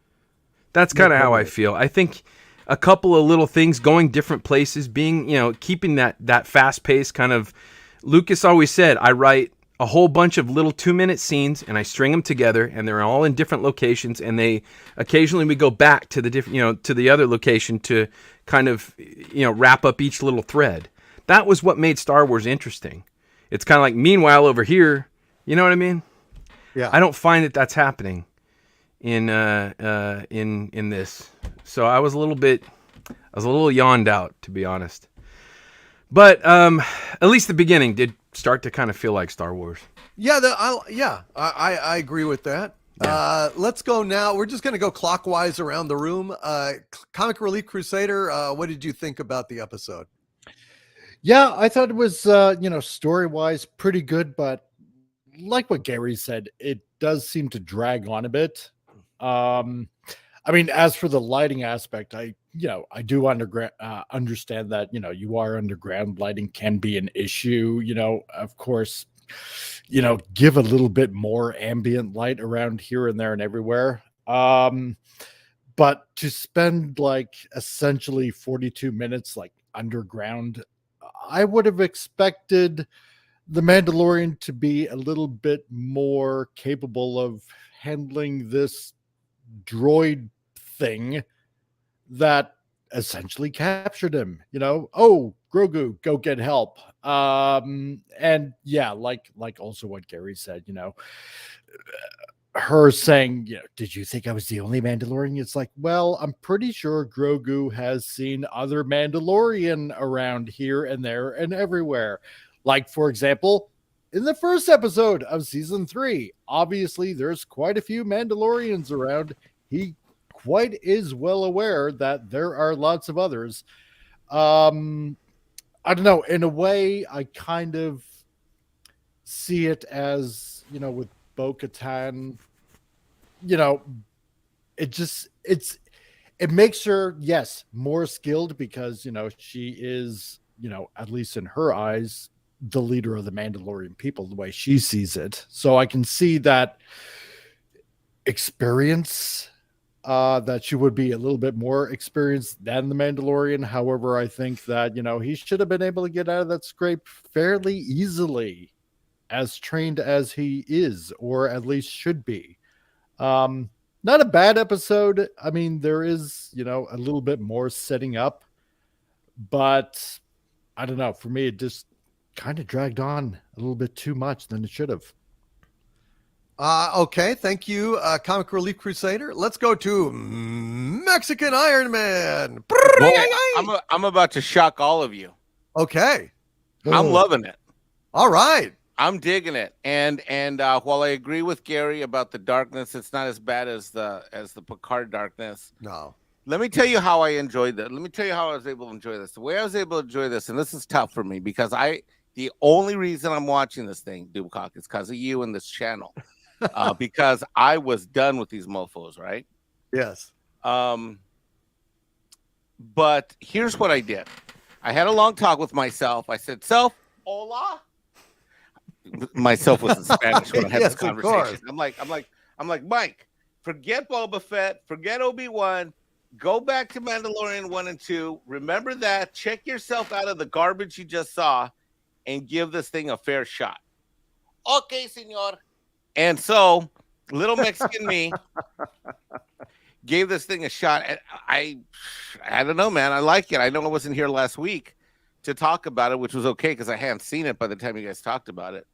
That's kind of how I feel. I think a couple of little things going different places, being, keeping that fast pace kind of. Lucas always said, I write a whole bunch of little 2-minute scenes and I string them together, and they're all in different locations, and occasionally we go back to the different, to the other location to kind of, wrap up each little thread. That was what made Star Wars interesting. It's kind of like, meanwhile over here, you know what I mean? Yeah. I don't find that that's happening in this. So I was a little yawned out, to be honest. But at least the beginning did start to kind of feel like Star Wars. Yeah, I agree with that. Yeah. Let's go now. We're just going to go clockwise around the room. Comic Relief Crusader, what did you think about the episode? Yeah, I thought it was, story-wise pretty good, but like what Gary said, it does seem to drag on a bit. As for the lighting aspect, I do understand that, you are underground, lighting can be an issue, of course, give a little bit more ambient light around here and there and everywhere. But to spend essentially 42 minutes underground, I would have expected the Mandalorian to be a little bit more capable of handling this droid thing that essentially captured him. Oh, Grogu, go get help. And yeah, like also what Gary said, her saying, did you think I was the only Mandalorian? It's like, well, I'm pretty sure Grogu has seen other Mandalorian around here and there and everywhere. Like, for example, in the first episode of season 3, obviously there's quite a few Mandalorians around. He quite is well aware that there are lots of others. I don't know. In a way, I kind of see it as, with Bo-Katan, it makes her, yes, more skilled because, she is, at least in her eyes, the leader of the Mandalorian people, the way she sees it. So I can see that experience, that she would be a little bit more experienced than the Mandalorian. However, I think that, he should have been able to get out of that scrape fairly easily, as trained as he is, or at least should be. Not a bad episode. There is, a little bit more setting up, but I don't know. For me, it just kind of dragged on a little bit too much than it should have. Okay, thank you, Comic Relief Crusader. Let's go to Mexican Iron Man. Boy, I'm about to shock all of you. Okay. I'm loving it. All right. I'm digging it. And while I agree with Gary about the darkness, it's not as bad as the Picard darkness. No. Let me tell you how I enjoyed that. Let me tell you how I was able to enjoy this. The way I was able to enjoy this, and this is tough for me because the only reason I'm watching this thing, Dubcock, is because of you and this channel. Because I was done with these mofos, right? Yes. But here's what I did. I had a long talk with myself. I said, "Self, hola." Myself was in Spanish when I had Yes, this conversation. I'm like, Mike, forget Boba Fett, forget Obi-Wan, go back to Mandalorian 1 and 2. Remember that. Check yourself out of the garbage you just saw, and give this thing a fair shot. Okay, senor. And so, little Mexican me gave this thing a shot. And I I don't know, man. I like it. I know I wasn't here last week to talk about it, which was okay because I hadn't seen it by the time you guys talked about it.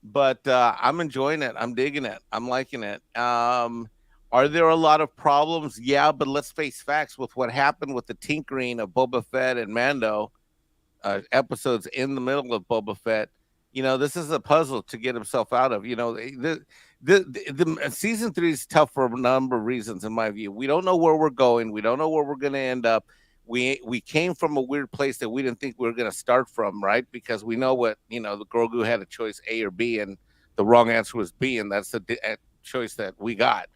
But I'm enjoying it. I'm digging it. I'm liking it. Are there a lot of problems? Yeah, but let's face facts with what happened with the tinkering of Boba Fett and Mando episodes in the middle of Boba Fett. You know, this is a puzzle to get himself out of. You know, the season 3 is tough for a number of reasons, in my view. We don't know where we're going. We don't know where we're going to end up. We came from a weird place that we didn't think we were going to start from, right? Because we know what, you know, the Grogu had a choice A or B, and the wrong answer was B, and that's the choice that we got.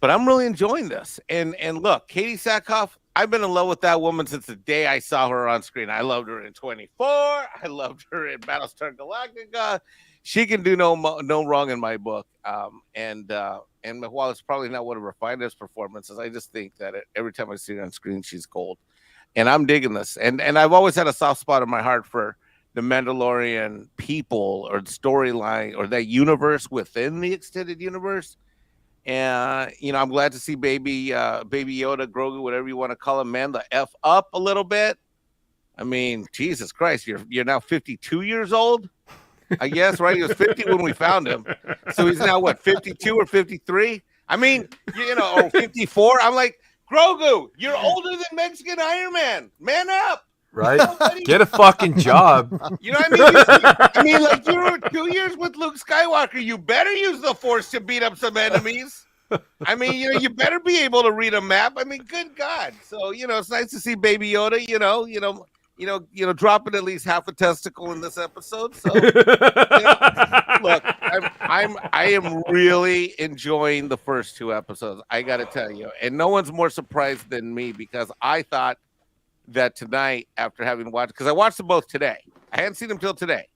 But I'm really enjoying this. And look, Katie Sackhoff, I've been in love with that woman since the day I saw her on screen. I loved her in 24. I loved her in Battlestar Galactica. She can do no wrong in my book. And while it's probably not one of her finest performances, I just think that every time I see her on screen, she's gold. And I'm digging this. And I've always had a soft spot in my heart for the Mandalorian people or the storyline or that universe within the extended universe. And, you know, I'm glad to see baby Yoda, Grogu, whatever you want to call him, man the F up a little bit. I mean, Jesus Christ, you're now 52 years old, I guess, right? He was 50 when we found him. So he's now, what, 52 or 53? I mean, you know, or 54. I'm like, Grogu, you're older than Mexican Iron Man. Man up. Right? Get a fucking job. You know what I mean? Like, you were 2 years with Luke Skywalker. You better use the Force to beat up some enemies. I mean, you know, you better be able to read a map. I mean, good God. So, you know, it's nice to see Baby Yoda, dropping at least half a testicle in this episode. So, you know, look, I am really enjoying the first 2 episodes. I got to tell you, and no one's more surprised than me because I thought that tonight, after having watched, because I watched them both today. I hadn't seen them till today.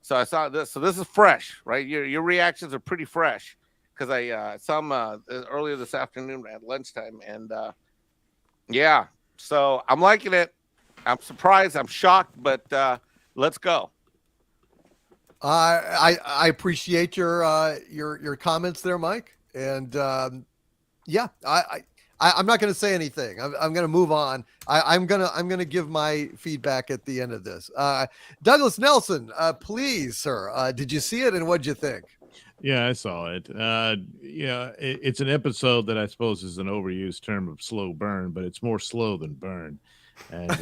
So I saw this. So this is fresh, right? Your reactions are pretty fresh because I saw them earlier this afternoon at lunchtime. And yeah, so I'm liking it. I'm surprised. I'm shocked, but let's go. I appreciate your comments there, Mike. And yeah, I'm not going to say anything. I'm going to move on. I'm going to give my feedback at the end of this. Douglas Nelson, please, sir. Did you see it and what'd you think? Yeah, I saw it. Yeah, it's an episode that I suppose is an overused term of slow burn, but it's more slow than burn. And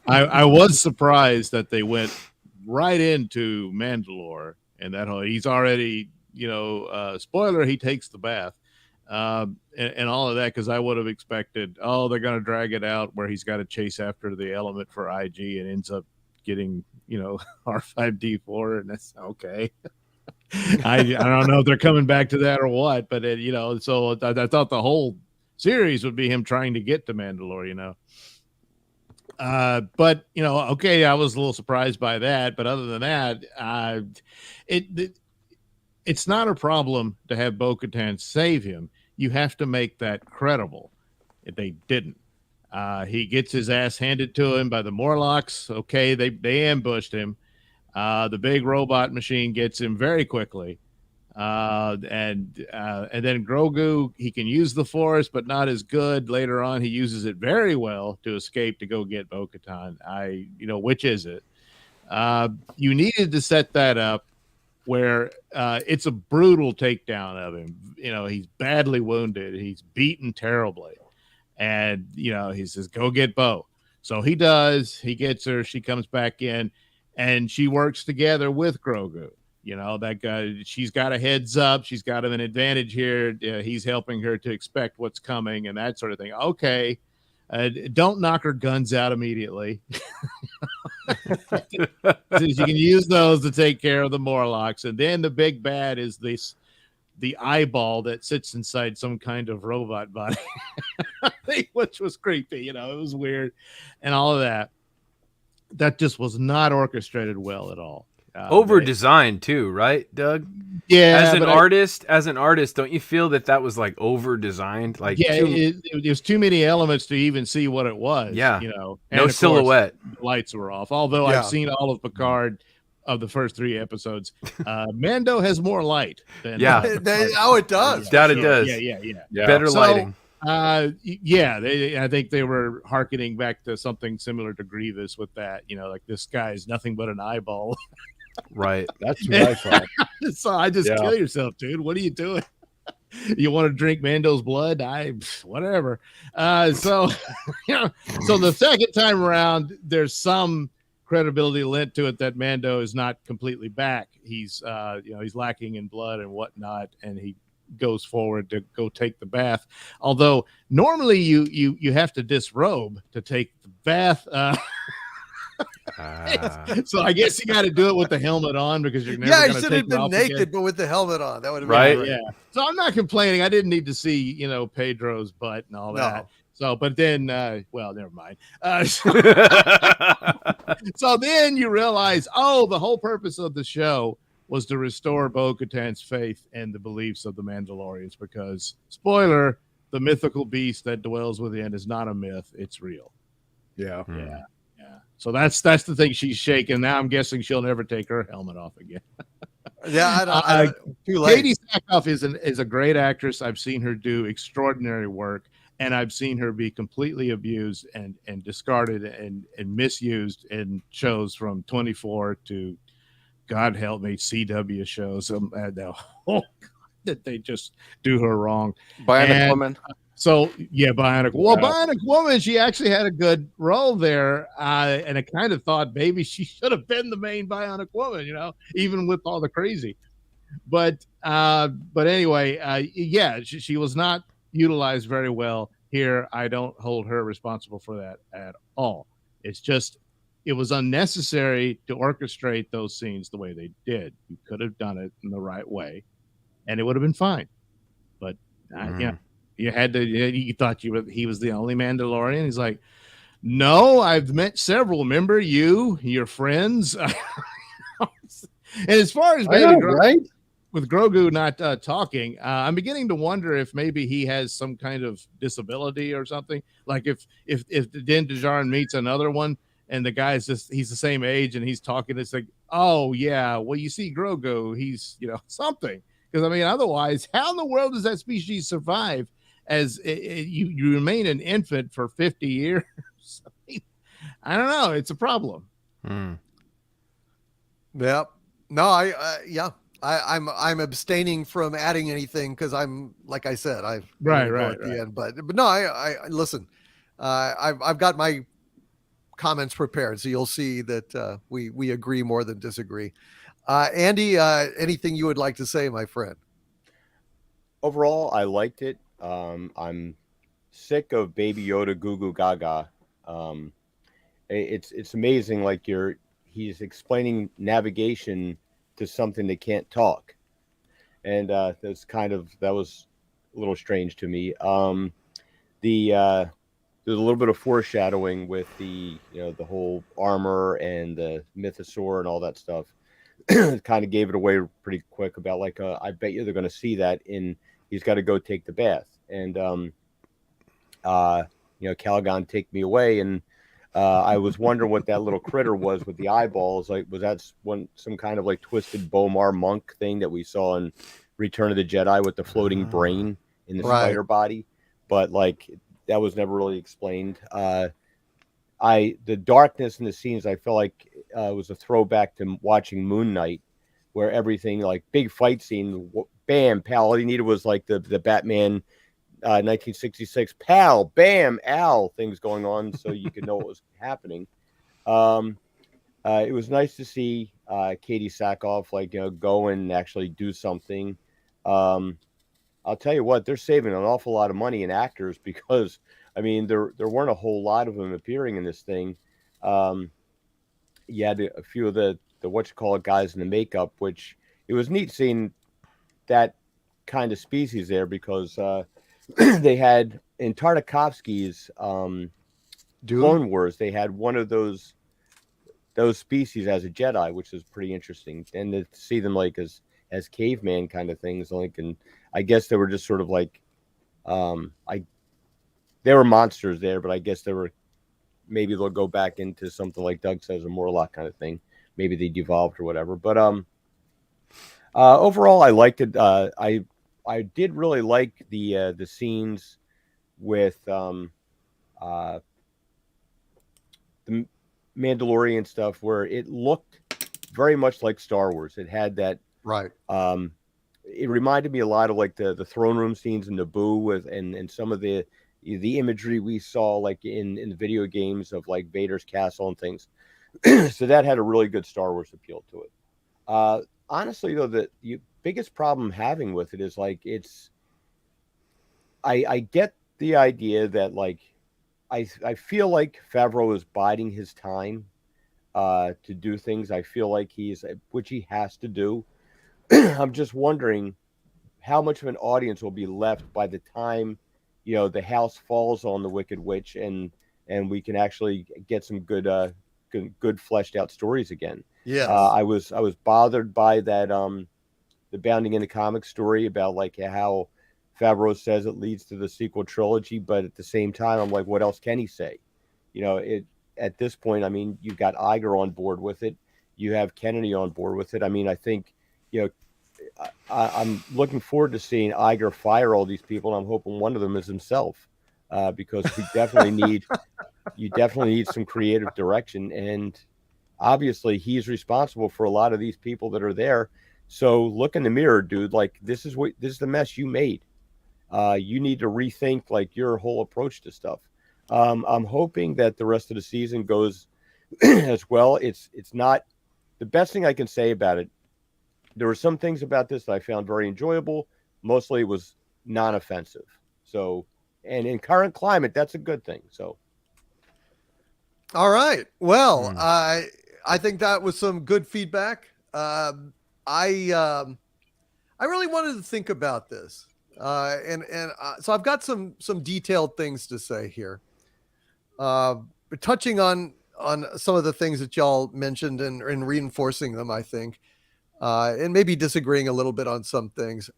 I was surprised that they went right into Mandalore and that whole, he's already, spoiler, he takes the bath. And all of that, because I would have expected, they're going to drag it out where he's got to chase after the element for IG and ends up getting, R5D4, and that's okay. I don't know if they're coming back to that or what, but so I thought the whole series would be him trying to get to Mandalore, but okay, I was a little surprised by that, but other than that, it's not a problem to have Bo-Katan save him. You have to make that credible. They didn't. He gets his ass handed to him by the Morlocks. Okay, they ambushed him. The big robot machine gets him very quickly. And then Grogu, he can use the Force, but not as good. Later on, he uses it very well to escape to go get Bo-Katan. Which is it? You needed to set that up where it's a brutal takedown of him. He's badly wounded. He's beaten terribly. And, he says, go get Bo. So he does. He gets her. She comes back in, and she works together with Grogu. That guy, she's got a heads up. She's got an advantage here. He's helping her to expect what's coming and that sort of thing. Okay. Don't knock her guns out immediately. You can use those to take care of the Morlocks. And then the big bad is the eyeball that sits inside some kind of robot body, which was creepy. It was weird and all of that. That just was not orchestrated well at all. Over designed too, right, Doug? Yeah. As an artist, don't you feel that was like over designed? Like, there's too many elements to even see what it was. Yeah. And no silhouette. The lights were off. Although I've seen all of Picard of the first 3 episodes. Mando has more light than it does. It does. Yeah. Better lighting. Yeah, I think they were hearkening back to something similar to Grievous with that. Like this guy is nothing but an eyeball. Right. That's what I thought. So I just Yeah. kill yourself, dude. What are you doing? You want to drink Mando's blood? Whatever. So the second time around, there's some credibility lent to it that Mando is not completely back. He's he's lacking in blood and whatnot, and he goes forward to go take the bath. Although normally you have to disrobe to take the bath. So I guess you got to do it with the helmet on because you're never Yeah, he going to should take have been off naked, again. but with the helmet on. That would have Right. been great. Yeah. So I'm not complaining. I didn't need to see, Pedro's butt and all that. No. So, but then, well, never mind. So then you realize, the whole purpose of the show was to restore Bo-Katan's faith and the beliefs of the Mandalorians because, spoiler, the mythical beast that dwells within is not a myth. It's real. Yeah. Yeah. So that's the thing she's shaking. Now I'm guessing she'll never take her helmet off again. Yeah, I don't, too late. Katie Sackhoff is a great actress. I've seen her do extraordinary work, and I've seen her be completely abused and discarded and misused in shows from 24 to, God help me, CW shows. That they just do her wrong. Bionic Woman. So yeah, Bionic. Well, Bionic Woman, she actually had a good role there, and I kind of thought maybe she should have been the main Bionic Woman, even with all the crazy. But anyway, she was not utilized very well here. I don't hold her responsible for that at all. It's just it was unnecessary to orchestrate those scenes the way they did. You could have done it in the right way, and it would have been fine. But yeah. You had to. You thought he was the only Mandalorian. He's like, no, I've met several. Remember your friends. And as far as right? with Grogu not talking, I'm beginning to wonder if maybe he has some kind of disability or something. Like if Din Djarin meets another one and the guy's he's the same age and he's talking, it's like, oh yeah, well you see Grogu, he's something. Because I mean, otherwise, how in the world does that species survive? As you remain an infant for 50 years. I don't know. It's a problem. Yep. No, I'm abstaining from adding anything because I'm, like I said, right at the end. But no, I listen. I've got my comments prepared, so you'll see that we agree more than disagree. Andy, anything you would like to say, my friend? Overall, I liked it. I'm sick of Baby Yoda goo goo gaga. It's amazing. Like he's explaining navigation to something that can't talk, and that was a little strange to me. There's a little bit of foreshadowing with the whole armor and the mythosaur and all that stuff. Kind of gave it away pretty quick about I bet you they're going to see that in. He's got to go take the bath, and Caligon take me away, and I was wondering what that little critter was with the eyeballs. Like, was that some kind of twisted Bomar monk thing that we saw in Return of the Jedi with the floating brain in the spider body? But that was never really explained. The darkness in the scenes, I felt like was a throwback to watching Moon Knight, where everything big fight scene. Bam, pal. All you needed was the Batman 1966 pal, bam, Al things going on so you could know what was happening. It was nice to see Katie Sackhoff go and actually do something. I'll tell you what, they're saving an awful lot of money in actors because I mean there weren't a whole lot of them appearing in this thing. You had a few of the guys in the makeup, which it was neat seeing that kind of species there because they had in Tartakovsky's Clone Wars, they had one of those species as a Jedi, which is pretty interesting. And to see them as caveman kind of things, and I guess they were just sort of they were monsters there, but I guess maybe they'll go back into something like Doug says, a Morlock kind of thing. Maybe they devolved or whatever. But overall, I liked it. I did really like the scenes with the Mandalorian stuff, where it looked very much like Star Wars. It had that Right. It reminded me a lot of like the throne room scenes in Naboo with and some of the imagery we saw like in the video games of like Vader's castle and things. So that had a really good Star Wars appeal to it. Honestly, though, the biggest problem I'm having with it is like I get the idea that like I feel like Favreau is biding his time to do things. I feel like which he has to do. I'm just wondering how much of an audience will be left by the time, the house falls on the Wicked Witch and we can actually get some good fleshed out stories again. Yes. I was bothered by that the Bounding in the Comics story about like how Favreau says it leads to the sequel trilogy, but at the same time I'm like, what else can he say? At this point, I mean, you've got Iger on board with it, you have Kennedy on board with it. I mean, I think I'm looking forward to seeing Iger fire all these people, and I'm hoping one of them is himself, because we definitely need some creative direction, and obviously he's responsible for a lot of these people that are there. So look in the mirror, dude. Like this is the mess you made. You need to rethink like your whole approach to stuff. I'm hoping that the rest of the season goes as well. It's not the best thing I can say about it. There were some things about this that I found very enjoyable. Mostly it was non-offensive. So, and in current climate, that's a good thing. So, all right. Well, I think that was some good feedback. I really wanted to think about this, and so I've got some detailed things to say here. Touching on some of the things that y'all mentioned and reinforcing them, I think. And maybe disagreeing a little bit on some things.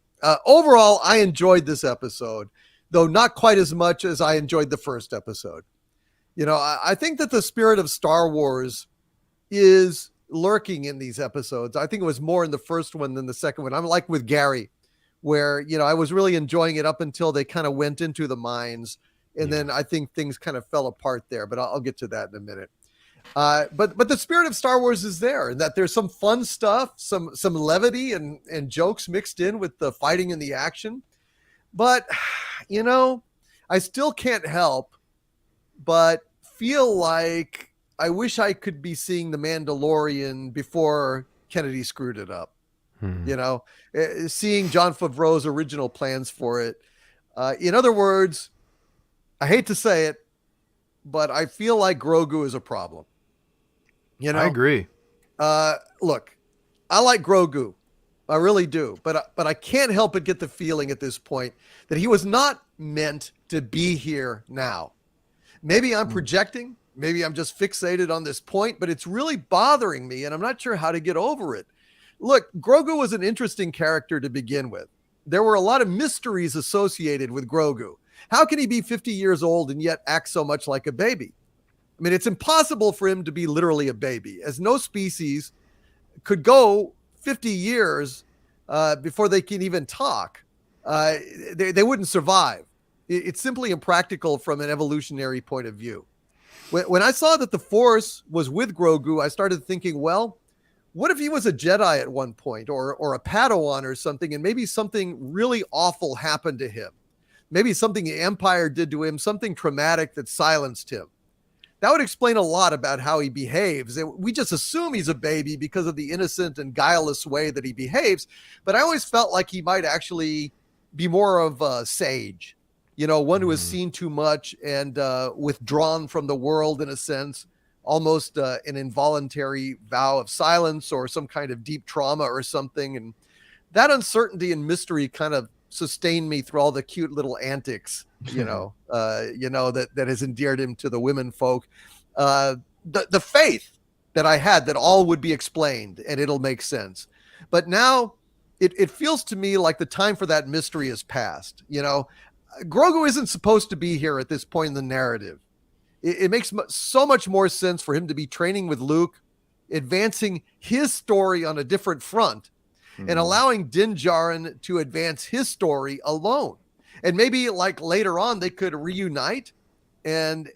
Overall, I enjoyed this episode, though not quite as much as I enjoyed the first episode. I think that the spirit of Star Wars is lurking in these episodes. I think it was more in the first one than the second one. I'm like with Gary, where, I was really enjoying it up until they kind of went into the mines. And then I think things kind of fell apart there, but I'll get to that in a minute. But the spirit of Star Wars is there, and that there's some fun stuff, some levity and jokes mixed in with the fighting and the action. But, I still can't help but feel like I wish I could be seeing The Mandalorian before Kennedy screwed it up. Seeing Jon Favreau's original plans for it. In other words, I hate to say it, but I feel like Grogu is a problem. I agree. Look, I like Grogu. I really do. But I can't help but get the feeling at this point that he was not meant to be here now. Maybe I'm projecting. Maybe I'm just fixated on this point, but it's really bothering me, and I'm not sure how to get over it. Look, Grogu was an interesting character to begin with. There were a lot of mysteries associated with Grogu. How can he be 50 years old and yet act so much like a baby? I mean, it's impossible for him to be literally a baby, as no species could go 50 years before they can even talk. They wouldn't survive. It's simply impractical from an evolutionary point of view. When I saw that the Force was with Grogu, I started thinking, well, what if he was a Jedi at one point or a Padawan or something, and maybe something really awful happened to him? Maybe something the Empire did to him, something traumatic that silenced him. That would explain a lot about how he behaves. We just assume he's a baby because of the innocent and guileless way that he behaves. But I always felt like he might actually be more of a sage, one who has seen too much and withdrawn from the world in a sense, almost an involuntary vow of silence or some kind of deep trauma or something. And that uncertainty and mystery kind of sustained me through all the cute little antics, that has endeared him to the women folk. The faith that I had that all would be explained and it'll make sense. But now it feels to me like the time for that mystery is past. Grogu isn't supposed to be here at this point in the narrative. It makes so much more sense for him to be training with Luke, advancing his story on a different front, and allowing Din Djarin to advance his story alone. And maybe like later on they could reunite and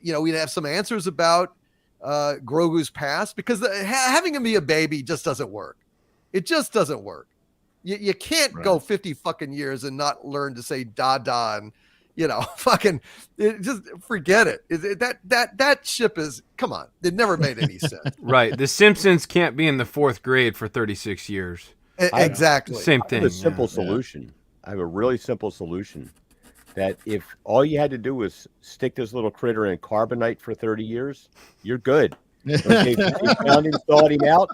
we'd have some answers about Grogu's past, because having him be a baby just doesn't work. It just doesn't work. You can't go 50 fucking years and not learn to say da and fucking just forget it. That ship is, come on. It never made any sense. Right. The Simpsons can't be in the 4th grade for 36 years. Exactly. Same thing. I have a simple solution. I have a really simple solution. That if all you had to do was stick this little critter in carbonite for 30 years, you're good. They found him, thawed him out,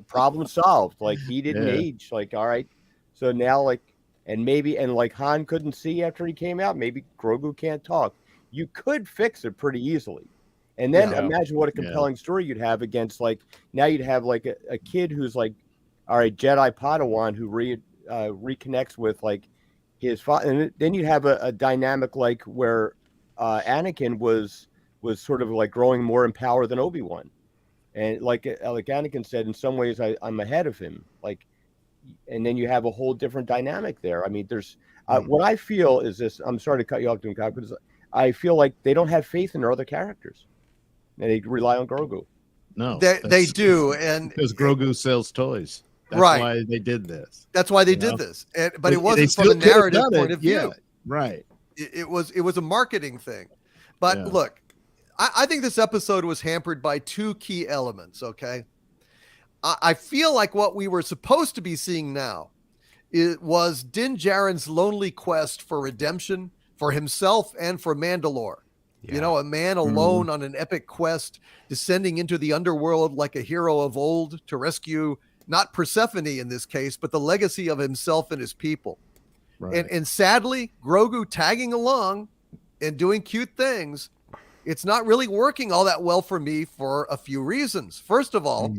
problem solved. Like, he didn't age. Like, all right. So now, like, and like Han couldn't see after he came out, maybe Grogu can't talk. You could fix it pretty easily. And then imagine what a compelling story you'd have against, like, now you'd have like a kid who's like, all right, Jedi Padawan who reconnects with like his father, and then you have a dynamic like where Anakin was sort of like growing more in power than Obi-Wan, and like Anakin said, in some ways I'm ahead of him. Like, and then you have a whole different dynamic there. I mean, there's what I feel is this. I'm sorry to cut you off, Doom Cobb, because I feel like they don't have faith in their other characters, and they rely on Grogu. No, they do, and because Grogu sells toys. That's why they did this. That's why they did this. But it wasn't from a narrative point of view. Yeah, right. It was a marketing thing. But look, I think this episode was hampered by 2 key elements, okay? I feel like what we were supposed to be seeing now was Din Djarin's lonely quest for redemption for himself and for Mandalore. Yeah. A man alone on an epic quest, descending into the underworld like a hero of old to rescue not Persephone in this case, but the legacy of himself and his people. Right. And sadly, Grogu tagging along and doing cute things, it's not really working all that well for me for a few reasons. First of all,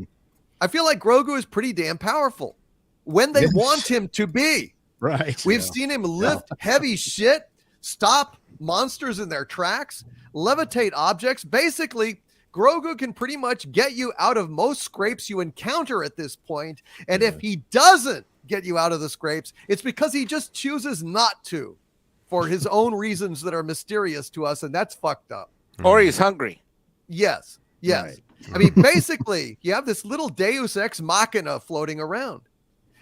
I feel like Grogu is pretty damn powerful when they want him to be. Right. We've seen him lift heavy shit, stop monsters in their tracks, levitate objects. Basically, Grogu can pretty much get you out of most scrapes you encounter at this point. And if he doesn't get you out of the scrapes, it's because he just chooses not to for his own reasons that are mysterious to us. And that's fucked up. Or he's hungry. Yes. Right. I mean, basically, you have this little Deus Ex Machina floating around.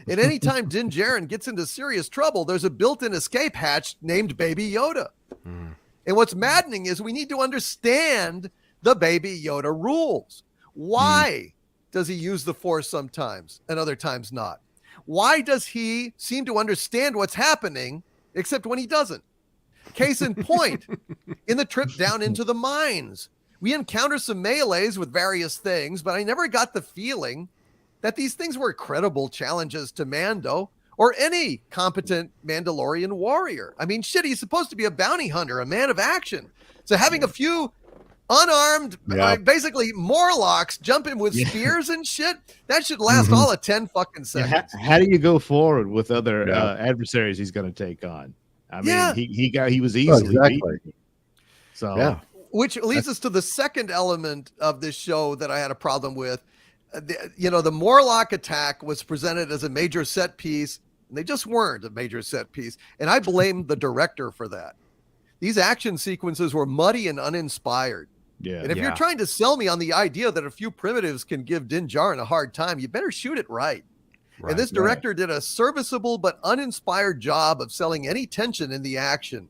And anytime Din Djarin gets into serious trouble, there's a built-in escape hatch named Baby Yoda. And what's maddening is we need to understand the Baby Yoda rules. Why does he use the Force sometimes and other times not? Why does he seem to understand what's happening, except when he doesn't? Case in point, in the trip down into the mines, we encounter some melees with various things, but I never got the feeling that these things were credible challenges to Mando or any competent Mandalorian warrior. I mean, shit, he's supposed to be a bounty hunter, a man of action. So having a few unarmed, basically Morlocks jump in with spears and shit, that should last all of 10 fucking seconds. How do you go forward with other adversaries he's going to take on? I mean, he was easily beaten. So, which leads us to the second element of this show that I had a problem with. The Morlock attack was presented as a major set piece, and they just weren't a major set piece. And I blame the director for that. These action sequences were muddy and uninspired. Yeah. And if you're trying to sell me on the idea that a few primitives can give Din Djarin a hard time, you better shoot it right. And this director did a serviceable but uninspired job of selling any tension in the action.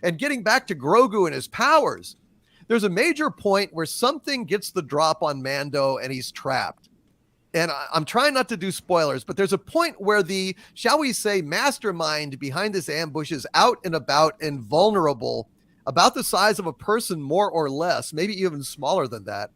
And getting back to Grogu and his powers, there's a major point where something gets the drop on Mando and he's trapped. And I'm trying not to do spoilers, but there's a point where the, shall we say, mastermind behind this ambush is out and about and vulnerable, about the size of a person, more or less, maybe even smaller than that.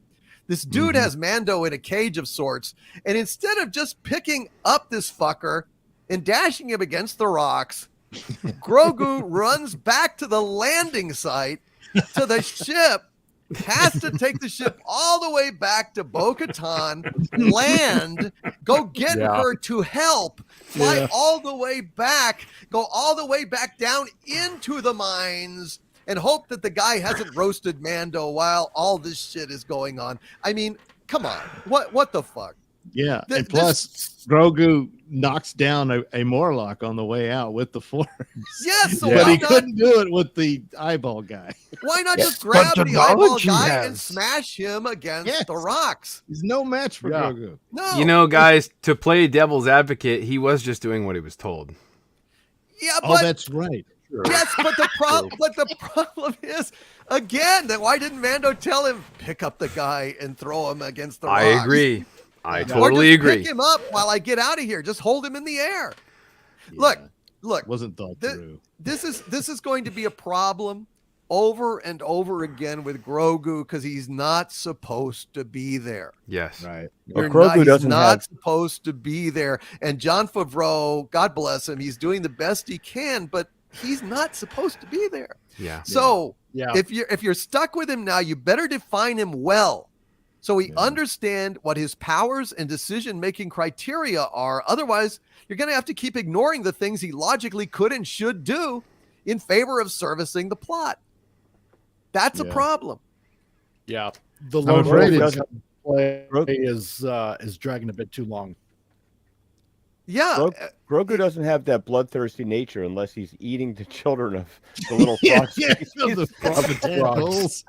This dude has Mando in a cage of sorts, and instead of just picking up this fucker and dashing him against the rocks, Grogu runs back to the landing site, to the ship, has to take the ship all the way back to Bo-Katan, land, go get her to help, fly all the way back, go all the way back down into the mines, and hope that the guy hasn't roasted Mando while all this shit is going on. I mean, come on. What the fuck? Yeah, Th- and plus Grogu knocks down a Morlock on the way out with the Force. Yes, so But why he not? couldn't do it with the eyeball guy. Why not Yeah. just grab But the eyeball technology guy and has- smash him against Yes. the rocks? He's no match for Yeah. Grogu. No, You know, guys, to play devil's advocate, he was just doing what he was told. yeah, Oh, but that's right. yes, but the problem is again that why didn't Mando tell him pick up the guy and throw him against the rocks? I agree. I Or totally just agree. Pick him up while I get out of here. Just hold him in the air. Yeah, Look. wasn't thought Th- through. This is going to be a problem over and over again with Grogu because he's not supposed to be there. Yes. Right. Well, Grogu He's doesn't not have. supposed to be there. And John Favreau, God bless him, he's doing the best he can, but he's not supposed to be there. Yeah. So Yeah. if you're stuck with him now, you better define him well, so we Yeah. understand what his powers and decision-making criteria are. Otherwise, you're going to have to keep ignoring the things he logically could and should do in favor of servicing the plot. That's a Yeah. problem. Yeah. The I'm lone afraid wolf it's- play Grogu- is dragging a bit too long. Yeah. Grogu doesn't have that bloodthirsty nature unless he's eating the children of the little frogs. of the tadpoles.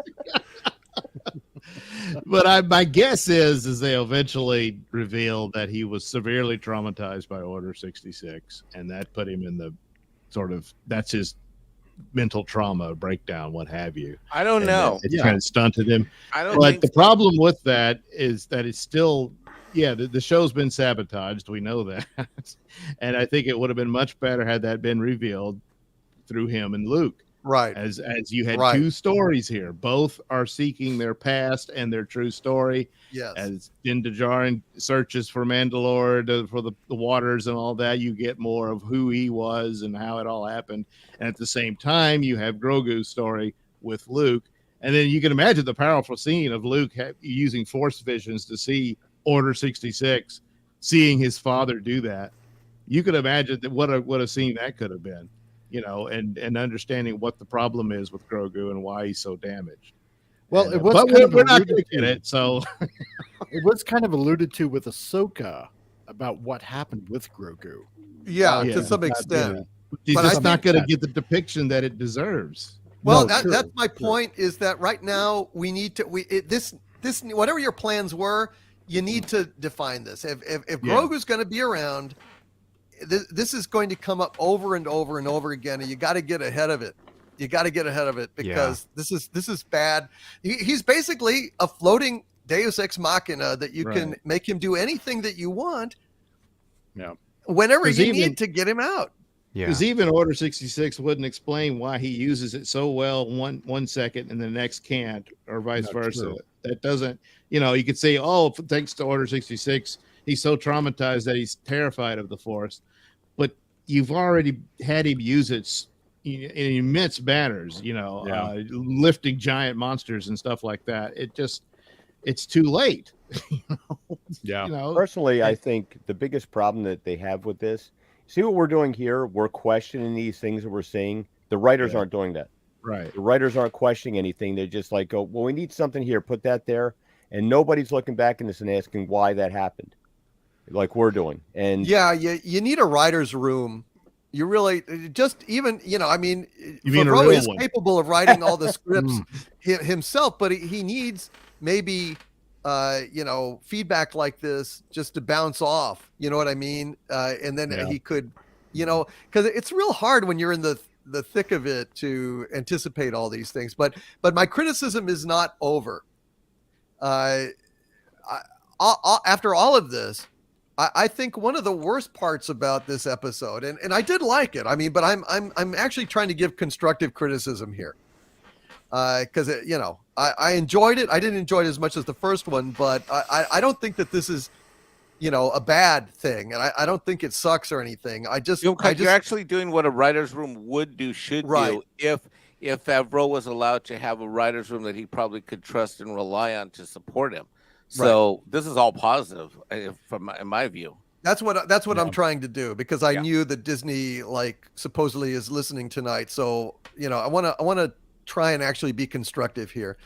But my guess is they'll eventually reveal that he was severely traumatized by Order 66, and that put him in the sort of that's his mental trauma breakdown, what have you. I don't And know. It kind of stunted him. I don't But think the problem with that is that it's still, the show's been sabotaged. We know that. And I think it would have been much better had that been revealed through him and Luke. Right. As you had Right. two stories here. Both are seeking their past and their true story. Yes. As Din Djarin searches for Mandalore for the waters and all that, you get more of who he was and how it all happened. And at the same time, you have Grogu's story with Luke. And then you can imagine the powerful scene of Luke using Force visions to see Order 66, seeing his father do that. You could imagine that what a scene that could have been, and understanding what the problem is with Grogu and why he's so damaged. Well, And, it was but kind of we're not alluded going to get to. it. So It was kind of alluded to with Ahsoka about what happened with Grogu. Yeah, Yeah. to some extent. he's But I just not think going to get the depiction that it deserves. Well, No, true, that's my true. point. Is that right now we need to this whatever your plans were, you need to define this. If Yeah. Grogu's going to be around, this is going to come up over and over and over again, and you got to get ahead of it. You got to get ahead of it because this is bad. He's basically a floating Deus Ex Machina that you can Right. make him do anything that you want. Yeah. Whenever 'Cause you even- need to get him out. Yeah. Because even Order 66 wouldn't explain why he uses it so well one second and the next can't, or vice Not versa. true. That doesn't, you could say, oh, thanks to Order 66, he's so traumatized that he's terrified of the Force. But you've already had him use it in immense manners, lifting giant monsters and stuff like that. It's too late. Yeah. Personally, I think the biggest problem that they have with this, see what we're doing here? We're questioning these things that we're seeing. The writers Yeah. aren't doing that. Right. The writers aren't questioning anything. They just go, well, we need something here, put that there. And nobody's looking back in this and asking why that happened, like we're doing. And Yeah, you need a writer's room. You really just even, I mean, You mean a Favreau real is one. capable of writing all the scripts himself, but he needs maybe, feedback like this just to bounce off. You know what I mean? And then Yeah. he could, because it's real hard when you're in the thick of it to anticipate all these things. But my criticism is not over. After all of this, I think one of the worst parts about this episode, and I did like it. I mean, but I'm actually trying to give constructive criticism here, because I enjoyed it. I didn't enjoy it as much as the first one, but I don't think that this is a bad thing, and I don't think it sucks or anything. you're actually doing what a writer's room would do, should Right. do, if Favreau was allowed to have a writer's room that he probably could trust and rely on to support him. So this is all positive in my view. That's what I'm trying to do, because I Yeah. knew that Disney supposedly is listening tonight. So, I want to try and actually be constructive here.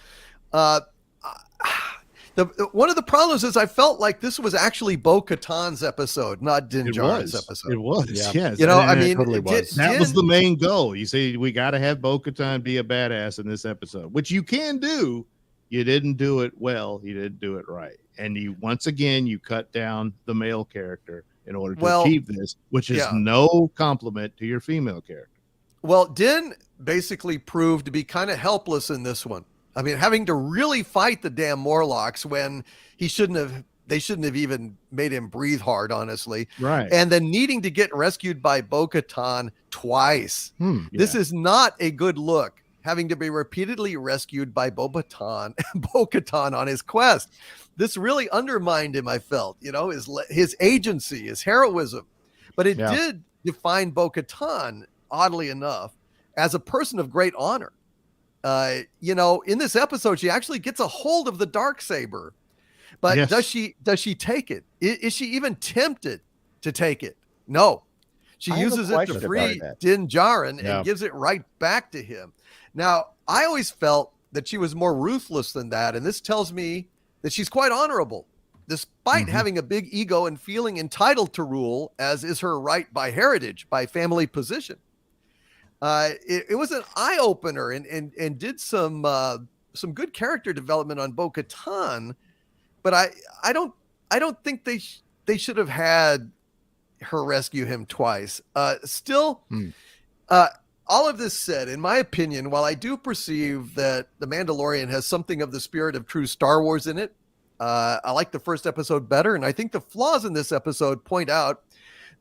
The One of the problems is I felt like this was actually Bo-Katan's episode, not Din Djarin's episode. It was. Yeah. Yes. You know, I And mean, totally was. that was the main goal. You see, we got to have Bo-Katan be a badass in this episode, which you can do. You didn't do it well. You didn't do it right. And you once again you cut down the male character in order to achieve this, which is no compliment to your female character. Well, Din basically proved to be kind of helpless in this one. I mean, having to really fight the damn Morlocks when they shouldn't have even made him breathe hard, honestly. Right. And then needing to get rescued by Bo-Katan twice. This is not a good look, having to be repeatedly rescued by Bo-Katan on his quest. This really undermined him, I felt, his agency, his heroism. But it did define Bo-Katan, oddly enough, as a person of great honor. In this episode, she actually gets a hold of the Darksaber, but does she take it? Is she even tempted to take it? No, she uses it to free Din Djarin and gives it right back to him. Now, I always felt that she was more ruthless than that, and this tells me that she's quite honorable, despite having a big ego and feeling entitled to rule, as is her right by heritage, by family position. It was an eye opener and did some good character development on Bo-Katan, but I don't think they should have had her rescue him twice. All of this said, in my opinion, while I do perceive that The Mandalorian has something of the spirit of true Star Wars in it, I like the first episode better, and I think the flaws in this episode point out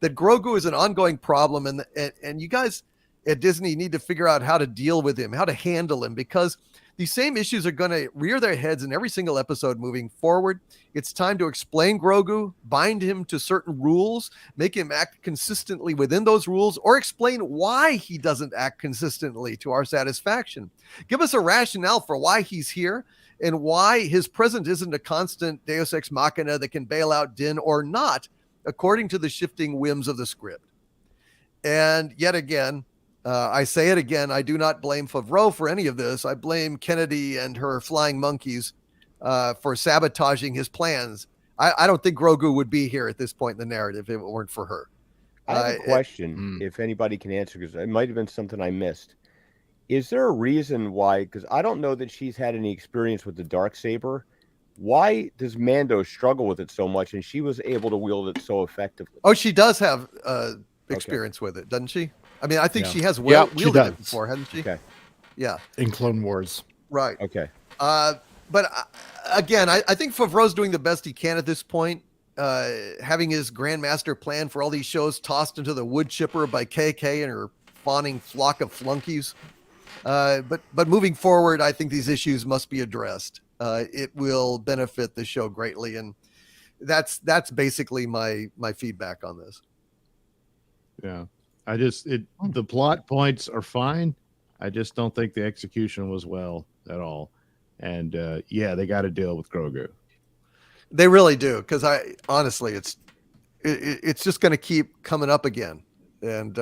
that Grogu is an ongoing problem, and you guys at Disney need to figure out how to deal with him, how to handle him, because these same issues are going to rear their heads in every single episode moving forward. It's time to explain Grogu, bind him to certain rules, make him act consistently within those rules, or explain why he doesn't act consistently to our satisfaction. Give us a rationale for why he's here and why his presence isn't a constant Deus Ex Machina that can bail out Din or not, according to the shifting whims of the script. And yet again, I say it again, I do not blame Favreau for any of this. I blame Kennedy and her flying monkeys for sabotaging his plans. I don't think Grogu would be here at this point in the narrative if it weren't for her. I have a question, if anybody can answer, because it might have been something I missed. Is there a reason why, because I don't know that she's had any experience with the Darksaber, why does Mando struggle with it so much and she was able to wield it so effectively? Oh, she does have experience with it, doesn't she? I mean, I think she has wielded it before, hasn't she? Okay. Yeah. In Clone Wars. Right. Okay. But again, I think Favreau's doing the best he can at this point, having his grandmaster plan for all these shows tossed into the wood chipper by KK and her fawning flock of flunkies. But moving forward, I think these issues must be addressed. It will benefit the show greatly, and that's basically my feedback on this. Yeah. The plot points are fine. I just don't think the execution was well at all. And they got to deal with Grogu. They really do, because honestly, it's just going to keep coming up again, and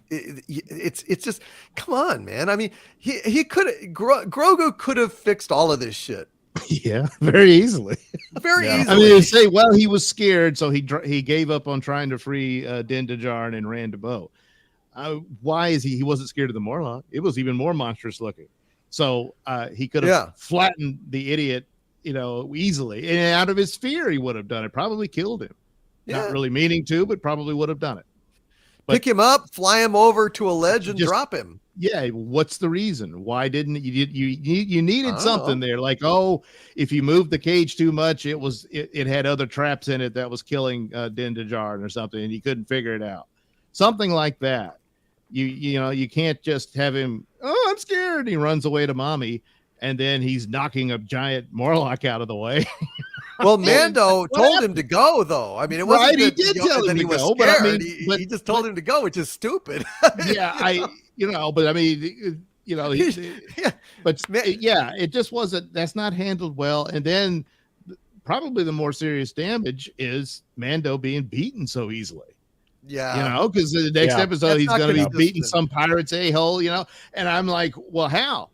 it's just, come on, man. I mean, Grogu could have fixed all of this shit. Yeah, very easily. Very easily. I mean, they say, well, he was scared, so he gave up on trying to free Din Djarin and ran to Bo. Why is he wasn't scared of the Morlock? It was even more monstrous looking. So he could have flattened the idiot, easily. And out of his fear, he would have done it. Probably killed him. Yeah. Not really meaning to, but probably would have done it. Pick him up, fly him over to a ledge, and drop him. Yeah, what's the reason? Why didn't you needed something there? Like, if you moved the cage too much, it had other traps in it that was killing Din Djarin or something, and you couldn't figure it out. Something like that. You can't just have him. Oh, I'm scared. And he runs away to mommy, and then he's knocking a giant Morlock out of the way. Well, Mando told him to go, though. I mean, it wasn't right. He did tell him to go, but I mean, he just told him to go, which is stupid. But I mean, it just wasn't. That's not handled well. And then probably the more serious damage is Mando being beaten so easily. Yeah, because the next episode he's going to be beating some pirate's a-hole. And I'm like, well, how?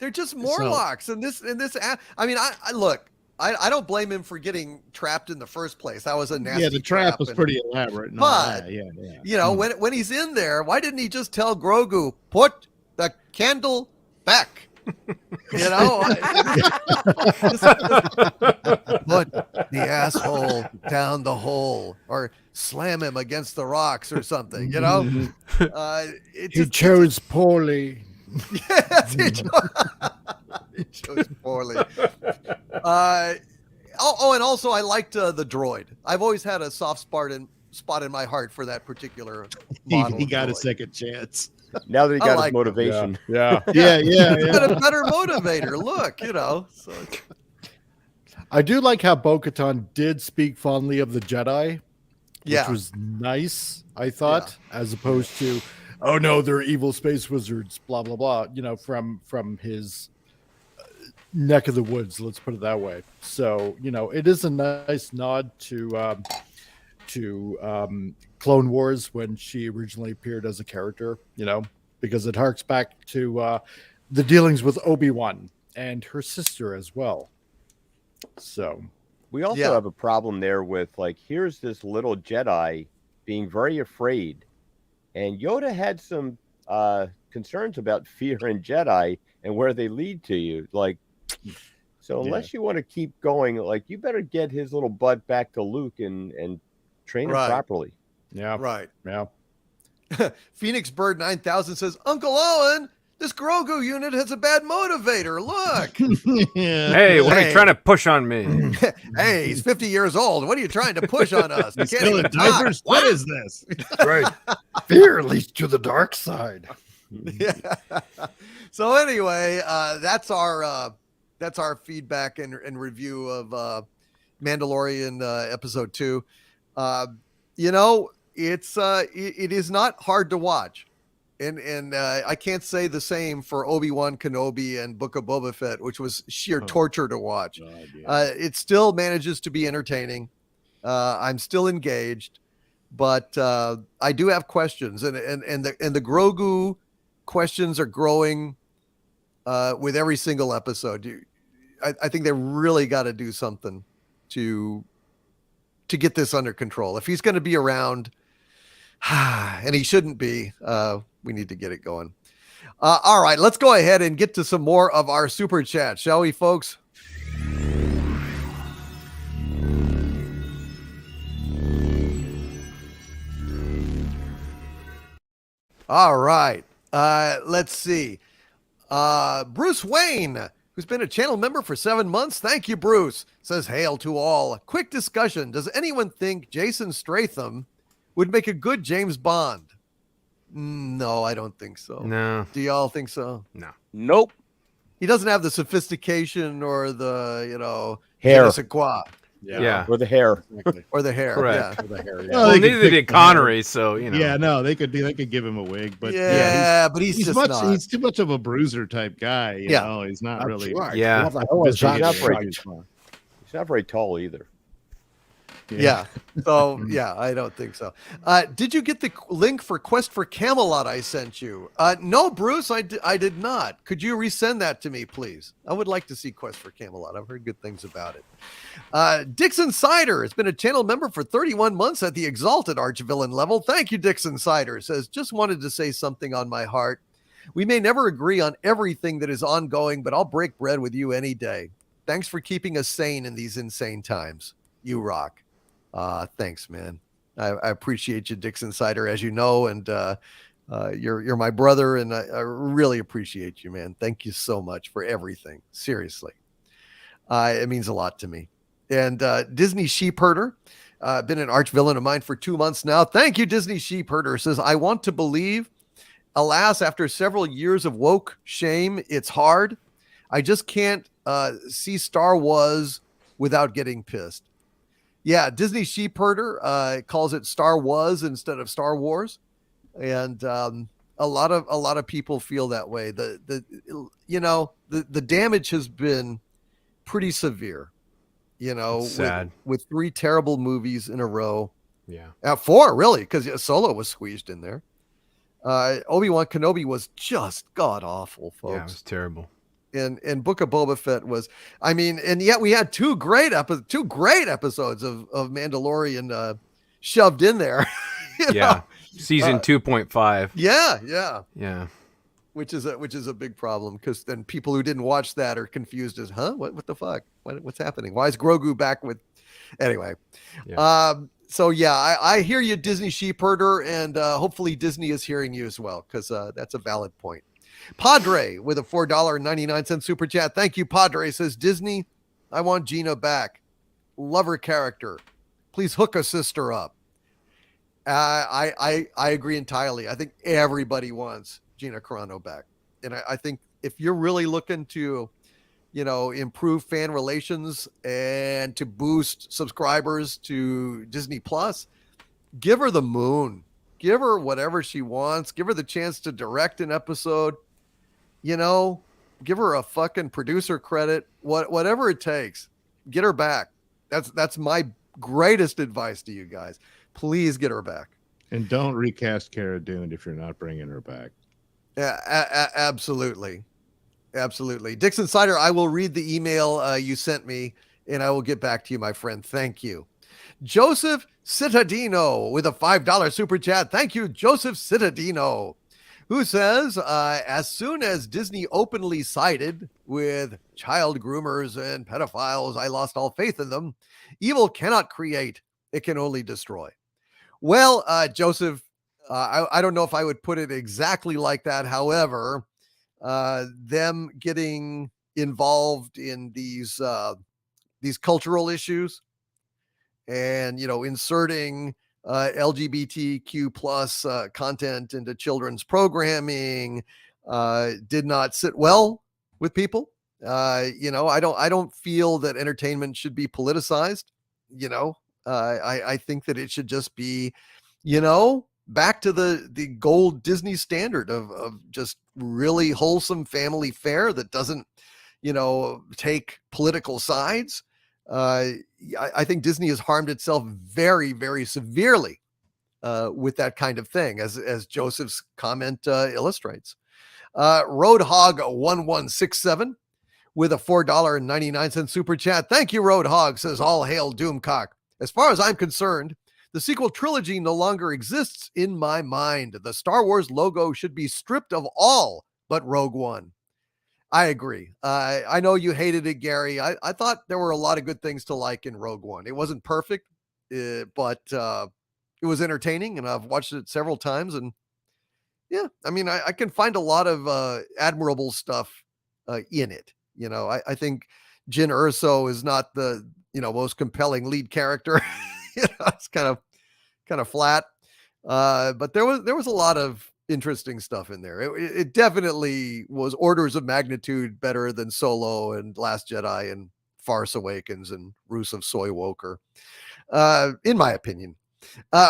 They're just Morlocks. I mean, I look. I don't blame him for getting trapped in the first place. That was a nasty. Yeah, the trap was pretty elaborate. And but yeah. You know, when he's in there, why didn't he just tell Grogu, put the candle back? You know, just put the asshole down the hole, or slam him against the rocks, or something. You know, He chose poorly. Yes, he chose poorly. And also I liked the droid. I've always had a soft spot in my heart for that particular model. He got a droid. second chance. Now that he got like his motivation. Yeah. Yeah. He's got a better motivator. Look, you know. So I do like how Bo-Katan did speak fondly of the Jedi, yeah, which was nice, I thought, as opposed to, oh no, they're evil space wizards, blah blah blah. You know, from his neck of the woods. Let's put it that way. So you know, it is a nice nod to Clone Wars when she originally appeared as a character. You know, because it harks back to the dealings with Obi-Wan and her sister as well. So We also have a problem there with, like, here's this little Jedi being very afraid, and Yoda had some concerns about fear in Jedi and where they lead to you. Like, so unless you want to keep going, like, you better get his little butt back to Luke and train him properly. yeah, right. yeah. Phoenix Bird 9000 says, Uncle Owen, this Grogu unit has a bad motivator. Look. Hey, what are you trying to push on me? Hey, he's 50 years old. What are you trying to push on us? He's still in diapers? What is this? Right. Fear leads to the dark side. Yeah. So anyway, that's our feedback and review of Mandalorian episode 2. You know, it is not hard to watch. And I can't say the same for Obi-Wan Kenobi and Book of Boba Fett, which was sheer torture to watch. It still manages to be entertaining. I'm still engaged, but I do have questions, and the Grogu questions are growing with every single episode. I think they really got to do something to get this under control. If he's going to be around, and he shouldn't be, we need to get it going. All right, let's go ahead and get to some more of our super chat, shall we, folks? All right, let's see. Bruce Wayne, who's been a channel member for 7 months. Thank you, Bruce. Says, hail to all. Quick discussion. Does anyone think Jason Statham would make a good James Bond? No, I don't think so. No. Do y'all think so? No. Nope. He doesn't have the sophistication or the, Hair. je ne sais quoi, Yeah. Or the hair. or the hair. Correct. Yeah. The hair, yeah. Well, they could neither pick did the hair. Connery, so, you know. Yeah, no, they could give him a wig, but But he's just much. not. He's too much of a bruiser type guy. You Yeah. know, he's not really. Yeah. What the hell is He's not that? very- He's not very tall either. Yeah. So, yeah, I don't think so. Did you get the link for Quest for Camelot I sent you? No, Bruce, I did not. Could you resend that to me, please? I would like to see Quest for Camelot. I've heard good things about it. Dixon Cider has been a channel member for 31 months at the Exalted Archvillain level. Thank you, Dixon Cider. Says, just wanted to say something on my heart. We may never agree on everything that is ongoing, but I'll break bread with you any day. Thanks for keeping us sane in these insane times. You rock. Thanks, man. I appreciate you, Dixon Cider, as you know, and you're my brother, and I really appreciate you, man. Thank you so much for everything. Seriously, it means a lot to me. And Disney Sheepherder, been an arch villain of mine for 2 months now. Thank you, Disney Sheepherder. Says, I want to believe. Alas, after several years of woke shame, it's hard. I just can't see Star Wars without getting pissed. Yeah, Disney Sheepherder calls it Star Wars instead of Star Wars, and a lot of people feel that way. The damage has been pretty severe. Sad. With 3 terrible movies in a row. Yeah. 4 really, because Solo was squeezed in there. Obi-Wan Kenobi was just god awful, folks. Yeah, it was terrible. And Book of Boba Fett was, I mean, and yet we had two great episodes of Mandalorian shoved in there. Yeah. Season 2.5. Yeah. Which is a big problem, because then people who didn't watch that are confused as, what the fuck? What's happening? Why is Grogu back with, anyway. Yeah. So yeah, I hear you, Disney sheepherder, and hopefully Disney is hearing you as well, because that's a valid point. Padre with a $4.99 super chat. Thank you, Padre. Says, Disney, I want Gina back. Love her character. Please hook a sister up. I agree entirely. I think everybody wants Gina Carano back. And I think if you're really looking to, improve fan relations and to boost subscribers to Disney Plus, give her the moon. Give her whatever she wants. Give her the chance to direct an episode. Give her a fucking producer credit. Whatever it takes. Get her back. That's my greatest advice to you guys. Please get her back. And don't recast Cara Dune if you're not bringing her back. Yeah, absolutely. Absolutely. Dixon Sider, I will read the email you sent me, and I will get back to you, my friend. Thank you. Joseph Cittadino with a $5 super chat. Thank you, Joseph Cittadino, who says, as soon as Disney openly sided with child groomers and pedophiles, I lost all faith in them. Evil cannot create. It can only destroy. Well, Joseph, I don't know if I would put it exactly like that. However, them getting involved in these cultural issues and, inserting LGBTQ plus content into children's programming did not sit well with people. I don't feel that entertainment should be politicized. I think that it should just be, back to the gold Disney standard of just really wholesome family fare that doesn't, take political sides. I think Disney has harmed itself very, very severely with that kind of thing, as Joseph's comment illustrates. Roadhog 1167 with a $4.99 super chat. Thank you, Roadhog, says, all hail Doomcock. As far as I'm concerned, the sequel trilogy no longer exists in my mind. The Star Wars logo should be stripped of all but Rogue One. I agree. I know you hated it, Gary. I thought there were a lot of good things to like in Rogue One. It wasn't perfect, but it was entertaining, and I've watched it several times. And yeah, I mean, I can find a lot of admirable stuff in it. I think Jyn Erso is not the most compelling lead character. It's kind of flat. But there was a lot of interesting stuff in there. It definitely was orders of magnitude better than Solo and Last Jedi and Farce Awakens and Rusev Soy Woker, in my opinion.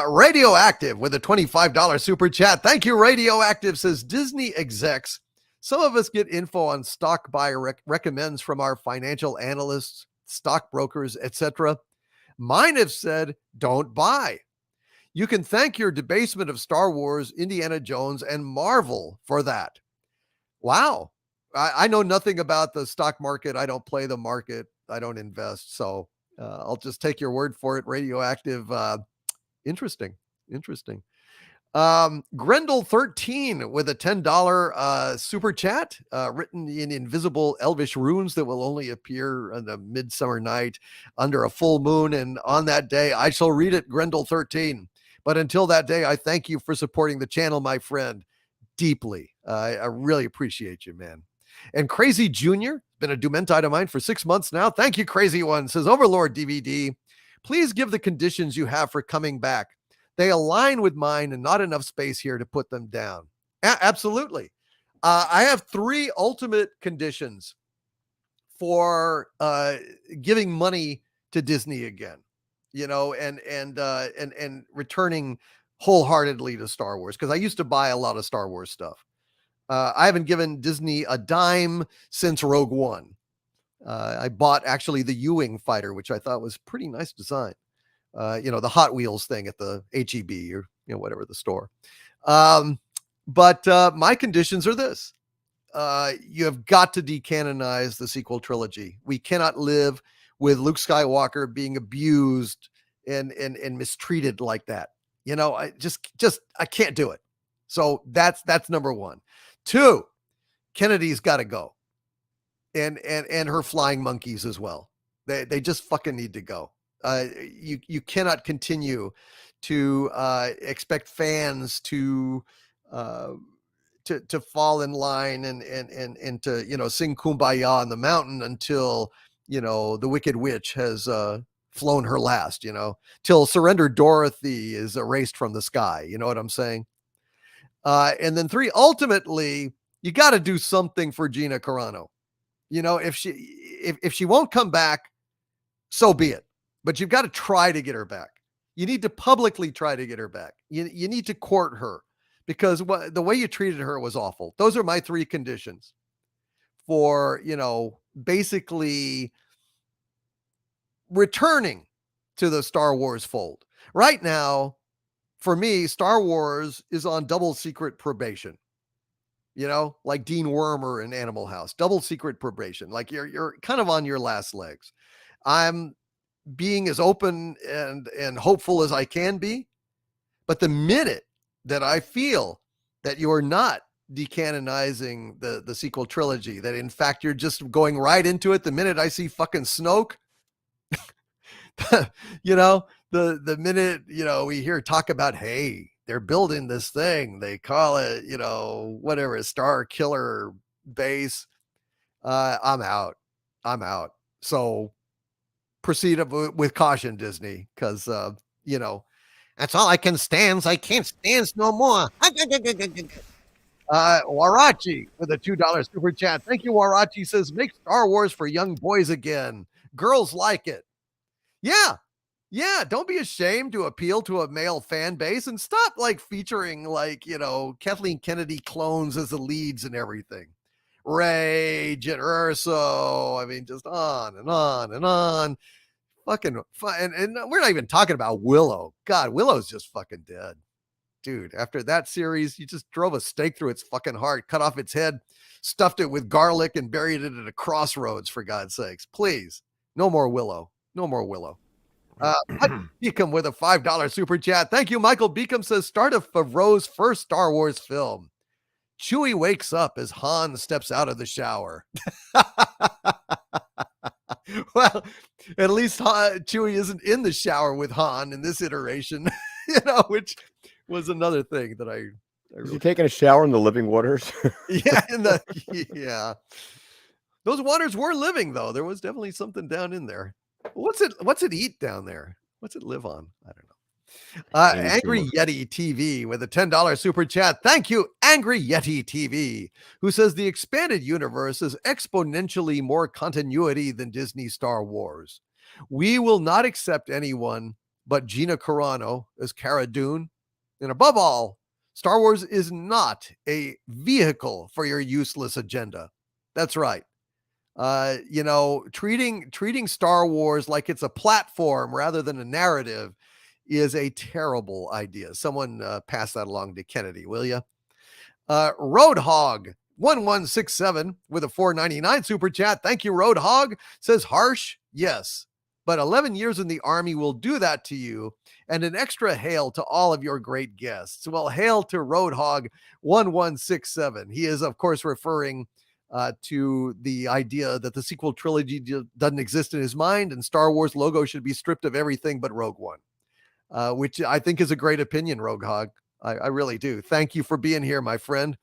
Radioactive with a $25 super chat. Thank you, Radioactive, says, Disney execs, some of us get info on stock buy recommends from our financial analysts, stockbrokers, etc. Mine have said, don't buy. You can thank your debasement of Star Wars, Indiana Jones, and Marvel for that. Wow. I know nothing about the stock market. I don't play the market. I don't invest. So I'll just take your word for it. Radioactive. Interesting. Grendel 13 with a $10 super chat, written in invisible elvish runes that will only appear on a midsummer night under a full moon. And on that day, I shall read it, Grendel 13. But until that day, I thank you for supporting the channel, my friend, deeply. I really appreciate you, man. And Crazy Jr., been a Dumentite of mine for 6 months now. Thank you, Crazy One, says, Overlord DVD, please give the conditions you have for coming back. They align with mine and not enough space here to put them down. Absolutely. I have 3 ultimate conditions for giving money to Disney again, and returning wholeheartedly to Star Wars, because I used to buy a lot of Star Wars stuff. I haven't given Disney a dime since Rogue One. I bought actually the U-Wing fighter, which I thought was pretty nice design. The Hot Wheels thing at the HEB or, whatever the store. But my conditions are this. you have got to decanonize the sequel trilogy. We cannot live with Luke Skywalker being abused and mistreated like that. You know, I can't do it. So that's number one. Two, Kennedy's got to go, and her flying monkeys as well. They just fucking need to go. You cannot continue to expect fans to fall in line and to, you know, sing Kumbaya on the mountain until, you know, the Wicked Witch has flown her last, you know, till Surrender Dorothy is erased from the sky. You know what I'm saying? And then three, ultimately, you got to do something for Gina Carano. You know, if she won't come back, so be it. But you've got to try to get her back. You need to publicly try to get her back. You need to court her, because the way you treated her was awful. Those are my three conditions for, you know, basically returning to the Star Wars fold. Right now, for me, Star Wars is on double secret probation. You know, like Dean Wormer in Animal House, double secret probation. Like you're kind of on your last legs. I'm being as open and hopeful as I can be. But the minute that I feel that you're not decanonizing the sequel trilogy, that in fact you're just going right into it, the minute I see fucking Snoke, you know, the minute, you know, we hear talk about, hey, they're building this thing, they call it, you know, whatever, Star Killer Base, I'm out. So proceed with caution, Disney, because you know, that's all I can stand. I can't stand no more. Warachi with a $2 super chat. Thank you, Warachi. Says, make Star Wars for young boys again. Girls like it. Yeah, don't be ashamed to appeal to a male fan base and stop like featuring like, you know, Kathleen Kennedy clones as the leads and everything. Rage and Urso. I mean, just on and on and on. Fucking fun. And we're not even talking about Willow. God, Willow's just fucking dead. Dude, after that series, you just drove a stake through its fucking heart, cut off its head, stuffed it with garlic, and buried it at a crossroads, for God's sakes. Please, no more Willow. No more Willow. Beacom with a $5 super chat. Thank you, Michael Beacom. Says, start of Favreau's first Star Wars film. Chewie wakes up as Han steps out of the shower. Well, at least Chewie isn't in the shower with Han in this iteration, you know, which was another thing that I Is he taking a shower in the living waters? yeah. Those waters were living, though. There was definitely something down in there. What's it eat down there? What's it live on? I don't know. Angry Yeti TV with a $10 super chat. Thank you, Angry Yeti TV, who says the expanded universe is exponentially more continuity than Disney Star Wars. We will not accept anyone but Gina Carano as Cara Dune. And above all, Star Wars is not a vehicle for your useless agenda. That's right. You know, treating Star Wars like it's a platform rather than a narrative is a terrible idea. Someone pass that along to Kennedy, will you? Roadhog 1167 with a $4.99 super chat. Thank you, Roadhog. Says, harsh, yes, but 11 years in the Army will do that to you. And an extra hail to all of your great guests. Well, hail to Roadhog 1167. He is, of course, referring to the idea that the sequel trilogy doesn't exist in his mind, and Star Wars logo should be stripped of everything but Rogue One, which I think is a great opinion, Roguehog. I really do. Thank you for being here, my friend.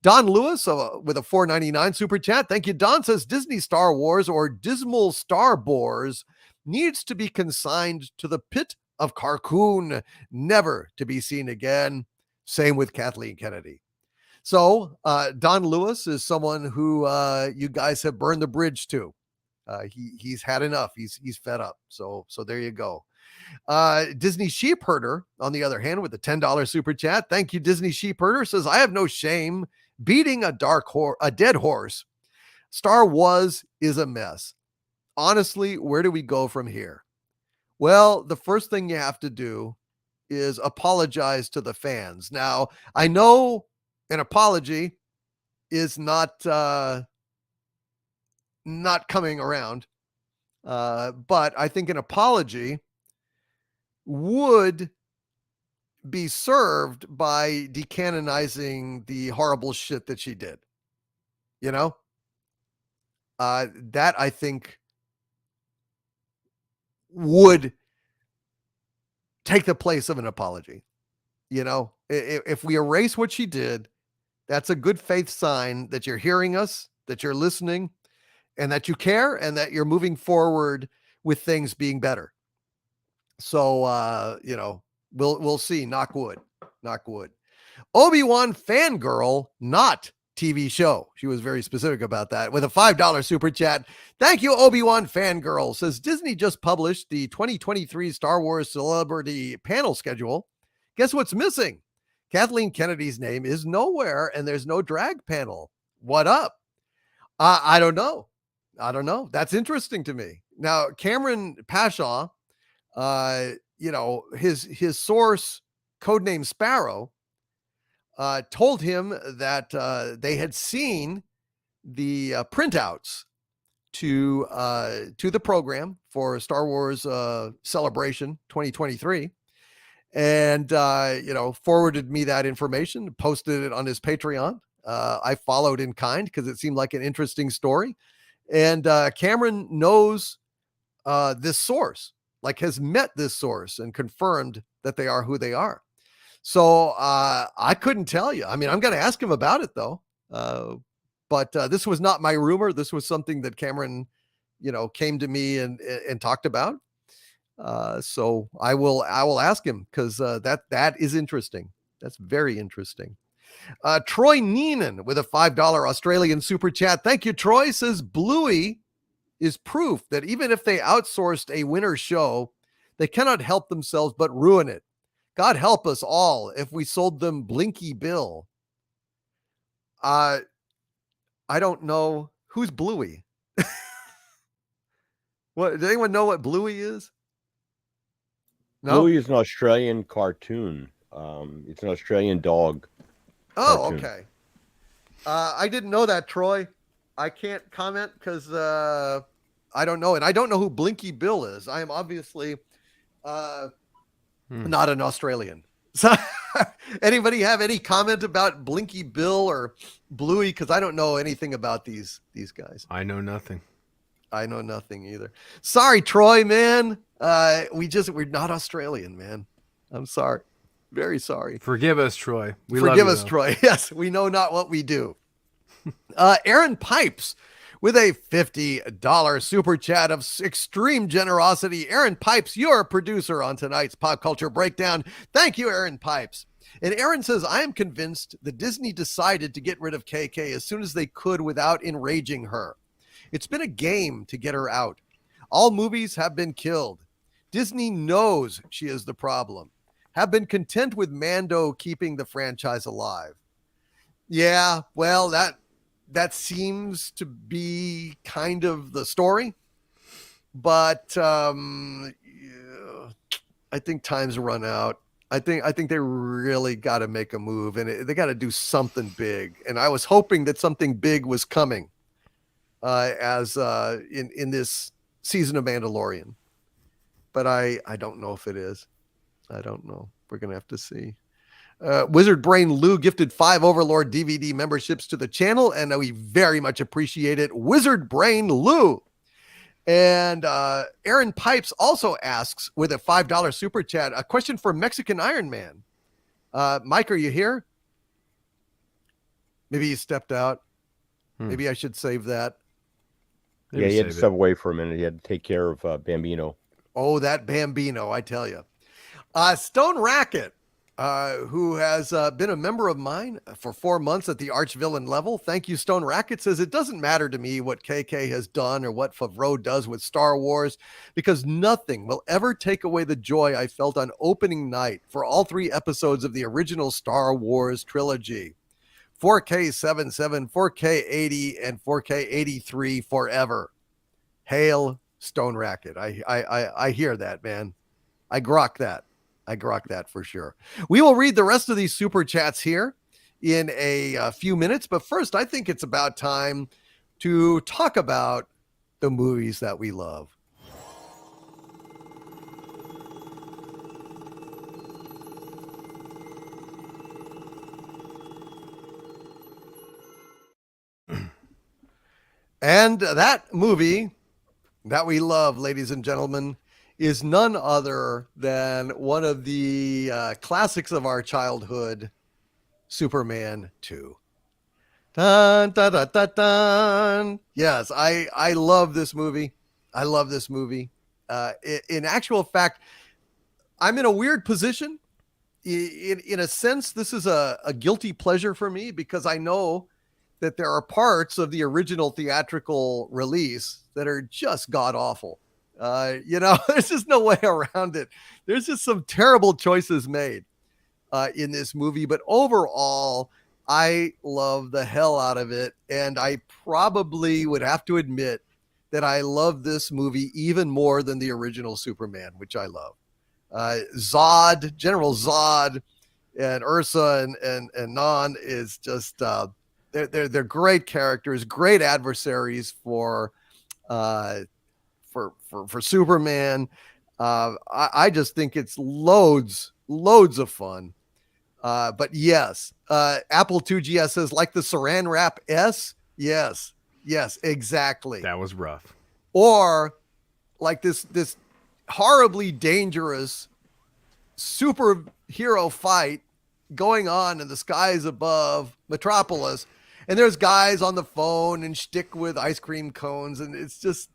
Don Lewis with a $4.99 super chat. Thank you, Don. Says Disney Star Wars, or Dismal Star Wars, needs to be consigned to the pit of Carcoon, never to be seen again. Same with Kathleen Kennedy. So Don Lewis is someone who you guys have burned the bridge to. He's had enough. He's fed up. So there you go. Disney Sheepherder, on the other hand, with the $10 super chat. Thank you, Disney Sheepherder. Says, I have no shame beating a dead horse. Star Wars is a mess. Honestly, where do we go from here? Well, the first thing you have to do is apologize to the fans. Now, I know an apology is not coming around. But I think an apology would be served by decanonizing the horrible shit that she did. You know? That I think would take the place of an apology. You know, if we erase what she did, that's a good faith sign that you're hearing us, that you're listening, and that you care, and that you're moving forward with things being better. So, you know, we'll see. Knock wood. Knock wood. Obi-Wan fangirl, not TV show. She was very specific about that with a $5 super chat. Thank you, Obi-Wan fangirl. Says Disney just published the 2023 Star Wars celebrity panel schedule. Guess what's missing? Kathleen Kennedy's name is nowhere, and there's no drag panel. What up? I don't know. That's interesting to me. Now, Cameron Pashaw, you know, his source, codename Sparrow, told him that they had seen the printouts to the program for Star Wars Celebration 2023, and you know, forwarded me that information, posted it on his Patreon. I followed in kind because it seemed like an interesting story, and Cameron knows this source, like has met this source and confirmed that they are who they are. So I couldn't tell you. I mean, I'm going to ask him about it though. But this was not my rumor. This was something that Cameron, you know, came to me and talked about. So I will ask him because that is interesting. That's very interesting. Troy Neenan with a $5 Australian super chat. Thank you, Troy. Says Bluey is proof that even if they outsourced a winner show, they cannot help themselves but ruin it. God help us all if we sold them Blinky Bill. I don't know who's Bluey. What, does anyone know what Bluey is? No? Bluey is an Australian cartoon. It's an Australian dog. Oh, cartoon. okay. I didn't know that, Troy. I can't comment because I don't know it. I don't know who Blinky Bill is. I am obviously not an Australian. So anybody have any comment about Blinky Bill or Bluey? Because I don't know anything about these guys. I know nothing. I know nothing either. Sorry, Troy, man. We're not Australian, man. I'm sorry. Very sorry. Forgive us, Troy. Forgive us, Troy. Yes, we know not what we do. Aaron Pipes with a $50 super chat of extreme generosity. Aaron Pipes, you're a producer on tonight's Pop Culture Breakdown. Thank you, Aaron Pipes. And Aaron says, I am convinced that Disney decided to get rid of KK as soon as they could without enraging her. It's been a game to get her out. All movies have been killed. Disney knows she is the problem. Have been content with Mando keeping the franchise alive. Yeah, well, that seems to be kind of the story, but I think time's run out. I think they really got to make a move, and they got to do something big. And I was hoping that something big was coming, as in this season of Mandalorian, but I don't know if it is. I don't know. We're gonna have to see. Wizard Brain Lou gifted 5 Overlord DVD memberships to the channel, and we very much appreciate it. Wizard Brain Lou. And Aaron Pipes also asks with a $5 super chat, a question for Mexican Iron Man. Mike, are you here? Maybe he stepped out. Maybe I should save that. Yeah, he had to step away for a minute. He had to take care of Bambino. Oh, that Bambino, I tell you. Stone Racket, who has been a member of mine for 4 months at the arch-villain level. Thank you, Stone Racket. Says, it doesn't matter to me what KK has done or what Favreau does with Star Wars, because nothing will ever take away the joy I felt on opening night for all 3 episodes of the original Star Wars trilogy. 4K 77, 4K 80, and 4K 83 forever. Hail Stone Racket. I hear that, man. I grok that for sure. We will read the rest of these super chats here in a few minutes. But first, I think it's about time to talk about the movies that we love. And that movie that we love, ladies and gentlemen, is none other than one of the classics of our childhood, Superman 2. Dun, dun, dun, dun, dun. Yes, I love this movie. I love this movie. In actual fact, I'm in a weird position. In a sense, this is a guilty pleasure for me because I know that there are parts of the original theatrical release that are just god awful. There's just no way around it. There's just some terrible choices made in this movie, but overall, I love the hell out of it. And I probably would have to admit that I love this movie even more than the original Superman, which I love. Zod, General Zod, and Ursa and Non is just they're great characters, great adversaries for Superman. I just think it's loads of fun. But yes, Apple 2GS says like the Saran Wrap S. Yes, exactly. That was rough. Or like this horribly dangerous superhero fight going on in the skies above Metropolis, and there's guys on the phone and shtick with ice cream cones, and it's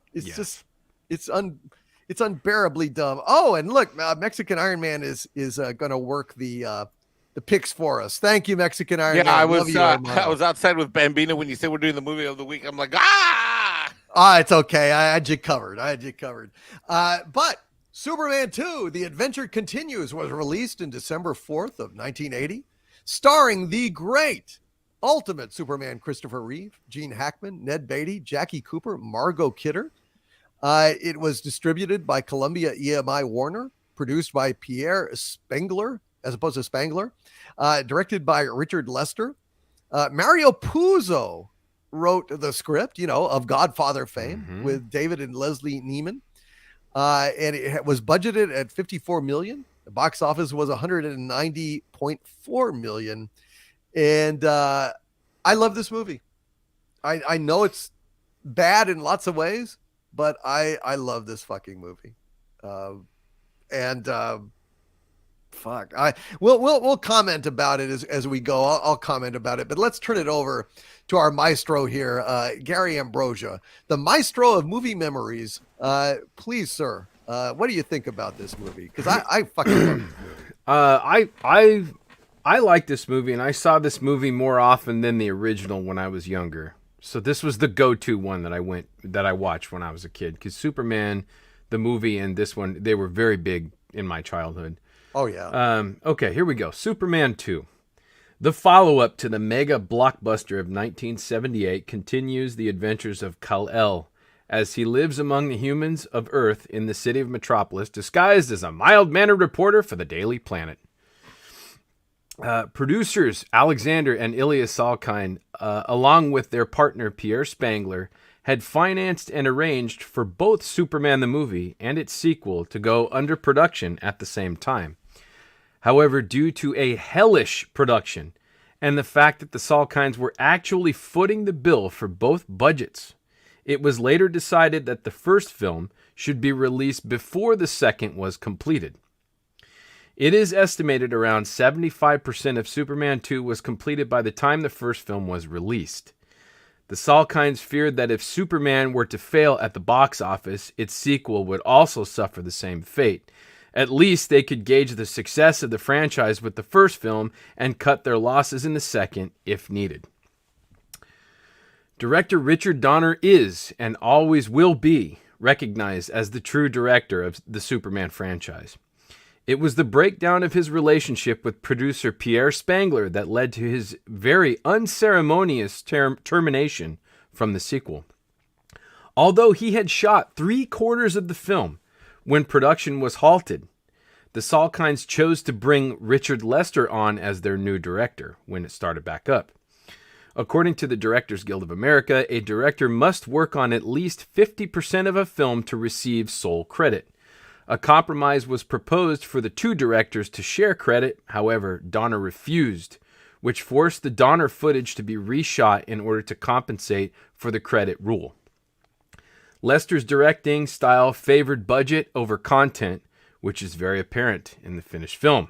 unbearably dumb. Oh, and look, Mexican Iron Man is going to work the picks for us. Thank you, Mexican Iron Man. I was outside with Bambino when you said we're doing the movie of the week. I'm like, it's okay. I had you covered. But Superman 2, The Adventure Continues, was released in December 4th of 1980, starring the great ultimate Superman Christopher Reeve, Gene Hackman, Ned Beatty, Jackie Cooper, Margot Kidder. It was distributed by Columbia EMI Warner, produced by Pierre Spengler, as opposed to Spangler, directed by Richard Lester. Mario Puzo wrote the script, of Godfather fame, with David and Leslie Neiman. And it was budgeted at $54 million. The box office was $190.4 million. And I love this movie. I know it's bad in lots of ways, but I love this fucking movie. We'll comment about it as we go. I'll comment about it, but let's turn it over to our maestro here, Gary Ambrosia, the maestro of movie memories. Please, sir, what do you think about this movie? Because I fucking love this movie. I like this movie, and I saw this movie more often than the original when I was younger. So this was the go-to one that I watched when I was a kid. Because Superman, the movie, and this one, they were very big in my childhood. Oh, yeah. Okay, here we go. Superman 2. The follow-up to the mega blockbuster of 1978 continues the adventures of Kal-El as he lives among the humans of Earth in the city of Metropolis, disguised as a mild-mannered reporter for the Daily Planet. Producers Alexander and Ilya Salkind, along with their partner Pierre Spangler, had financed and arranged for both Superman the movie and its sequel to go under production at the same time. However, due to a hellish production and the fact that the Salkinds were actually footing the bill for both budgets, it was later decided that the first film should be released before the second was completed. It is estimated around 75% of Superman 2 was completed by the time the first film was released. The Salkinds feared that if Superman were to fail at the box office, its sequel would also suffer the same fate. At least they could gauge the success of the franchise with the first film and cut their losses in the second if needed. Director Richard Donner is, and always will be, recognized as the true director of the Superman franchise. It was the breakdown of his relationship with producer Pierre Spangler that led to his very unceremonious termination from the sequel. Although he had shot 3/4 of the film when production was halted, the Salkinds chose to bring Richard Lester on as their new director when it started back up. According to the Directors Guild of America, a director must work on at least 50% of a film to receive sole credit. A compromise was proposed for the two directors to share credit. However, Donner refused, which forced the Donner footage to be reshot in order to compensate for the credit rule. Lester's directing style favored budget over content, which is very apparent in the finished film.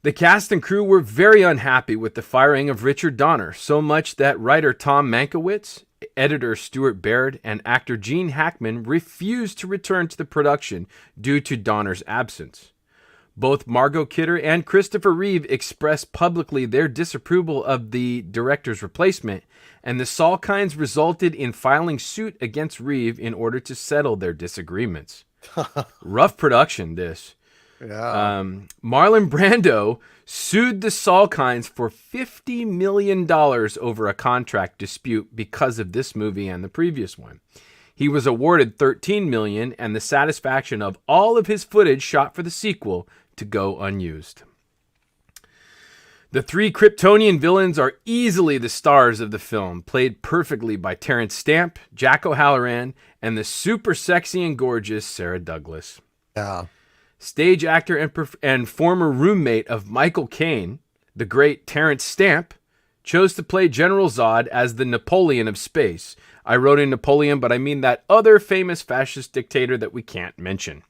The cast and crew were very unhappy with the firing of Richard Donner, so much that writer Tom Mankiewicz, editor Stuart Baird, and actor Gene Hackman refused to return to the production due to Donner's absence. Both Margot Kidder and Christopher Reeve expressed publicly their disapproval of the director's replacement, and the Salkinds resulted in filing suit against Reeve in order to settle their disagreements. Rough production, this. Yeah. Marlon Brando sued the Salkinds for $50 million over a contract dispute because of this movie and the previous one. He was awarded $13 million and the satisfaction of all of his footage shot for the sequel to go unused. The three Kryptonian villains are easily the stars of the film, played perfectly by Terrence Stamp, Jack O'Halloran, and the super sexy and gorgeous Sarah Douglas. Yeah. Stage actor and former roommate of Michael Caine, the great Terrence Stamp, chose to play General Zod as the Napoleon of space. I wrote in Napoleon, but I mean that other famous fascist dictator that we can't mention.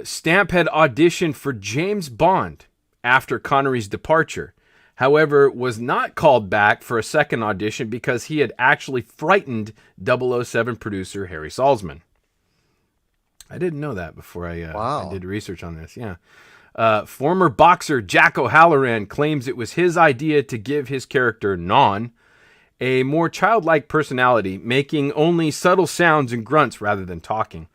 Stamp had auditioned for James Bond after Connery's departure. However, was not called back for a second audition because he had actually frightened 007 producer Harry Salzman. I didn't know that before I did research on this. Yeah. Former boxer Jack O'Halloran claims it was his idea to give his character, Non, a more childlike personality, making only subtle sounds and grunts rather than talking.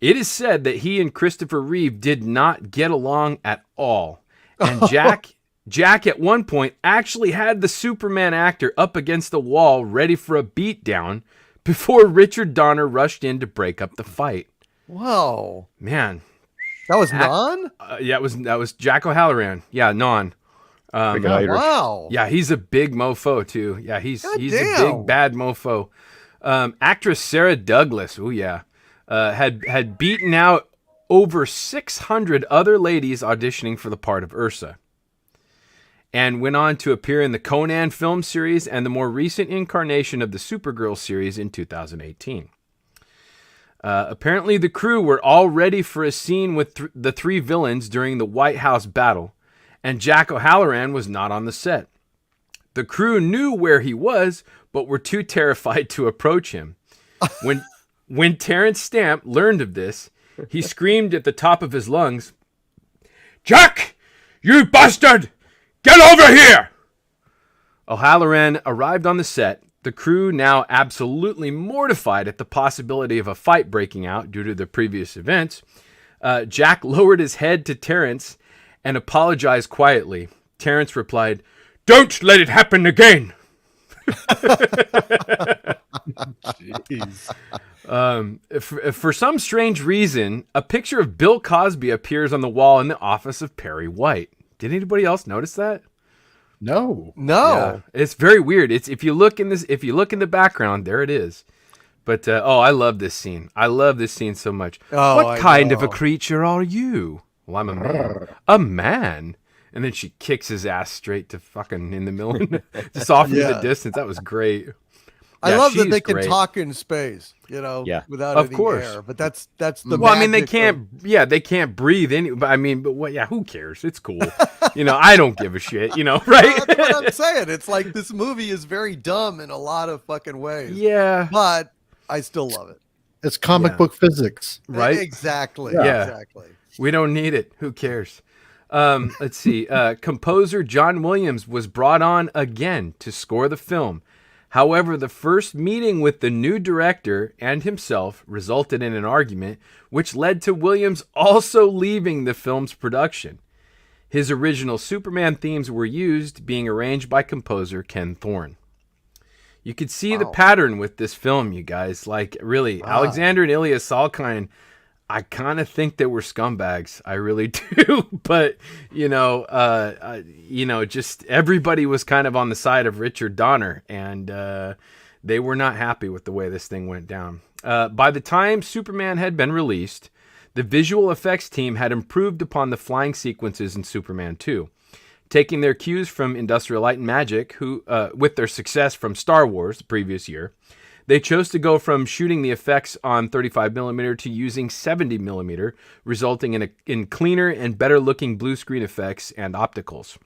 It is said that he and Christopher Reeve did not get along at all. And Jack at one point actually had the Superman actor up against the wall ready for a beatdown before Richard Donner rushed in to break up the fight. Whoa. Man. That was Non? Yeah, that was Jack O'Halloran. Yeah, Non. Wow. Yeah, he's a big mofo too. Yeah, he's a big bad mofo. Actress Sarah Douglas, had beaten out over 600 other ladies auditioning for the part of Ursa, and went on to appear in the Conan film series and the more recent incarnation of the Supergirl series in 2018. Apparently, the crew were all ready for a scene with the three villains during the White House battle, and Jack O'Halloran was not on the set. The crew knew where he was, but were too terrified to approach him. When Terrence Stamp learned of this, he screamed at the top of his lungs, "Jack, you bastard! Get over here!" O'Halloran arrived on the set, the crew now absolutely mortified at the possibility of a fight breaking out due to the previous events. Jack lowered his head to Terrence and apologized quietly. Terrence replied, "Don't let it happen again." Jeez. For some strange reason, a picture of Bill Cosby appears on the wall in the office of Perry White. Did anybody else notice that? No. Yeah, it's very weird. It's if you look in the background, there it is. But I love this scene. I love this scene so much. What kind of a creature are you? Well, I'm a man. A man. And then she kicks his ass straight to fucking in the middle, just off in the distance. That was great. I love that they great. can talk in space, without of any course. air. But that's the. Well, I mean, they magic can't. They can't breathe any. But I mean, who cares? It's cool. I don't give a shit. Right? That's what I'm saying. It's like this movie is very dumb in a lot of fucking ways. Yeah, but I still love it. It's comic book physics, right? Exactly. Yeah. Exactly. We don't need it. Who cares? Let's see. Composer John Williams was brought on again to score the film. However, the first meeting with the new director and himself resulted in an argument, which led to Williams also leaving the film's production. His original Superman themes were used, being arranged by composer Ken Thorne. You could see the pattern with this film, you guys. Like, really, Alexander and Ilya Salkind, I kind of think they were scumbags. I really do. But, just everybody was kind of on the side of Richard Donner, and they were not happy with the way this thing went down. By the time Superman had been released, the visual effects team had improved upon the flying sequences in Superman 2. Taking their cues from Industrial Light and Magic, who, with their success from Star Wars the previous year, they chose to go from shooting the effects on 35mm to using 70mm, resulting in cleaner and better-looking blue screen effects and opticals.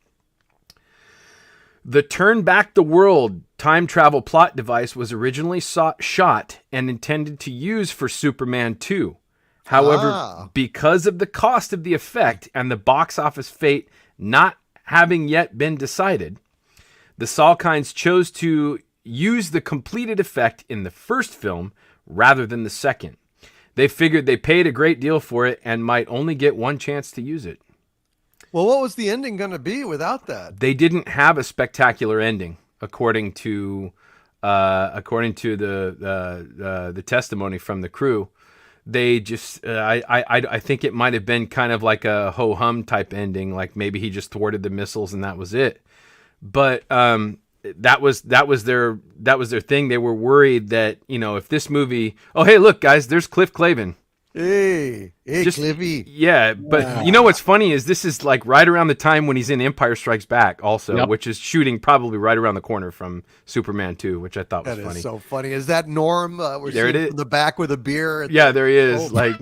The Turn Back the World time travel plot device was originally shot and intended to use for Superman 2. However, because of the cost of the effect and the box office fate not having yet been decided, the Salkinds chose to use the completed effect in the first film rather than the second. They figured they paid a great deal for it and might only get one chance to use it. Well, what was the ending going to be without that? They didn't have a spectacular ending, according to the testimony from the crew. They just, I think it might have been kind of like a ho-hum type ending, like maybe he just thwarted the missiles and that was it. But that was their thing. They were worried that, if this movie, oh hey, look guys, there's Cliff Clavin. Hey, Cliffy. Yeah, but you know what's funny is this is like right around the time when he's in Empire Strikes Back also, which is shooting probably right around the corner from Superman 2, which I thought was funny. That is so funny. Is that Norm? We're there it is. In the back with a beer. Yeah, there he is. Like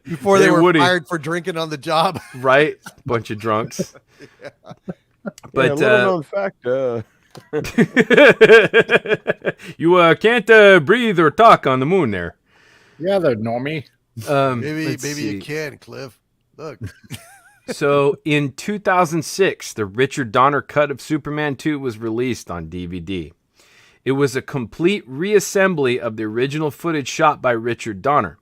before they were fired for drinking on the job. Right? Bunch of drunks. Yeah. But little known fact, you can't breathe or talk on the moon there. Yeah, they're normie. Maybe you can, Cliff. Look. So in 2006, the Richard Donner cut of Superman 2 was released on DVD. It was a complete reassembly of the original footage shot by Richard Donner.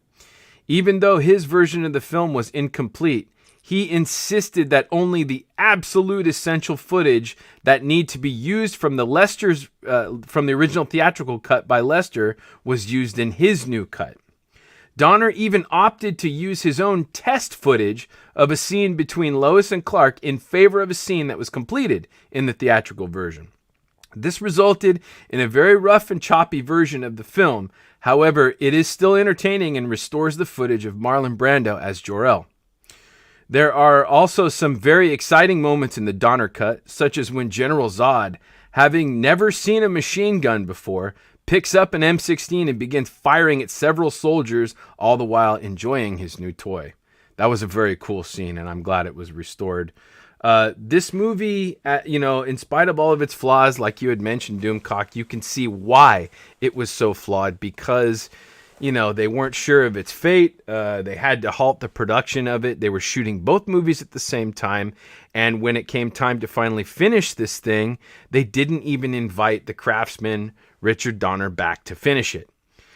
Even though his version of the film was incomplete, he insisted that only the absolute essential footage that need to be used from the original theatrical cut by Lester was used in his new cut. Donner even opted to use his own test footage of a scene between Lois and Clark in favor of a scene that was completed in the theatrical version. This resulted in a very rough and choppy version of the film. However, it is still entertaining and restores the footage of Marlon Brando as Jor-El. There are also some very exciting moments in the Donner cut, such as when General Zod, having never seen a machine gun before, picks up an M16 and begins firing at several soldiers, all the while enjoying his new toy. That was a very cool scene, and I'm glad it was restored. This movie, in spite of all of its flaws, like you had mentioned, Doomcock, you can see why it was so flawed, because they weren't sure of its fate. They had to halt the production of it. They were shooting both movies at the same time. And when it came time to finally finish this thing, they didn't even invite the craftsman, Richard Donner, back to finish it.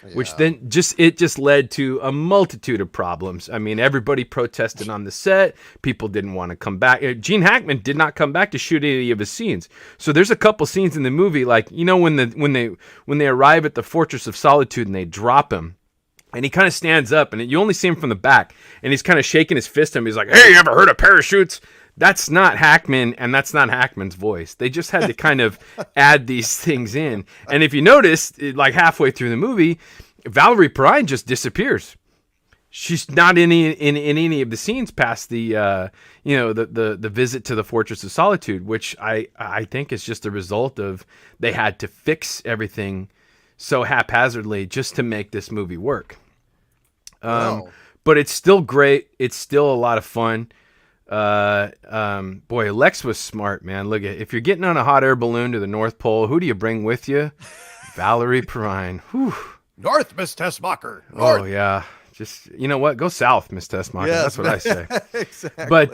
Yeah. Which then just led to a multitude of problems. I mean, everybody protested on the set. People didn't want to come back. Gene Hackman did not come back to shoot any of his scenes. So there's a couple scenes in the movie, like when they arrive at the Fortress of Solitude and they drop him, and he kind of stands up, and you only see him from the back, and he's kind of shaking his fist at him. He's like, "Hey, you ever heard of parachutes?" That's not Hackman, and that's not Hackman's voice. They just had to kind of add these things in. And if you notice, like halfway through the movie, Valerie Perrine just disappears. She's not in any of the scenes past the visit to the Fortress of Solitude, which I think is just a result of they had to fix everything so haphazardly just to make this movie work. But it's still great. It's still a lot of fun. Boy, Lex was smart, man. Look at, if you're getting on a hot air balloon to the North Pole, who do you bring with you? Valerie Perrine. Whew. North, Miss Tessmacher. North. Oh yeah. Just, you know what? Go south, Miss Tessmacher. Yes. That's what I say. Exactly. But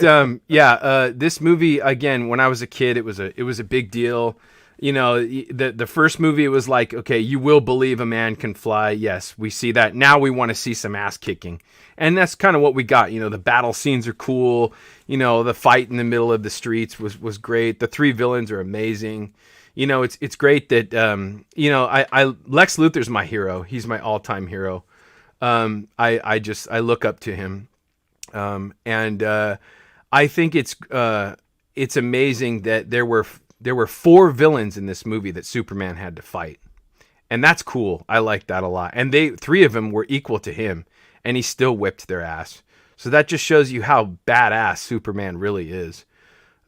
this movie, again, when I was a kid, it was a big deal. The first movie, it was like, okay, you will believe a man can fly. Yes, we see that. Now we want to see some ass kicking. And that's kind of what we got. The battle scenes are cool. The fight in the middle of the streets was great. The three villains are amazing. It's great that, Lex Luthor's my hero. He's my all-time hero. I look up to him, and I think it's amazing that there were 4 villains in this movie that Superman had to fight, and that's cool. I like that a lot. And 3 of them were equal to him, and he still whipped their ass. So that just shows you how badass Superman really is.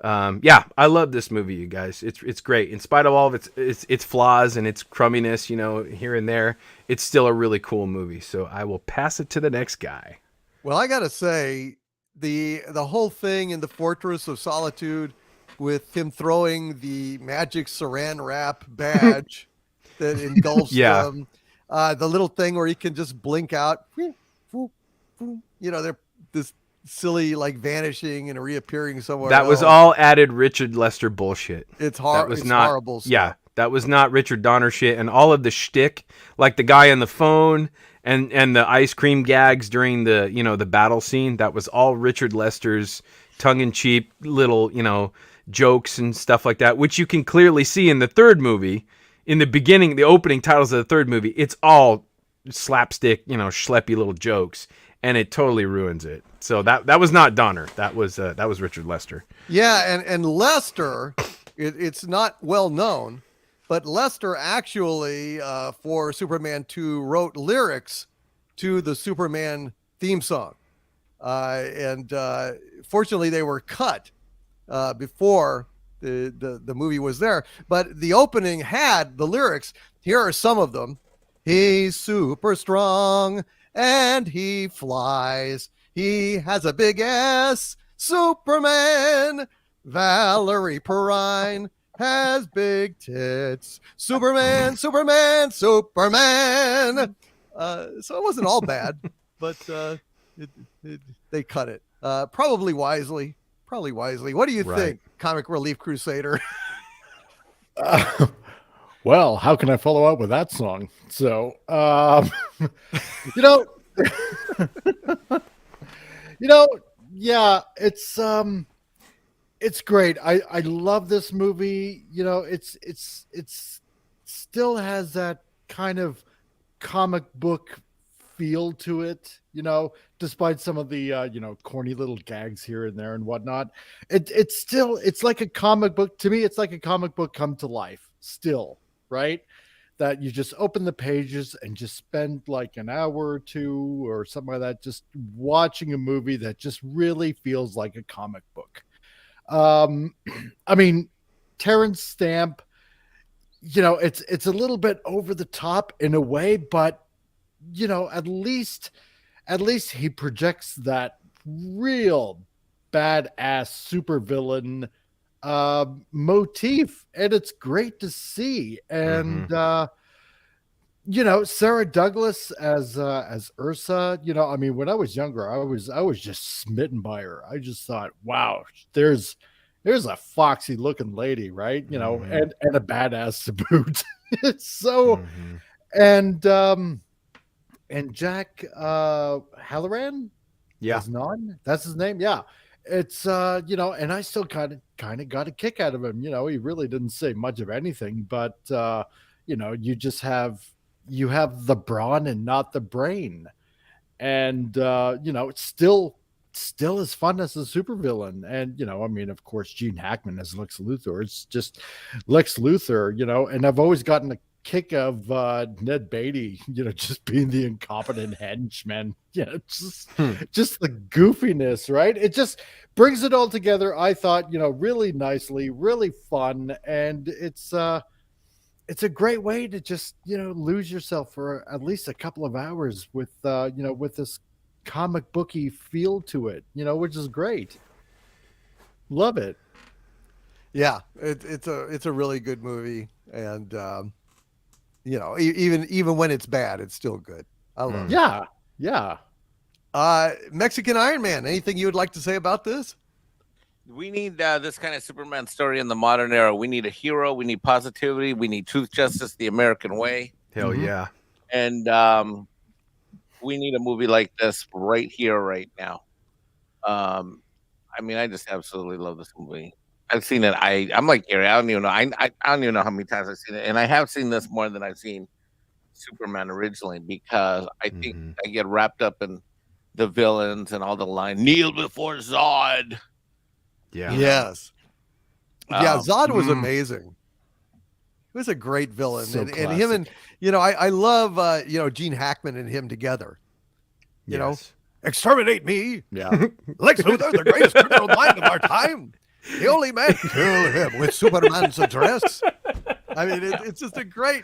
Yeah, I love this movie, you guys. It's great. In spite of all of its flaws and its crumminess, here and there, it's still a really cool movie. So I will pass it to the next guy. Well, I gotta say, the whole thing in the Fortress of Solitude with him throwing the magic saran wrap badge that engulfs them, the little thing where he can just blink out, they're this silly like vanishing and reappearing somewhere. That was all added Richard Lester bullshit. It's hard. It's not horrible stuff. Yeah, that was not Richard Donner shit. And all of the shtick, like the guy on the phone and the ice cream gags during the battle scene, that was all Richard Lester's tongue-in-cheek little jokes and stuff like that, which you can clearly see in the third movie. In the beginning, the opening titles of the third movie, it's all slapstick, schleppy little jokes, and it totally ruins it. So that was not Donner. That was Richard Lester. Yeah, and Lester, it's not well known, but Lester actually for Superman 2 wrote lyrics to the Superman theme song, and fortunately they were cut before the movie was there. But the opening had the lyrics. Here are some of them. He's super strong and he flies. He has a big ass, Superman. Valerie Perrine has big tits. Superman, Superman, Superman. So it wasn't all bad, but they cut it. Probably wisely. What do you think, Comic Relief Crusader? Well, how can I follow up with that song? So, yeah, it's great. I love this movie. It's still has that kind of comic book feel to it, despite some of the corny little gags here and there and whatnot. It's like a comic book. To me, it's like a comic book come to life still, right? That you just open the pages and just spend like an hour or two or something like that, just watching a movie that just really feels like a comic book. I mean, Terrence Stamp, it's a little bit over the top in a way, but at least he projects that real badass supervillain motif, and it's great to see. And Sarah Douglas as Ursa, I mean, when I was younger, I was just smitten by her. I just thought, wow, there's a foxy looking lady, right? And a badass to boot. It's so and Jack Halloran, that's his name. Yeah. It's and I still kind of got a kick out of him. He really didn't say much of anything, but you have the brawn and not the brain. And it's still as fun as a supervillain. And I mean, of course, Gene Hackman as Lex Luthor. It's just Lex Luthor, and I've always gotten a kick of Ned Beatty, just being the incompetent henchman. Just the goofiness, right? It just brings it all together. I thought, really nicely, really fun, and it's a great way to just lose yourself for at least a couple of hours with with this comic booky feel to it, which is great. Love it. Yeah, it's a really good movie, and even when it's bad, it's still good. I love it. Yeah. Mexican Iron Man, anything you would like to say about this? We need this kind of Superman story in the modern era. We need a hero. We need positivity. We need truth, justice, the American way. Hell yeah. And we need a movie like this right here, right now. I mean, I just absolutely love this movie. I've seen it. I'm like Gary. I don't even know. I don't even know how many times I've seen it, and I have seen this more than I've seen Superman originally, because I think Mhm. I get wrapped up in the villains and all the line kneel before Zod. Yeah. Yes. Yeah, Um, Zod was mm. amazing. He was a great villain. So and him and, I love, Gene Hackman and him together. You know, Yes. exterminate me. Yeah. Lex Luthor, the greatest criminal mind of our time. The only man, kill him with Superman's address. I mean, it's just a great.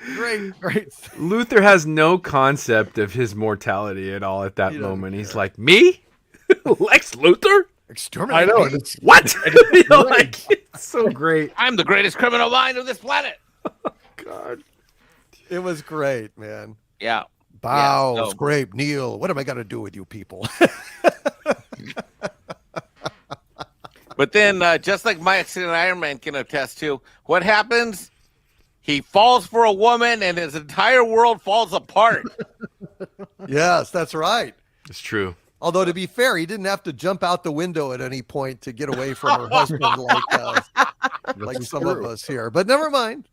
Luther has no concept of his mortality at all at that He doesn't moment. He's care. like, me? Lex Luthor? Exterminate I know. me. And it's What? You know, like, it's so great. I'm the greatest criminal mind of this planet. God. It was great, man. Yeah. Bow, so- scrape, kneel. What am I going to do with you people? But then, just like Mike and Iron Man can attest to, what happens? He falls for a woman, and his entire world falls apart. Yes, that's right. It's true. Although, to be fair, he didn't have to jump out the window at any point to get away from her husband like some of us here. But never mind.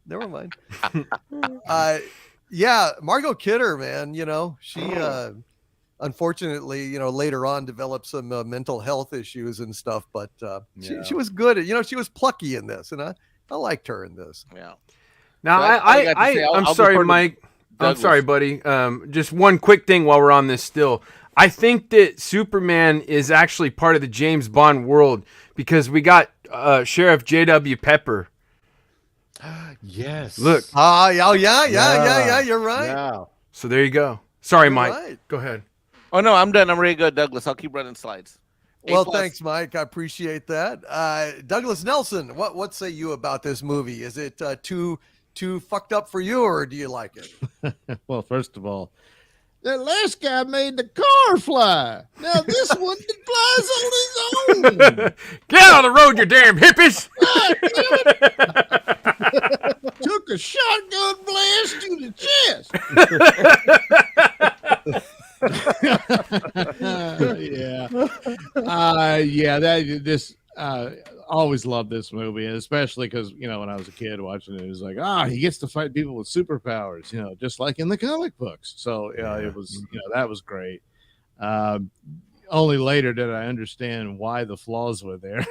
Yeah, Margot Kidder, man, she unfortunately, later on developed some mental health issues and stuff, but she was good at, she was plucky in this, and I liked her in this. Yeah. Now, So that's all I got to say. I'm I'll sorry, defer to Mike. I'm Douglas. sorry, buddy. Just one quick thing while we're on this still. I think that Superman is actually part of the James Bond world because we got Sheriff J.W. Pepper. yes. Look. Yeah, you're right. Yeah. So there you go. Sorry, You're Mike. right. Go ahead. Oh, no, I'm done. I'm ready to go, Douglas. I'll keep running slides. Well, A+. thanks, Mike. I appreciate that. Douglas Nelson, what say you about this movie? Is it too fucked up for you, or do you like it? Well, first of all, that last guy made the car fly. Now this one flies on his own. Get out of the road, you damn hippies! Took a shotgun blast to the chest. Always loved this movie, and especially because when I was a kid watching it was like, he gets to fight people with superpowers, just like in the comic books. So it was that was great. Only later did I understand why the flaws were there.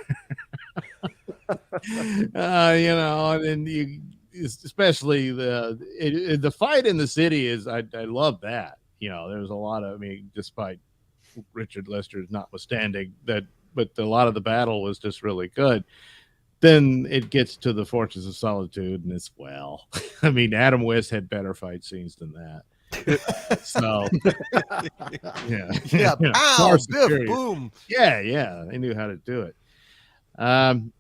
And especially the fight in the city is I love that. There's a lot of, despite Richard Lester's notwithstanding that, but a lot of the battle was just really good. Then it gets to the Fortress of Solitude, and it's Adam West had better fight scenes than that. So Yeah, pow, Far biff, superior. boom. Yeah, they knew how to do it.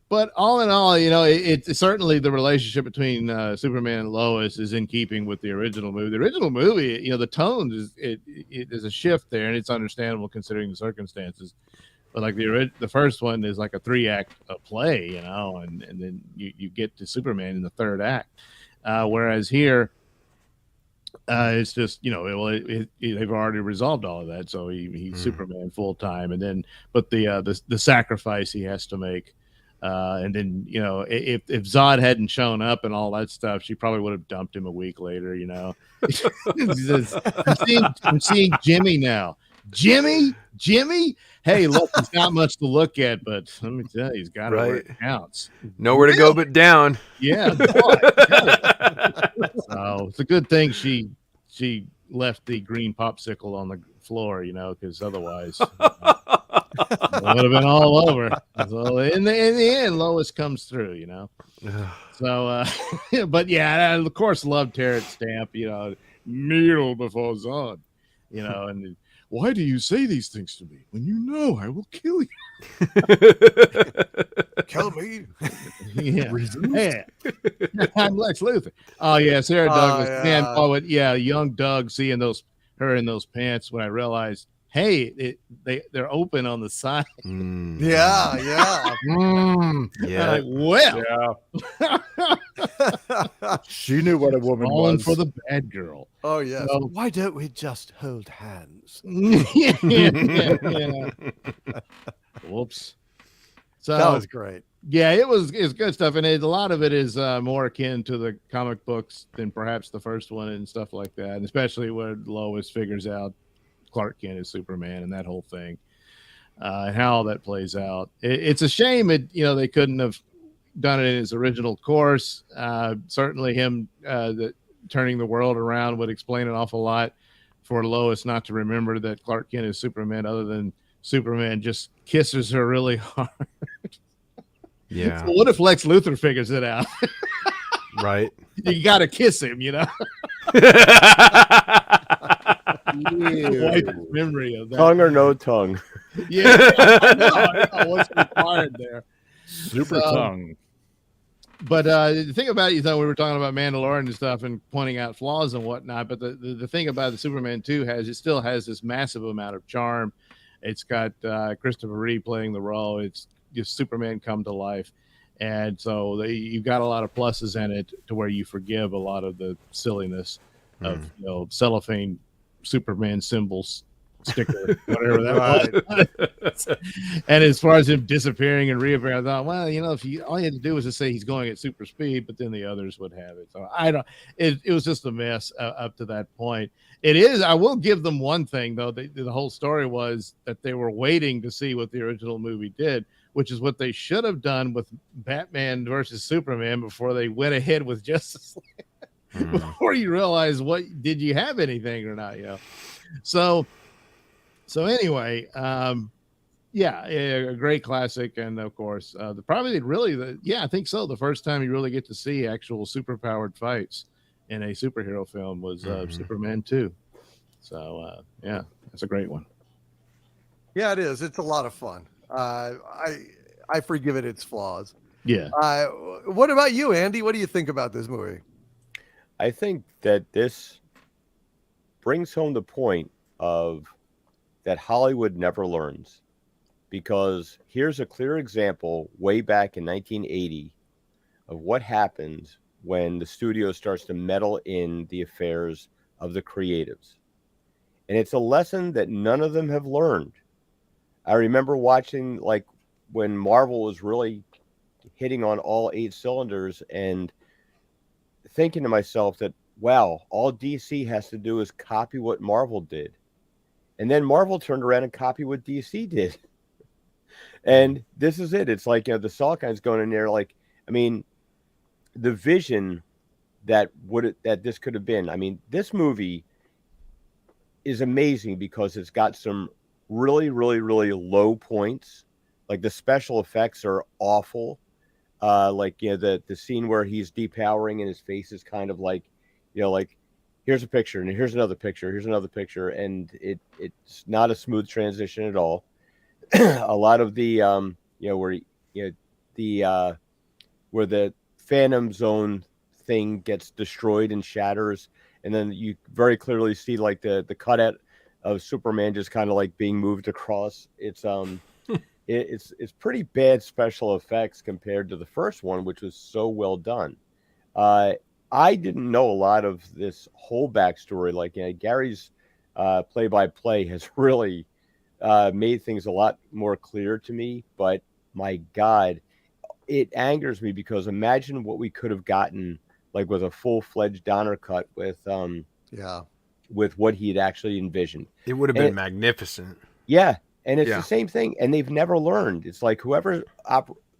But all in all, it's certainly the relationship between Superman and Lois is in keeping with the original movie. The original movie, the tone there's a shift there, and it's understandable considering the circumstances. But like the first one is like a 3-act play, and then you get to Superman in the third act. Whereas here, it's just they've already resolved all of that, so he's Superman full time, and then but the sacrifice he has to make, and then if Zod hadn't shown up and all that stuff, she probably would have dumped him a week later. I'm seeing Jimmy now. Jimmy. Hey, look, he's not much to look at, but let me tell you, he's got it where it counts. Nowhere to go but down. Yeah. So it's a good thing she left the green popsicle on the floor, because otherwise it would have been all over. So in the end, Lois comes through, So, but yeah, I of course love Terrence Stamp, kneel before Zod, and why do you say these things to me when you know I will kill you? Kill me. Yeah. I'm Lex Luthor. Oh yeah, Sarah Douglas. Yeah. Young Doug seeing her in those pants when I realized, hey, they're open on the side. Yeah. Yeah. Like, She knew what a woman falling was. for the bad girl. Oh yes. So- Why don't we just hold hands? Yeah. Whoops. So That was great. Yeah, it's good stuff, and a lot of it is more akin to the comic books than perhaps the first one and stuff like that, and especially when Lois figures out Clark Kent is Superman and that whole thing, and how all that plays out. It's a shame they couldn't have done it in his original course. Certainly, him turning the world around would explain an awful lot for Lois not to remember that Clark Kent is Superman, other than Superman just kisses her really hard. Yeah. So what if Lex Luthor figures it out? Right. You got to kiss him, Wipe his memory of that. Tongue or no tongue. Yeah, I know what's required there. Super tongue. But the thing about it, we were talking about Mandalorian and stuff and pointing out flaws and whatnot. But the thing about the Superman 2 it still has this massive amount of charm. It's got Christopher Reeve playing the role. It's just Superman come to life. And so you've got a lot of pluses in it to where you forgive a lot of the silliness of cellophane Superman symbols sticker, whatever that was. And as far as him disappearing and reappearing, I thought, well, if all you had to do was just say he's going at super speed, but then the others would have it. So it was just a mess up to that point. It is. I will give them one thing though. The whole story was that they were waiting to see what the original movie did, which is what they should have done with Batman versus Superman before they went ahead with Justice League. Before you realize did you have anything or not, So anyway, a great classic, and of course, I think so. The first time you really get to see actual superpowered fights in a superhero film was Superman 2. So that's a great one. Yeah, it is. It's a lot of fun. I forgive it its flaws. Yeah. What about you, Andy? What do you think about this movie? I think that this brings home the point of that Hollywood never learns, because here's a clear example way back in 1980 of what happens when the studio starts to meddle in the affairs of the creatives. And it's a lesson that none of them have learned. I remember watching when Marvel was really hitting on all 8 cylinders and thinking to myself that, wow, all DC has to do is copy what Marvel did. And then Marvel turned around and copied what DC did. And this is it. It's like, the Salkinds going in there. The vision that this could have been. This movie is amazing because it's got some really, really, really low points. Like the special effects are awful. The scene where he's depowering and his face is kind of here's a picture and here's another picture, and it's not a smooth transition at all. A lot of the where the Phantom Zone thing gets destroyed and shatters, and then you very clearly see the cutout of Superman just kind of being moved across. It's it's pretty bad special effects compared to the first one, which was so well done. I didn't know a lot of this whole backstory. Gary's play-by-play has really made things a lot more clear to me. But my God, it angers me because imagine what we could have gotten with a full-fledged Donner cut with what he had actually envisioned. It would have been magnificent. Yeah. And it's the same thing, and they've never learned. It's like whoever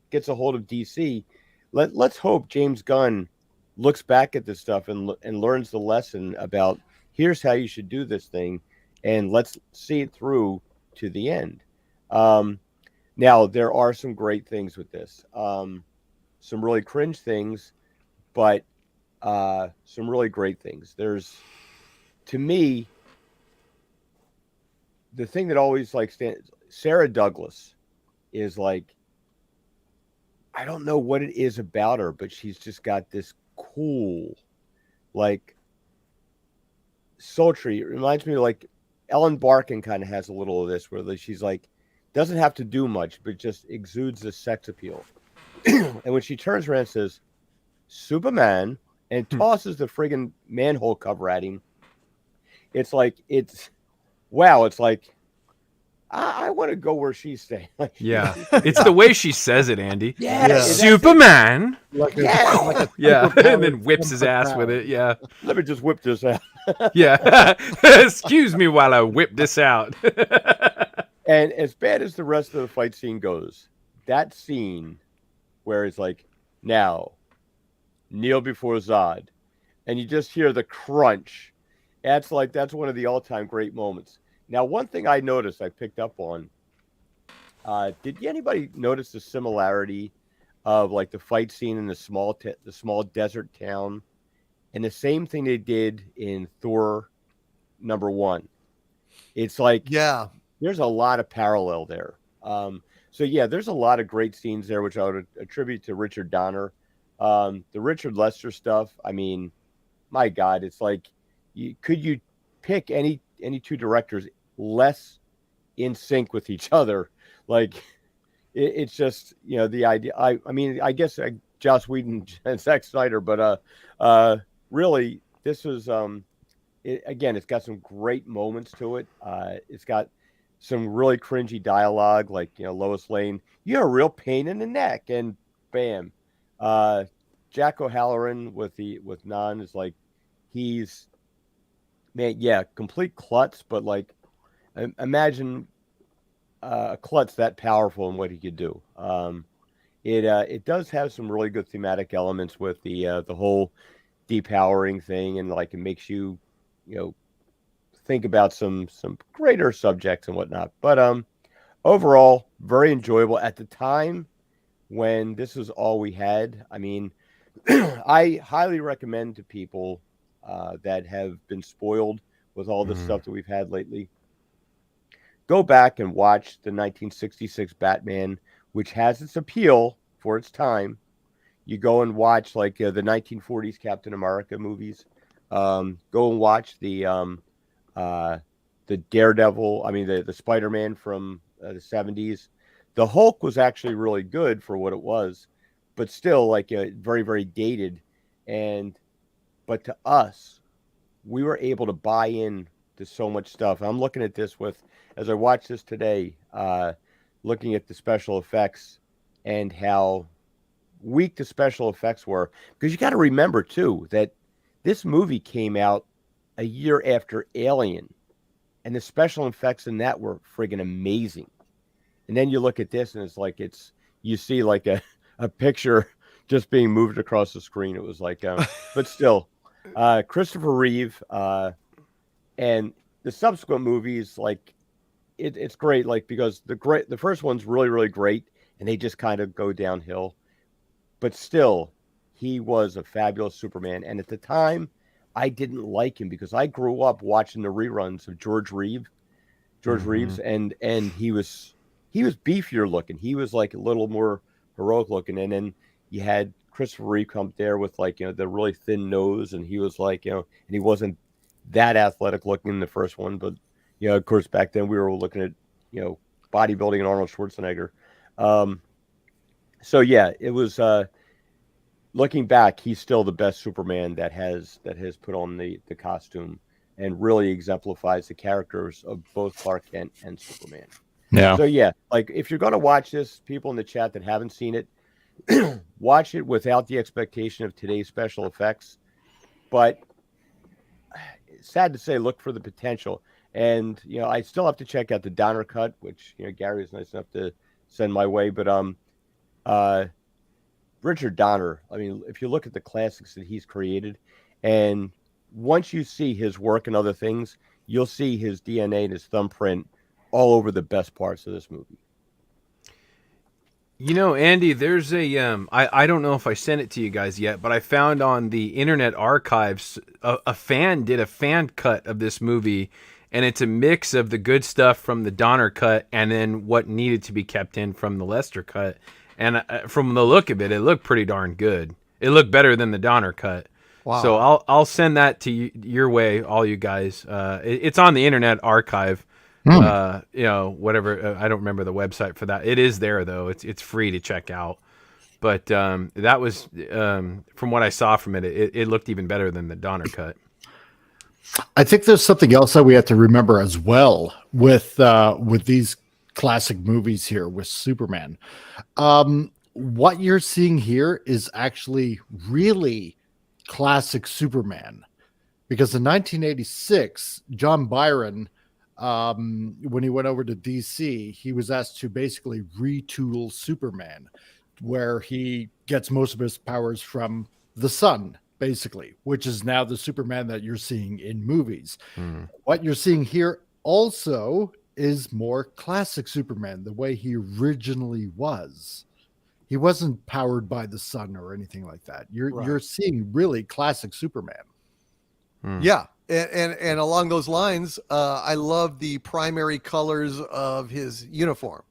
gets a hold of DC, let's hope James Gunn looks back at this stuff and learns the lesson about here's how you should do this thing, and let's see it through to the end. Now, there are some great things with this, some really cringe things, but some really great things. There's, to me, the thing that always Sarah Douglas is I don't know what it is about her, but she's just got this cool, sultry. It reminds me of Ellen Barkin kind of has a little of this, where she's doesn't have to do much, but just exudes this sex appeal. And when she turns around and says, Superman, and tosses the friggin' manhole cover at him, wow, it's I want to go where she's staying. Like, Yeah, it's the way she says it, Andy. yeah, Yeah. Superman. Like Yeah. like a Yeah, superpowered and then whips his ass with superpower. it. Yeah, let me just whip this out. yeah. Excuse me while I whip this out. And as bad as the rest of the fight scene goes, that scene where it's like, now, kneel before Zod, and you just hear the crunch. That's one of the all-time great moments. Now, one thing I noticed, I picked up on, did anybody notice the similarity of like the fight scene in the small desert town, and the same thing they did in Thor #1? It's like, Yeah. there's a lot of parallel there. So yeah, there's a lot of great scenes there, which I would attribute to Richard Donner. The Richard Lester stuff, I mean, my God, it's like, could you pick any two directors less in sync with each other? Like, it's just, the idea. I mean, I guess Joss Whedon and Zack Snyder, but really, this was it's got some great moments to it. It's got some really cringy dialogue, like, Lois Lane, you're a real pain in the neck, and bam. Jack O'Halloran with Nan is like, he's, man, yeah, complete klutz, but like, imagine a klutz that powerful and what he could do. It does have some really good thematic elements with the whole depowering thing, and like it makes you, think about some greater subjects and whatnot. But overall, very enjoyable at the time when this was all we had. I mean, I highly recommend to people that have been spoiled with all the stuff that we've had lately, go back and watch the 1966 Batman, which has its appeal for its time. You go and watch like the 1940s Captain America movies. Go and watch the Daredevil. I mean, the Spider-Man from the 70s. The Hulk was actually really good for what it was, but still like very, very dated. But to us, we were able to buy in to so much stuff. I'm looking at this as I watch this today, looking at the special effects and how weak the special effects were. Because you got to remember too, that this movie came out a year after Alien, and the special effects in that were friggin' amazing. And then you look at this and it's like, you see like a picture just being moved across the screen. It was like, but still, Christopher Reeve, and the subsequent movies, like it's great, like, because the first one's really, really great, and they just kind of go downhill. But still, he was a fabulous Superman. And at the time, I didn't like him because I grew up watching the reruns of George Reeves, and he was beefier looking. He was like a little more heroic looking. And then you had Christopher Reeve come there with like, the really thin nose, and he was like, and he wasn't that athletic looking in the first one, but of course back then we were looking at, bodybuilding and Arnold Schwarzenegger. So yeah, it was, looking back, he's still the best Superman that has put on the costume and really exemplifies the characters of both Clark Kent and Superman. Yeah. So yeah, like if you're going to watch this, people in the chat that haven't seen it, watch it without the expectation of today's special effects. But sad to say, look for the potential. And, I still have to check out the Donner cut, which, Gary was nice enough to send my way. But Richard Donner, I mean, if you look at the classics that he's created, and once you see his work and other things, you'll see his DNA and his thumbprint all over the best parts of this movie. Andy, there's I don't know if I sent it to you guys yet, but I found on the Internet Archives, a fan did a fan cut of this movie, and it's a mix of the good stuff from the Donner cut and then what needed to be kept in from the Lester cut. And from the look of it, it looked pretty darn good. It looked better than the Donner cut. Wow. So I'll send that to your way, all you guys. It's on the Internet Archive. Whatever. I don't remember the website for that. It is there though. It's free to check out. But that was from what I saw from it, it looked even better than the Donner cut. I think there's something else that we have to remember as well with these classic movies here with Superman. What you're seeing here is actually really classic Superman, because in 1986, John Byron, when he went over to DC, he was asked to basically retool Superman, where he gets most of his powers from the sun, basically, which is now the Superman that you're seeing in movies. What you're seeing here also is more classic Superman, the way he originally was. He wasn't powered by the sun or anything like that. You're seeing really classic Superman. Yeah. And along those lines, I love the primary colors of his uniform.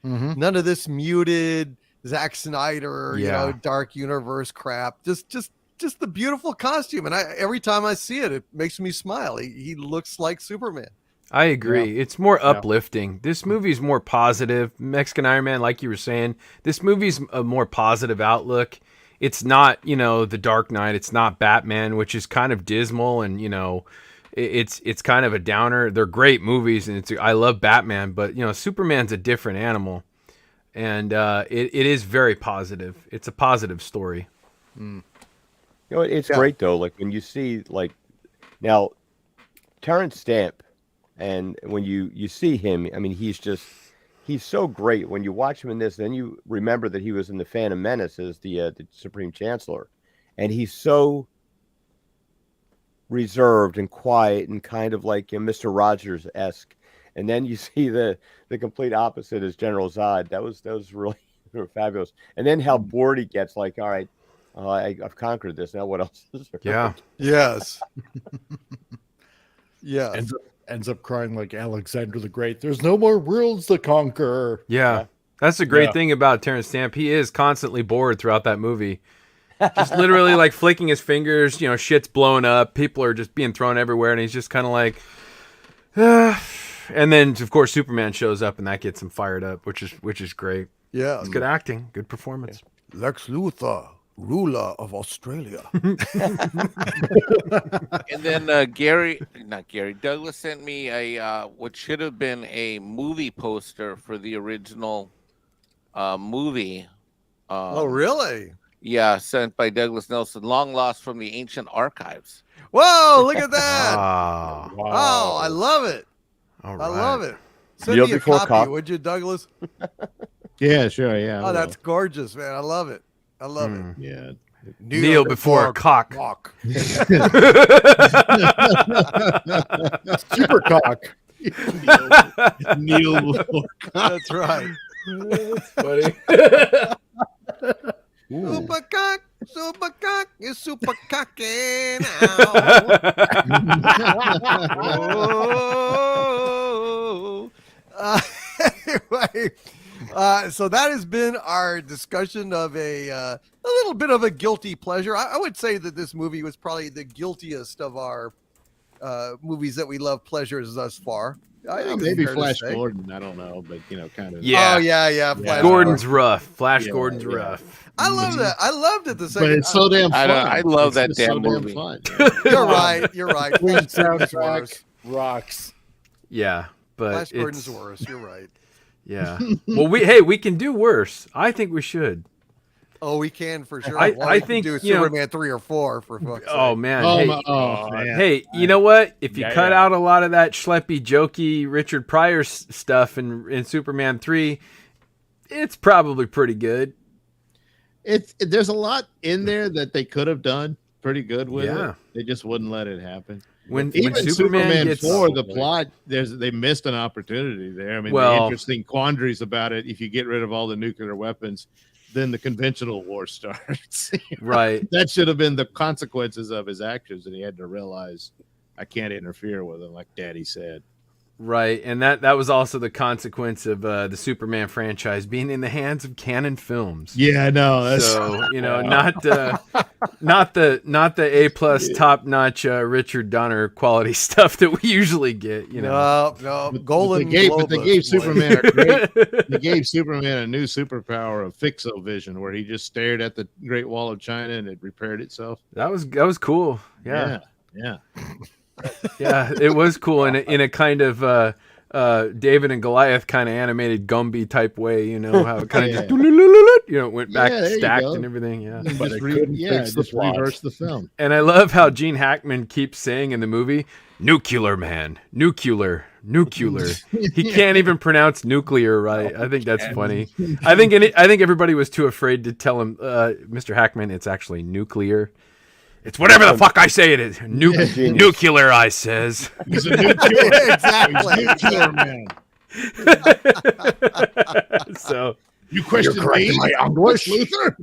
None of this muted Zack Snyder, dark universe crap. Just the beautiful costume. And every time I see it, it makes me smile. He looks like Superman. I agree. It's more uplifting. This movie's more positive. Mexican Iron Man, like you were saying, this movie's a more positive outlook. It's not, The Dark Knight. It's not Batman, which is kind of dismal, and it's kind of a downer. They're great movies, and I love Batman, but Superman's a different animal, and it is very positive. It's a positive story. It's great though. Like when you see now Terrence Stamp. And when you see him, I mean, he's so great. When you watch him in this, then you remember that he was in the Phantom Menace as the Supreme Chancellor, and he's so reserved and quiet and kind of like Mr. Rogers-esque. And then you see the complete opposite as General Zod. That was really fabulous. And then how bored he gets. Like, all right, I've conquered this. Now what else is there? Yeah. Yes. Yeah. Ends up crying like Alexander the Great. There's no more worlds to conquer. Yeah. That's the great thing about Terrence Stamp. He is constantly bored throughout that movie. Just literally like flicking his fingers, shit's blowing up. People are just being thrown everywhere. And he's just kind of like, and then of course Superman shows up and that gets him fired up, which is great. Yeah. It's good acting. Good performance. Lex Luthor, ruler of Australia. And then Douglas sent me a what should have been a movie poster for the original movie. Oh, really? Yeah, sent by Douglas Nelson, long lost from the ancient archives. Whoa, look at that. Wow. Oh, I love it. All I right. love it. Send Kneel me a before copy, would you, Douglas? Yeah, sure. Yeah. Oh, that's gorgeous, man. I love it. I love it. Yeah. Kneel before a cock. Super cock. Kneel before. That's right. That's funny. Super cock is super cocky now. Anyway, so that has been our discussion of a little bit of a guilty pleasure. I would say that this movie was probably the guiltiest of our movies that we love pleasures thus far. I think it's Maybe fair to Flash say. Gordon. I don't know, but kind of. Yeah. Oh yeah. Flash Gordon's rough. Flash Yeah, Gordon's yeah. rough. I love that. I loved it the But second. it's so damn fun. I love that It's just damn movie. fun. You're right. Flash Gordon's Soundtrack worse. rocks. Yeah, but Flash Gordon's it's worse. You're right. yeah. Well, we can do worse. I think we should. Oh, we can for sure. I We can think, do you know- Superman 3 or 4 for fuck's Oh sake. man. Oh, hey, man. hey, you know what? If you Yeah, cut yeah. out a lot of that schleppy, jokey Richard Pryor stuff in Superman 3, it's probably pretty good. There's a lot in there that they could have done pretty good with Yeah. it. They just wouldn't let it happen. When Even Superman gets 4, the plot, they missed an opportunity there. I mean, Well- the interesting quandaries about it, if you get rid of all the nuclear weapons, then the conventional war starts. right. That should have been the consequences of his actions, and he had to realize, I can't interfere with him, like Daddy said. Right, and that was also the consequence of the Superman franchise being in the hands of Canon Films. Yeah, no, that's So not the A+ top notch Richard Donner quality stuff that we usually get. No, Golden they Globus, gave boy. Superman they gave Superman a new superpower of fixo-vision, where he just stared at the Great Wall of China and it repaired itself. that was cool. Yeah. Yeah. Yeah, it was cool in a kind of David and Goliath kind of animated Gumby type way, you know, how it kind of Yeah. just went back Yeah, there you stacked go. and everything. Yeah. But it couldn't fix the just plot. reverse the film. And I love how Gene Hackman keeps saying in the movie, nuclear man, nuclear. He can't even pronounce nuclear right. I think that's funny. I think everybody was too afraid to tell him, Mr. Hackman, it's actually nuclear. It's whatever the fuck I say it is. Nuclear, I says. He's a nuclear, Exactly. nuclear man. So, You question me? my English. Luther?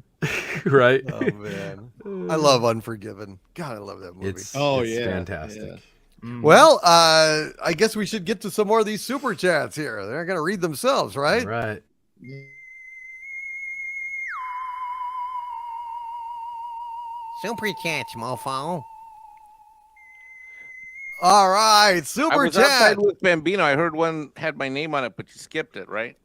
right. Oh man, I love Unforgiven. God, I love that movie. It's yeah, fantastic. yeah. Well, I guess we should get to some more of these super chats here. They're going to read themselves, right? Right. Super chats, mofo. All right, I super was chat. outside with Bambino. I heard one had my name on it, but you skipped it, right?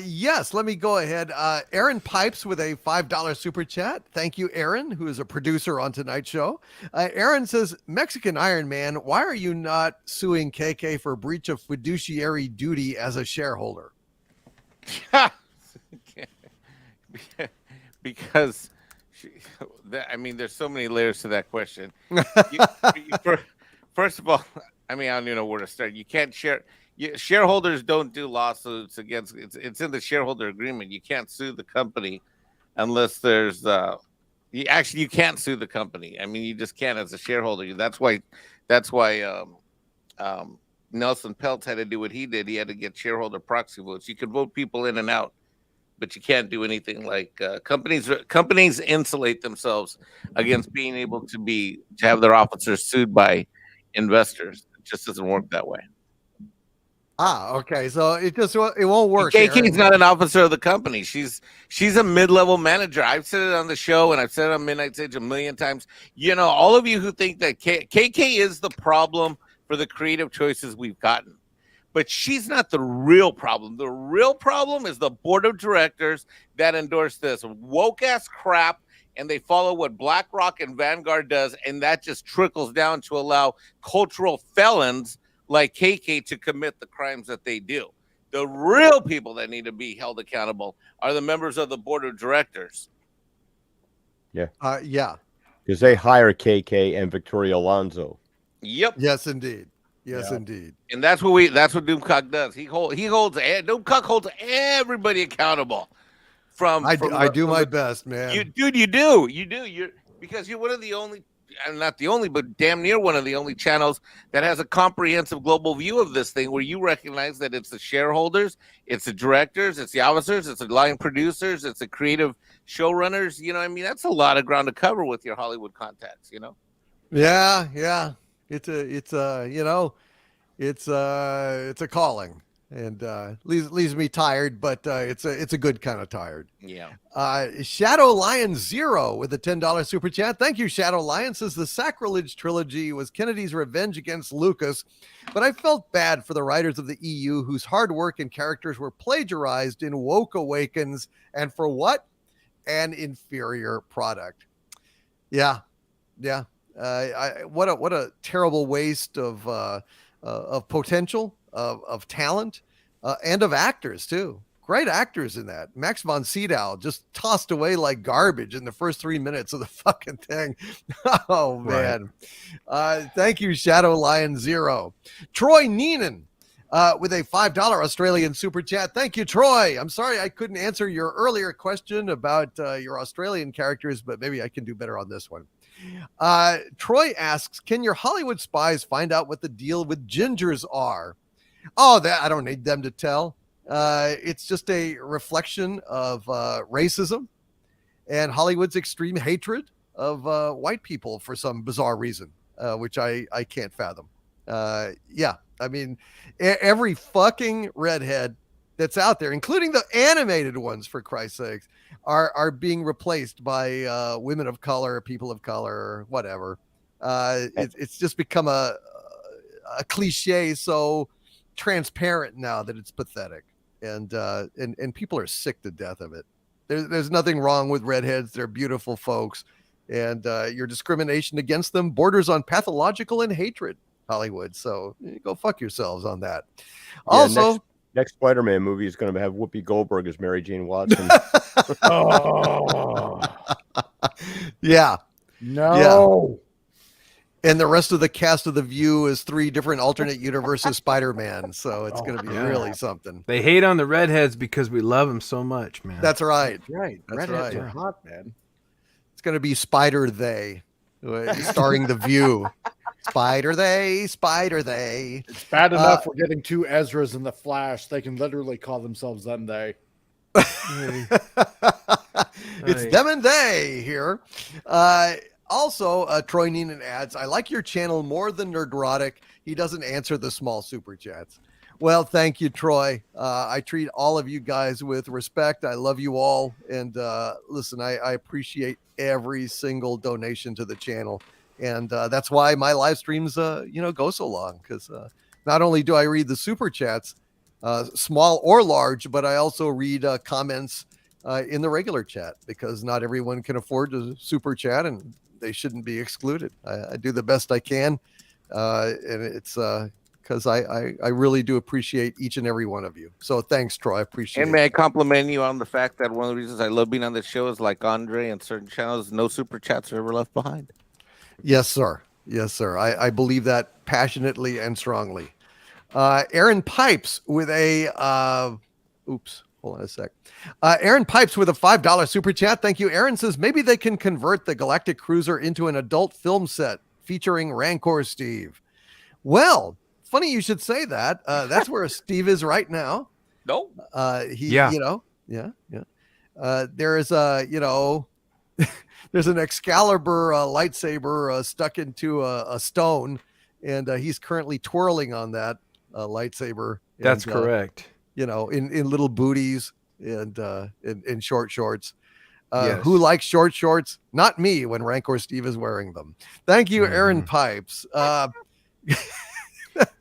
Yes, let me go ahead. Aaron Pipes with a $5 super chat. Thank you, Aaron, who is a producer on tonight's show. Aaron says, Mexican Iron Man, why are you not suing KK for breach of fiduciary duty as a shareholder? Because I mean, there's so many layers to that question. First of all, I mean, I don't even know where to start. You can't share. Shareholders don't do lawsuits against. It's in the shareholder agreement. You can't sue the company unless there's. You can't sue the company. I mean, you just can't as a shareholder. That's why. Nelson Peltz had to do what he did. He had to get shareholder proxy votes. You could vote people in and out, but you can't do anything like companies insulate themselves against being able to have their officers sued by investors. It just doesn't work that way. Okay. So it won't work. KK's not an officer of the company. She's a mid-level manager. I've said it on the show and I've said it on Midnight Stage a million times. You know, all of you who think that KK is the problem for the creative choices we've gotten. But she's not the real problem. The real problem is the board of directors that endorse this woke-ass crap, and they follow what BlackRock and Vanguard does, and that just trickles down to allow cultural felons like KK to commit the crimes that they do. The real people that need to be held accountable are the members of the board of directors. Yeah. Because they hire KK and Victoria Alonso. Yep. Yes, indeed. Yes, indeed. And that's what Doomcock does. Doomcock holds everybody accountable. I do my best, man. You do. Because you're one of the only, and not the only, but damn near one of the only channels that has a comprehensive global view of this thing, where you recognize that it's the shareholders, it's the directors, it's the officers, it's the line producers, it's the creative showrunners. You know, I mean, that's a lot of ground to cover with your Hollywood contacts. You know. Yeah. It's a calling, and leaves me tired, but it's a good kind of tired. Yeah. Shadow Lion Zero with a $10 super chat. Thank you, Shadow Lion. Says the Sacrilege trilogy was Kennedy's revenge against Lucas, but I felt bad for the writers of the EU whose hard work and characters were plagiarized in Woke Awakens, and for what? An inferior product. Yeah. What a terrible waste of potential, of talent, and of actors too. Great actors in that. Max von Sydow just tossed away like garbage in the first 3 minutes of the fucking thing. Oh man. Thank you, Shadow Lion Zero. Troy Neenan with a $5 Australian super chat. Thank you, Troy. I'm sorry I couldn't answer your earlier question about your Australian characters, but maybe I can do better on this one. Troy asks, can your Hollywood spies find out what the deal with gingers are? Oh, that I don't need them to tell. It's just a reflection of racism and Hollywood's extreme hatred of white people for some bizarre reason, which I can't fathom. Yeah, I mean, every fucking redhead that's out there, including the animated ones, for Christ's sakes, are being replaced by women of color, people of color, whatever. It's just become a cliche, so transparent now that it's pathetic, and people are sick to death of it. There's nothing wrong with redheads; they're beautiful folks, and your discrimination against them borders on pathological and hatred. Hollywood. So go fuck yourselves on that. Yeah, Also, next Spider-Man movie is going to have Whoopi Goldberg as Mary Jane Watson. Oh yeah. no! And the rest of the cast of The View is 3 different alternate universes Spider-Man. So it's going to be really something. They hate on the redheads because we love them so much, man. That's right. Right, That's redheads right. are hot, man. It's going to be Spider They, starring The View. Spider They. It's bad enough we're getting 2 Ezras in the Flash. They can literally call themselves them. They. It's them and they here. Also, Troy Neenan adds, I like your channel more than Nerdrotic. He doesn't answer the small super chats. Well, thank you, Troy. I treat all of you guys with respect. I love you all. And listen, I appreciate every single donation to the channel. And that's why my live streams, go so long. Because not only do I read the super chats, small or large, but I also read comments in the regular chat, because not everyone can afford to super chat, and they shouldn't be excluded. I do the best I can. And it's because I really do appreciate each and every one of you. So thanks, Troy. I appreciate And may I compliment you on the fact that one of the reasons I love being on the show is, like Andre and certain channels, no super chats are ever left behind. Yes, sir. Yes, sir. I believe that passionately and strongly. Aaron Pipes with a hold on a sec. Aaron Pipes with a $5 super chat. Thank you. Aaron says maybe they can convert the Galactic Cruiser into an adult film set featuring Rancor Steve. Well, funny you should say that. That's where Steve is right now. No. There is there's an Excalibur lightsaber stuck into a stone, and he's currently twirling on that lightsaber. That's and, correct. In little booties and in short shorts. Yes. Who likes short shorts? Not me when Rancor Steve is wearing them. Thank you, Aaron Pipes.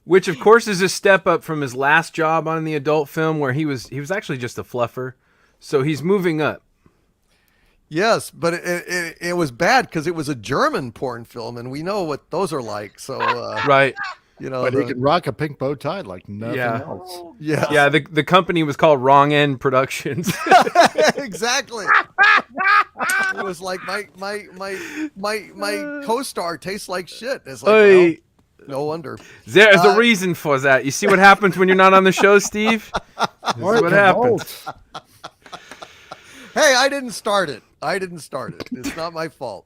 Which, of course, is a step up from his last job on the adult film, where he was actually just a fluffer. So he's moving up. Yes, but it was bad because it was a German porn film, and we know what those are like. So Right. But he can rock a pink bow tie like nothing else. Yeah. Yeah, the company was called Wrong End Productions. Exactly. It was like my co-star tastes like shit. It's like, well, no wonder. There's a reason for that. You see what happens when you're not on the show, Steve? This is what happens. Hey, I didn't start it. It's not my fault.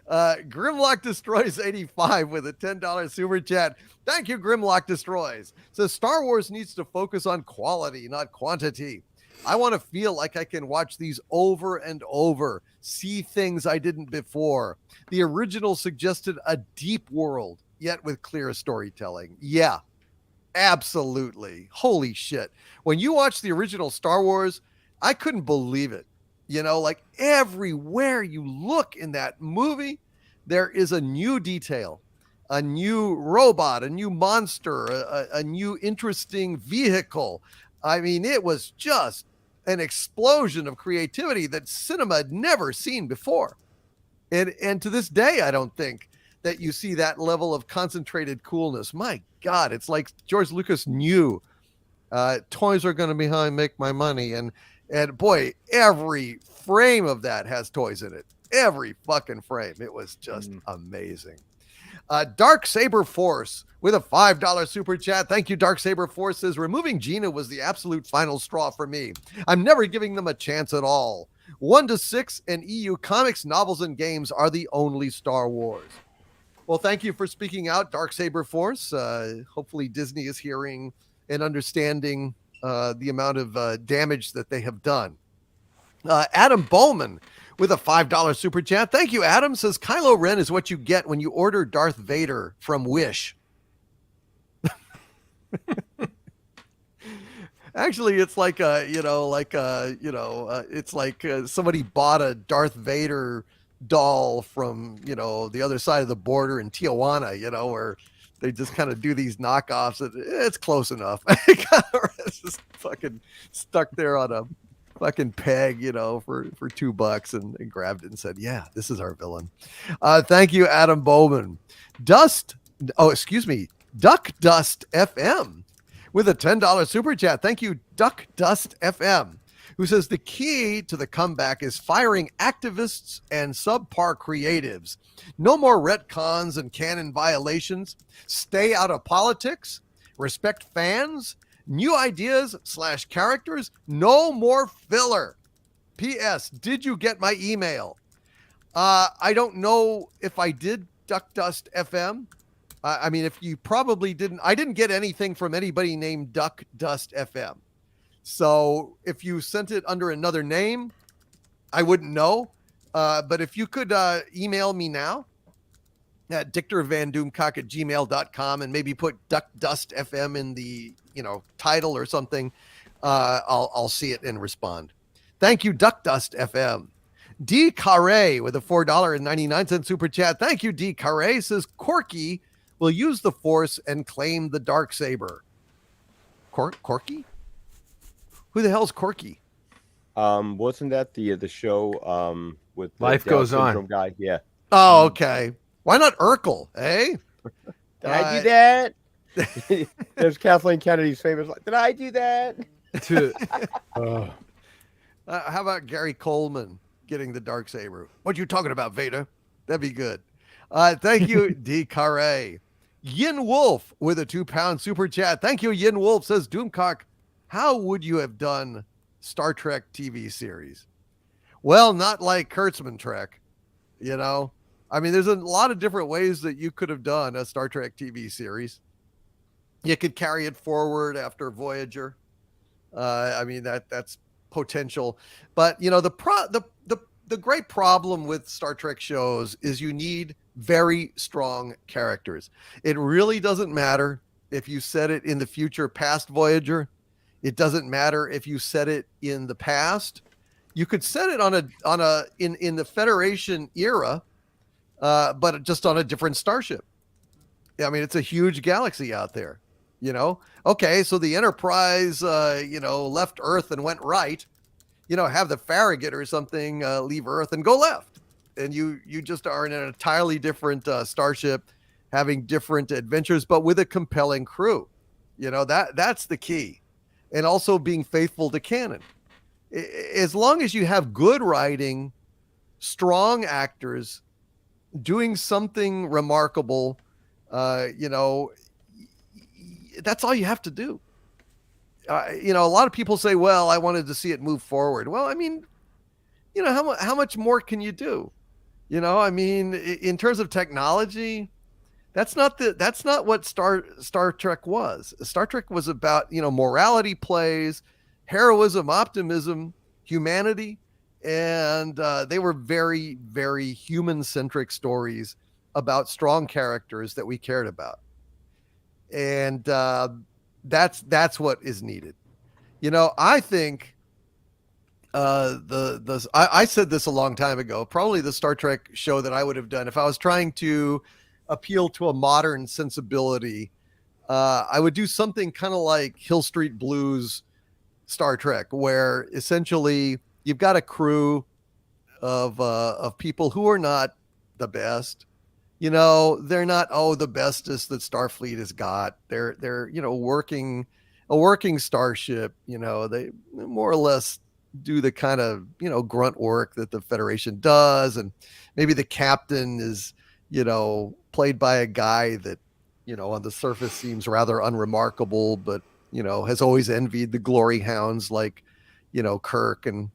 Grimlock Destroys 85 with a $10 super chat. Thank you, Grimlock Destroys. Says Star Wars needs to focus on quality, not quantity. I want to feel like I can watch these over and over, see things I didn't before. The original suggested a deep world, yet with clear storytelling. Yeah, absolutely. Holy shit. When you watch the original Star Wars, I couldn't believe it. Like everywhere you look in that movie, there is a new detail, a new robot, a new monster, a new interesting vehicle. I mean, it was just an explosion of creativity that cinema had never seen before. And to this day, I don't think that you see that level of concentrated coolness. My God, it's like George Lucas knew toys are going to make my money. And boy, every frame of that has toys in it. Every fucking frame. It was just amazing. Dark Saber Force with a $5 super chat. Thank you, Dark Saber Force. Says, removing Gina was the absolute final straw for me. I'm never giving them a chance at all. 1 to 6 and EU comics, novels, and games are the only Star Wars. Well, thank you for speaking out, Dark Saber Force. Hopefully Disney is hearing and understanding the amount of damage that they have done. Adam Bowman with a $5 super chat. Thank you, Adam. Says Kylo Ren is what you get when you order Darth Vader from Wish. Actually, it's like it's like somebody bought a Darth Vader doll from the other side of the border in Tijuana, where they just kind of do these knockoffs. It's close enough. It's just fucking stuck there on a fucking peg, for $2 and grabbed it and said, yeah, this is our villain. Thank you, Adam Bowman. Duck Dust FM with a $10 super chat. Thank you, Duck Dust FM, who says the key to the comeback is firing activists and subpar creatives. No more retcons and canon violations. Stay out of politics. Respect fans. New ideas / characters. No more filler. P.S. Did you get my email? I don't know if I did, Duck Dust FM. I mean, if you probably didn't, I didn't get anything from anybody named Duck Dust FM. So if you sent it under another name, I wouldn't know. But if you could email me now at dictorvandoomcock@gmail.com and maybe put Duck Dust FM in the title or something, I'll see it and respond. Thank you, Duck Dust FM. D. Carre with a $4.99 super chat. Thank you, D. Carre. Says Corky will use the Force and claim the Darksaber. Corky? Who the hell's Corky? Wasn't that the show with the Life Down Goes On syndrome guy? Yeah. Oh, okay. Why not Urkel? Eh? Did I do that? There's Kathleen Kennedy's famous line. Did I do that? How about Gary Coleman getting the Darksaber? What you talking about, Vader? That'd be good. Thank you, D. Carre. Yin Wolf with a £2 super chat. Thank you, Yin Wolf. Says Doomcock, how would you have done Star Trek TV series? Well, not like Kurtzman Trek, I mean, there's a lot of different ways that you could have done a Star Trek TV series. You could carry it forward after Voyager. I mean, that's potential. But, the great problem with Star Trek shows is you need very strong characters. It really doesn't matter if you set it in the future past Voyager. It doesn't matter if you set it in the past. You could set it in the Federation era, but just on a different starship. I mean, it's a huge galaxy out there, Okay, so the Enterprise, left Earth and went right. Have the Farragut or something leave Earth and go left. And you just are in an entirely different starship, having different adventures, but with a compelling crew. That's the key. And also being faithful to canon. As long as you have good writing, strong actors, doing something remarkable, that's all you have to do. A lot of people say, well, I wanted to see it move forward. Well, I mean, how much more can you do? I mean, in terms of technology, that's not what Star Trek was. Star Trek was about, morality plays, heroism, optimism, humanity. And they were very, very human-centric stories about strong characters that we cared about. And that's what is needed. I think I said this a long time ago, probably the Star Trek show that I would have done if I was trying to appeal to a modern sensibility. I would do something kind of like Hill Street Blues Star Trek, where essentially you've got a crew of people who are not the best. They're not the bestest that Starfleet has got. They're working a working starship. They more or less do the kind of grunt work that the Federation does, and maybe the captain is played by a guy that on the surface seems rather unremarkable, but has always envied the glory hounds like Kirk and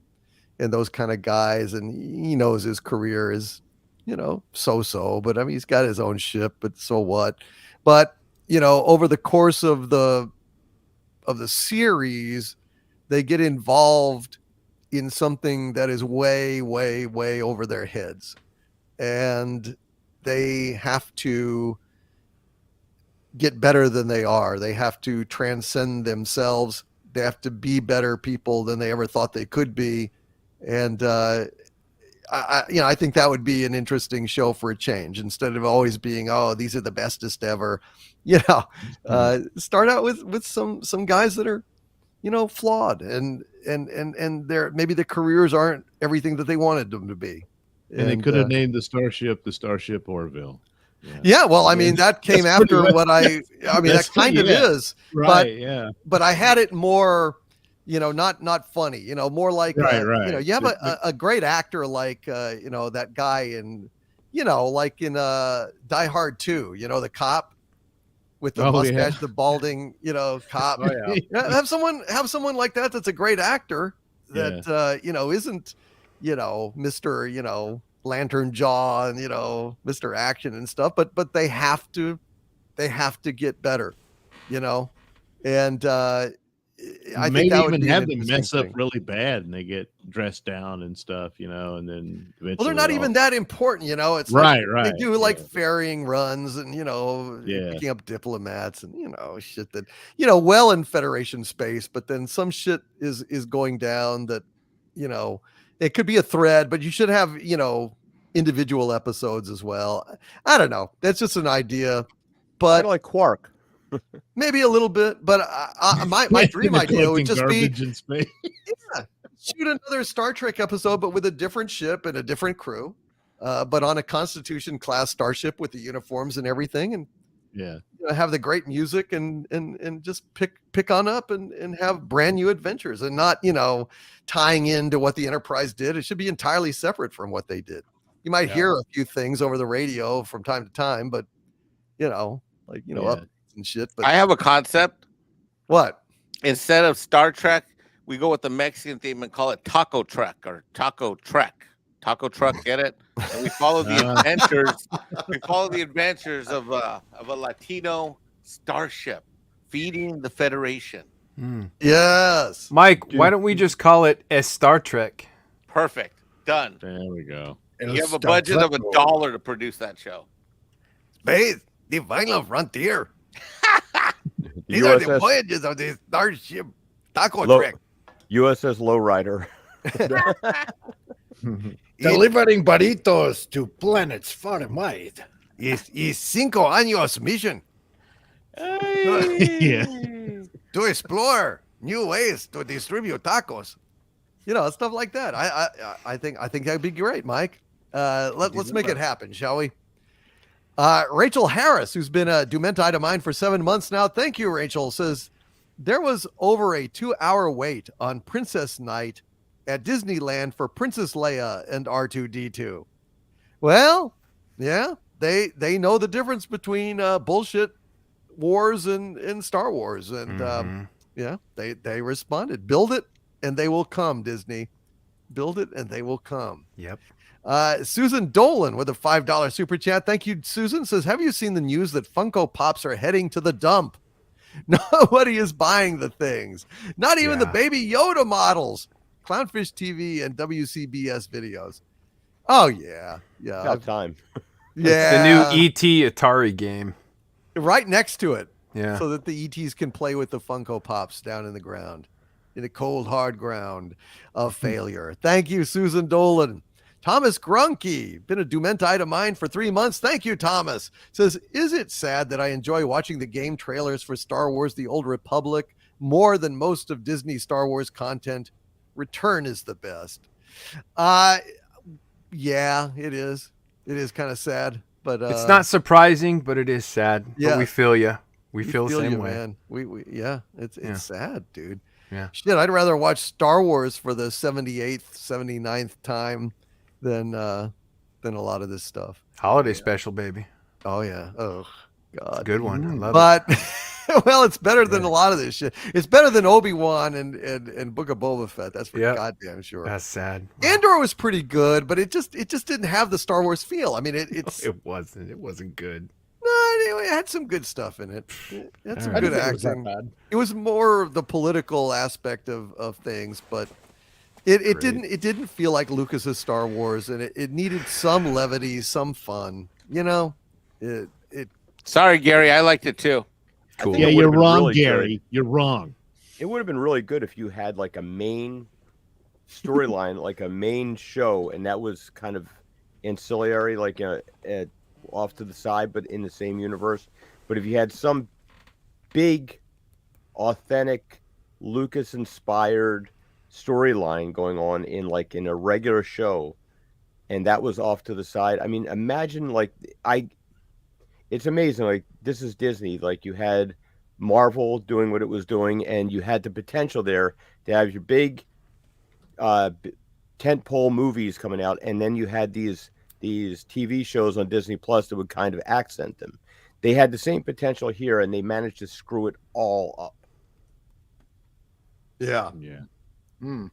those kind of guys, and he knows his career is so-so, but I mean, he's got his own ship, but so what? But over the course of the series, they get involved in something that is way, way, way over their heads, and they have to get better than they are. They have to transcend themselves. They have to be better people than they ever thought they could be. And, I think that would be an interesting show for a change, instead of always being, these are the bestest ever, start out with some guys that are, flawed and their, maybe the careers aren't everything that they wanted them to be. And they could have named the starship Orville. Yeah, well, I mean, that came That's pretty after much- what I mean, that's that kind of yeah. is, Right. Yeah. but I had it more, not funny, more like, Right. you have a great actor like, that guy in, like in Die Hard 2, the cop with the mustache, the balding, cop. Oh, yeah. Have someone like that that's a great actor that, isn't, Mr., Lantern Jaw and, Mr. Action and stuff, but they have to get better, and I Maybe think that would even be have an them interesting mess up thing. really bad and they get dressed down and stuff, and then eventually. Well, they're not even that important, it's Right, like right. they do like Yeah. ferrying runs and Yeah. picking up diplomats and shit that well in Federation space, but then some shit is going down that it could be a thread, but you should have individual episodes as well. I don't know, that's just an idea, Kind but of like Quark. maybe a little bit. But my dream idea would Collecting just be garbage in space. shoot another Star Trek episode, but with a different ship and a different crew, but on a Constitution class starship with the uniforms and everything, and Yeah. have the great music and just pick on up and have brand new adventures, and not tying into what the Enterprise did. It should be entirely separate from what they did. You might hear a few things over the radio from time to time, but updates and shit. But I have a concept. what? Instead of Star Trek, we go with the Mexican theme and call it Taco Trek or Taco Trek. Taco Truck, get it? And we follow the adventures. We follow the adventures of a Latino starship feeding the Federation. Yes, Mike, why don't we just call it a Star Trek? Perfect. Done. There we go. You have a budget of $1 to produce that show. space, the final frontier. The These are the USS, voyages of the starship Taco Low- Trek. USS Lowrider. Delivering burritos to planets far and wide. Is 5 años mission Yeah. to explore new ways to distribute tacos. Stuff like that. I think that'd be great, Mike. Let's make it happen, shall we? Rachel Harris, who's been a Dumenta to mine for 7 months now. Thank you, Rachel. Says there was over a 2-hour wait on Princess Night at Disneyland for Princess Leia and R2D2. Well, yeah, they know the difference between bullshit wars and Star Wars, and yeah, they responded. Build it and they will come, Disney. Build it and they will come. Yep. Susan Dolan with a $5 super chat. Thank you, Susan. Says, have you seen the news that Funko Pops are heading to the dump? Nobody is buying the things. Not even the Baby Yoda models. Clownfish TV and WCBS videos. Oh, yeah. Yeah. About time. Yeah. The new ET Atari game. Right next to it. Yeah. So that the ETs can play with the Funko Pops down in the ground. In the cold, hard ground of failure. Thank you, Susan Dolan. Thomas Grunke, been a Dumenta to mine for 3 months. Thank you, Thomas. Says, is it sad that I enjoy watching the game trailers for Star Wars The Old Republic more than most of Disney Star Wars content? Return is the best. Yeah, it is. It is kind of sad, but It's not surprising, but it is sad. Yeah. But we feel you. We we feel the same you, way. man. We yeah, it's Yeah. sad, dude. Yeah. Shit, I'd rather watch Star Wars for the 78th, 79th time than a lot of this stuff. Holiday special, baby. Oh yeah. Oh God. It's a good one. I love But well, it's better than a lot of this shit. It's better than Obi-Wan and Book of Boba Fett. That's for Yeah. goddamn sure. it. That's sad. Andor was pretty good, but it just didn't have the Star Wars feel. I mean, it's It wasn't. It wasn't good. no, anyway, it had some good stuff in it. It had some I good didn't think it was that acting. bad. It was more the political aspect of things, but it didn't feel like Lucas's Star Wars, and it needed some levity, some fun. It Sorry, Gary. I liked it too. Cool. think Yeah, it you're would've been wrong, really good. Gary. You're wrong. It would have been really good if you had like a main storyline, like a main show, and that was kind of ancillary, like off to the side, but in the same universe. But if you had some big, authentic, Lucas-inspired storyline going on in a regular show, and that was off to the side. I mean, imagine it's amazing. Like, this is Disney. Like, you had Marvel doing what it was doing, and you had the potential there to have your big tentpole movies coming out, and then you had these TV shows on Disney Plus that would kind of accent them. They had the same potential here, and they managed to screw it all up. Yeah. Yeah. Hmm.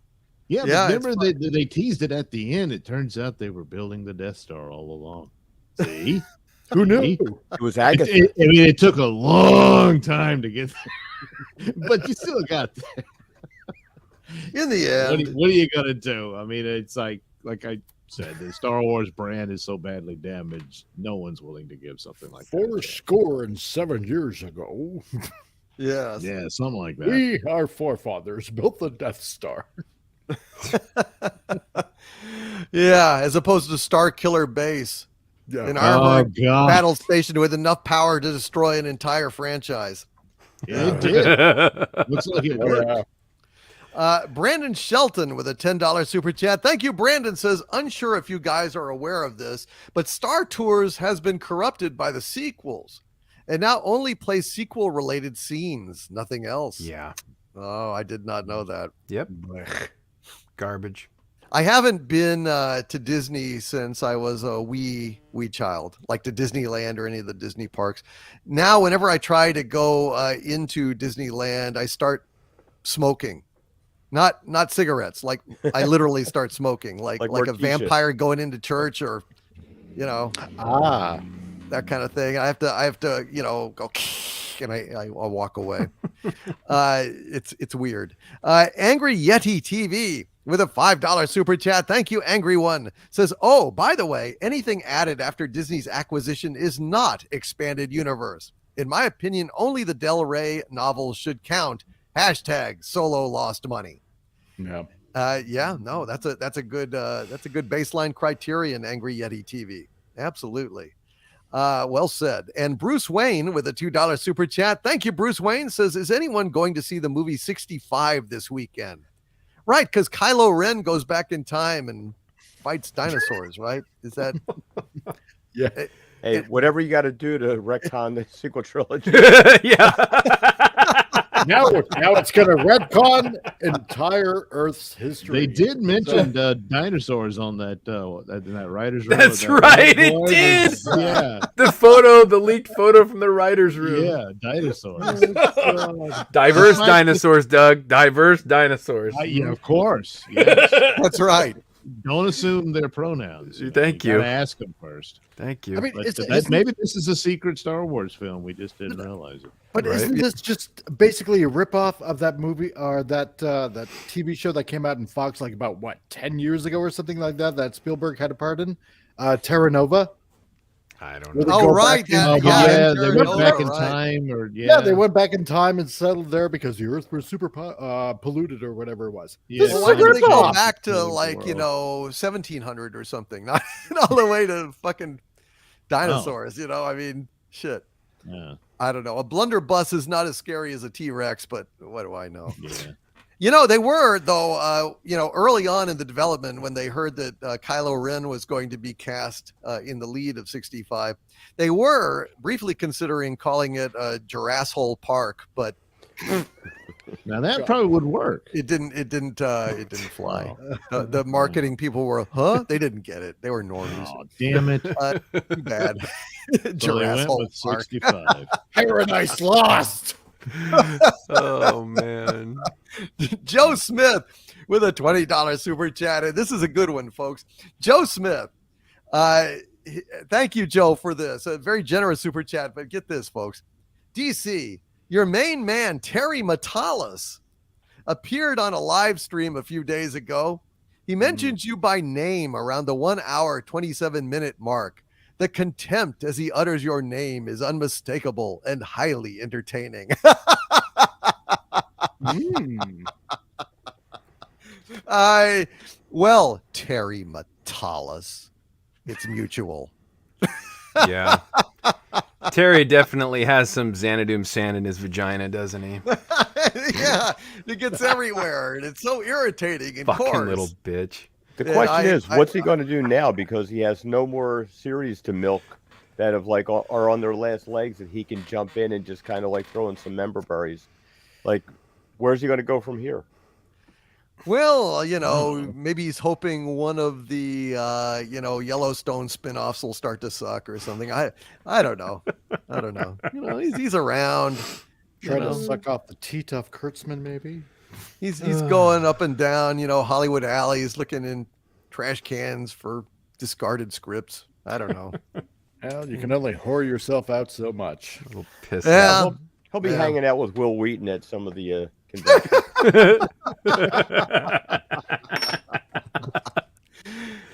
Yeah, Yeah, but remember they teased it at the end. It turns out they were building the Death Star all along. See? Who knew? It was Agatha. I mean, it took a long time to get there, but you still got there. In the end, What are you gonna do? I mean, it's like I said, the Star Wars brand is so badly damaged. No one's willing to give something like that. 407 years ago, yes. Yeah, something like that. we, our forefathers, built the Death Star. Yeah, as opposed to Star Killer Base, Yeah. an Oh armored God! battle station with enough power to destroy an entire franchise. Yeah, it did. Looks like it worked. Brandon Shelton with a $10 super chat. Thank you, Brandon. Says, unsure if you guys are aware of this, but Star Tours has been corrupted by the sequels and now only plays sequel related scenes, nothing else. Yeah. Oh, I did not know that. Yep. Garbage. I haven't been to Disney since I was a wee child, like to Disneyland or any of the Disney parks. Now, whenever I try to go into Disneyland, I start smoking. Not cigarettes. Like I literally start smoking, like a Morticia. vampire going into church, or that kind of thing. I have to go and I walk away. It's weird. Angry Yeti TV with a $5 super chat. Thank you, Angry One. Says, oh, by the way, anything added after Disney's acquisition is not expanded universe. In my opinion, only the Del Rey novels should count. # Solo lost money. Yeah. That's a good baseline criterion, Angry Yeti TV. Absolutely. Well said. And Bruce Wayne with a $2 super chat. Thank you, Bruce Wayne. Says, is anyone going to see the movie 65 this weekend? Right, because Kylo Ren goes back in time and fights dinosaurs, right? Is that... Yeah. Hey, whatever you got to do to retcon the sequel trilogy. Yeah. Now it's going to retcon entire Earth's history. They did mention dinosaurs on that writer's room. That's right, it did. Yeah, The leaked photo from the writer's room. yeah, dinosaurs. Diverse dinosaurs, Doug. Diverse dinosaurs. Yeah, of course. Yes. That's right. Don't assume their pronouns. Thank you. Gotta ask them first. Thank you. I mean, But maybe this is a secret Star Wars film. We just didn't realize it. But Right. isn't this just basically a ripoff of that movie or that TV show that came out in Fox like about 10 years ago or something like that Spielberg had a part in? Terra Nova. I don't Where know. they Oh, go right. back in- Oh, Yeah, they sure, went no, back in right. time, or Yeah, they went back in time and settled there because the Earth was super polluted or whatever it was. Yeah, This is Why a did they go ripoff. back to The like, world. 1700 or something? Not all the way to fucking dinosaurs, I mean, shit. Yeah, I don't know. A blunderbuss is not as scary as a T-Rex, but what do I know? yeah. They were, though, early on in the development when they heard that Kylo Ren was going to be cast in the lead of 65, they were briefly considering calling it Jurassic Park, but Now that probably would work. it didn't fly. The marketing people were, huh? They didn't get it. They were normies. Oh, damn it! Too bad. So they went Jurassic with Park. 65. Paradise Lost. Oh man. Joe Smith with a $20 super chat. And this is a good one, folks. Joe Smith. Thank you, Joe, for this. A very generous super chat. But get this, folks. DC, your main man, Terry Matalas, appeared on a live stream a few days ago. He mentions you by name around the 1 hour, 27-minute mark. The contempt as he utters your name is unmistakable and highly entertaining. Terry Matalas, it's mutual. Yeah. Terry definitely has some Xanadu sand in his vagina, doesn't he? Yeah, it gets everywhere, and it's so irritating. And Fucking coarse. little bitch. The Yeah, question is, what's he going to do now? Because he has no more series to milk that have like are on their last legs that he can jump in and just kind of like throw in some member berries. Like, where's he going to go from here? Well, maybe he's hoping one of the Yellowstone spinoffs will start to suck or something. I don't know. I don't know. He's around. Try to suck off the teeth off Kurtzman, maybe. He's going up and down, Hollywood alleys, looking in trash cans for discarded scripts. I don't know. Well, you can only whore yourself out so much. A little pissed Yeah. off. He'll be hanging out with Will Wheaton at some of the conventions.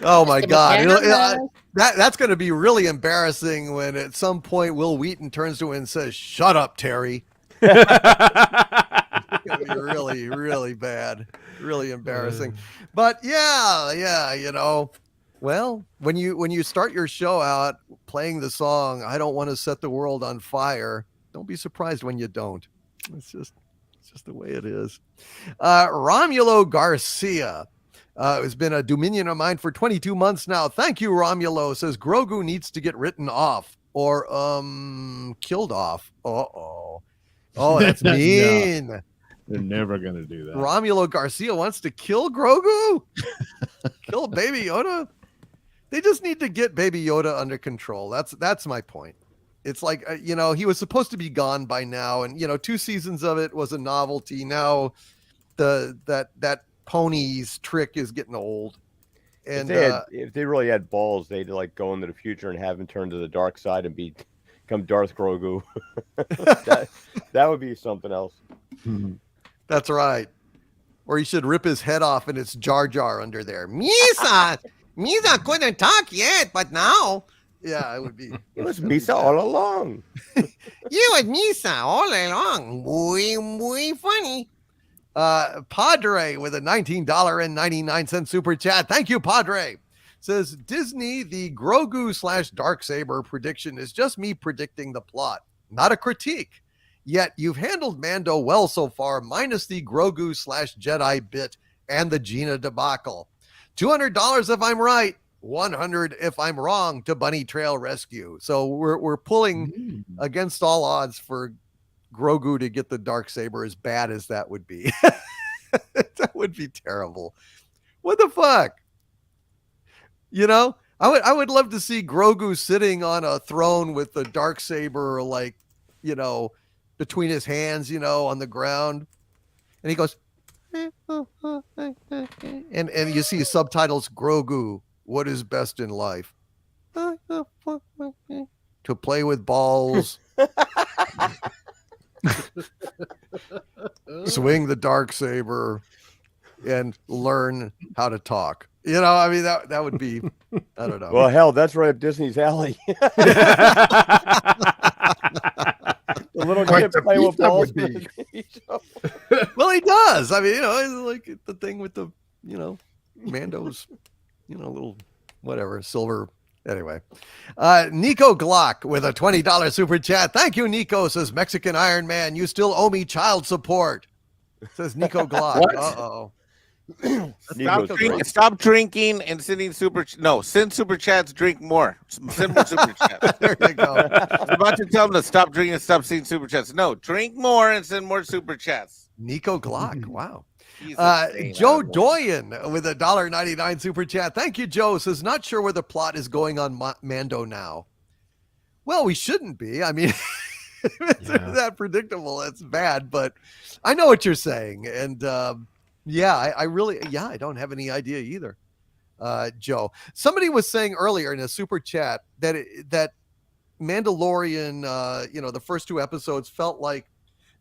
Oh my God. That's going to be really embarrassing when at some point Will Wheaton turns to him and says, "Shut up, Terry." It's going to be really, really bad. Really embarrassing. But well, when you start your show out playing the song, "I Don't Want to Set the World on Fire," don't be surprised when you don't. It's just the way it is. Romulo Garcia. It's been a Dominion of mine for 22 months now. Thank you, Romulo. Says Grogu needs to get written off or killed off. Oh, that's mean. They're never going to do that. Romulo Garcia wants to kill Grogu? Kill Baby Yoda? They just need to get Baby Yoda under control. That's my point. It's like, he was supposed to be gone by now. And, 2 seasons of it was a novelty. Now that pony's trick is getting old. And if they really had balls, they'd like go into the future and have him turn to the dark side and become Darth Grogu. that would be something else. That's right. Or he should rip his head off and it's Jar Jar under there. Misa couldn't talk yet, but now. Yeah, it would be. It was Misa all along. You and Misa all along. Muy funny. Padre with a $19.99 super chat. Thank you, Padre. Says Disney, the Grogu / Darksaber prediction is just me predicting the plot, not a critique. Yet you've handled Mando well so far, minus the Grogu / Jedi bit and the Gina debacle. $200 if I'm right, 100 if I'm wrong to Bunny Trail Rescue. So we're pulling against all odds for Grogu to get the Darksaber, as bad as that would be. That would be terrible. What the fuck? I would love to see Grogu sitting on a throne with the Darksaber, like, between his hands, on the ground. And he goes, and you see subtitles, Grogu, what is best in life? To play with balls. Swing the Darksaber and learn how to talk. That would be, I don't know. Well, hell, that's right up Disney's alley. The little kid playing with balls. Well, he does. It's like the thing with the, Mando's, little whatever, silver. Anyway, Nico Glock with a $20 super chat. Thank you, Nico. Says Mexican Iron Man, you still owe me child support. Says Nico Glock. Uh-oh. Stop drinking and sending send super chats, drink more. Send more super chats. There you go. I was about to tell them to stop drinking and stop sending super chats. No, drink more and send more super chats. Nico Glock. Wow. Joe Doyen with a $1.99 super chat. Thank you, Joe. Says not sure where the plot is going on Mando now. Well, we shouldn't be. If it's that predictable, that's bad. But I know what you're saying, and I don't have any idea either. Joe, somebody was saying earlier in a super chat that Mandalorian, the first 2 episodes felt like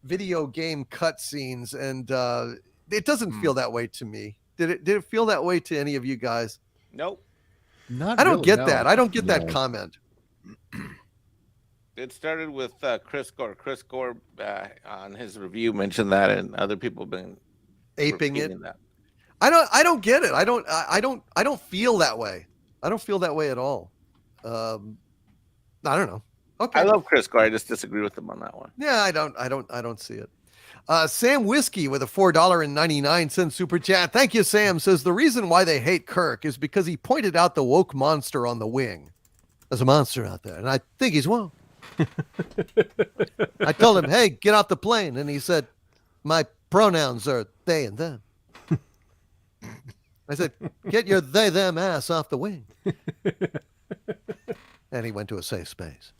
video game cutscenes, and it doesn't feel that way to me. Did it feel that way to any of you guys? Nope. I don't get that. I don't get that comment. It started with Chris Gore. Chris Gore on his review mentioned that, and other people have been aping it. That. I don't get it. I don't feel that way. I don't feel that way at all. I don't know. Okay. I love Chris Gore. I just disagree with him on that one. Yeah, I don't see it. Sam Whiskey with a $4.99 super chat. Thank you, Sam. Says the reason why they hate Kirk is because he pointed out the woke monster on the wing. There's a monster out there, and I think he's woke. I told him, hey, get off the plane. And he said, my pronouns are they and them. I said, get your they, them ass off the wing. And he went to a safe space.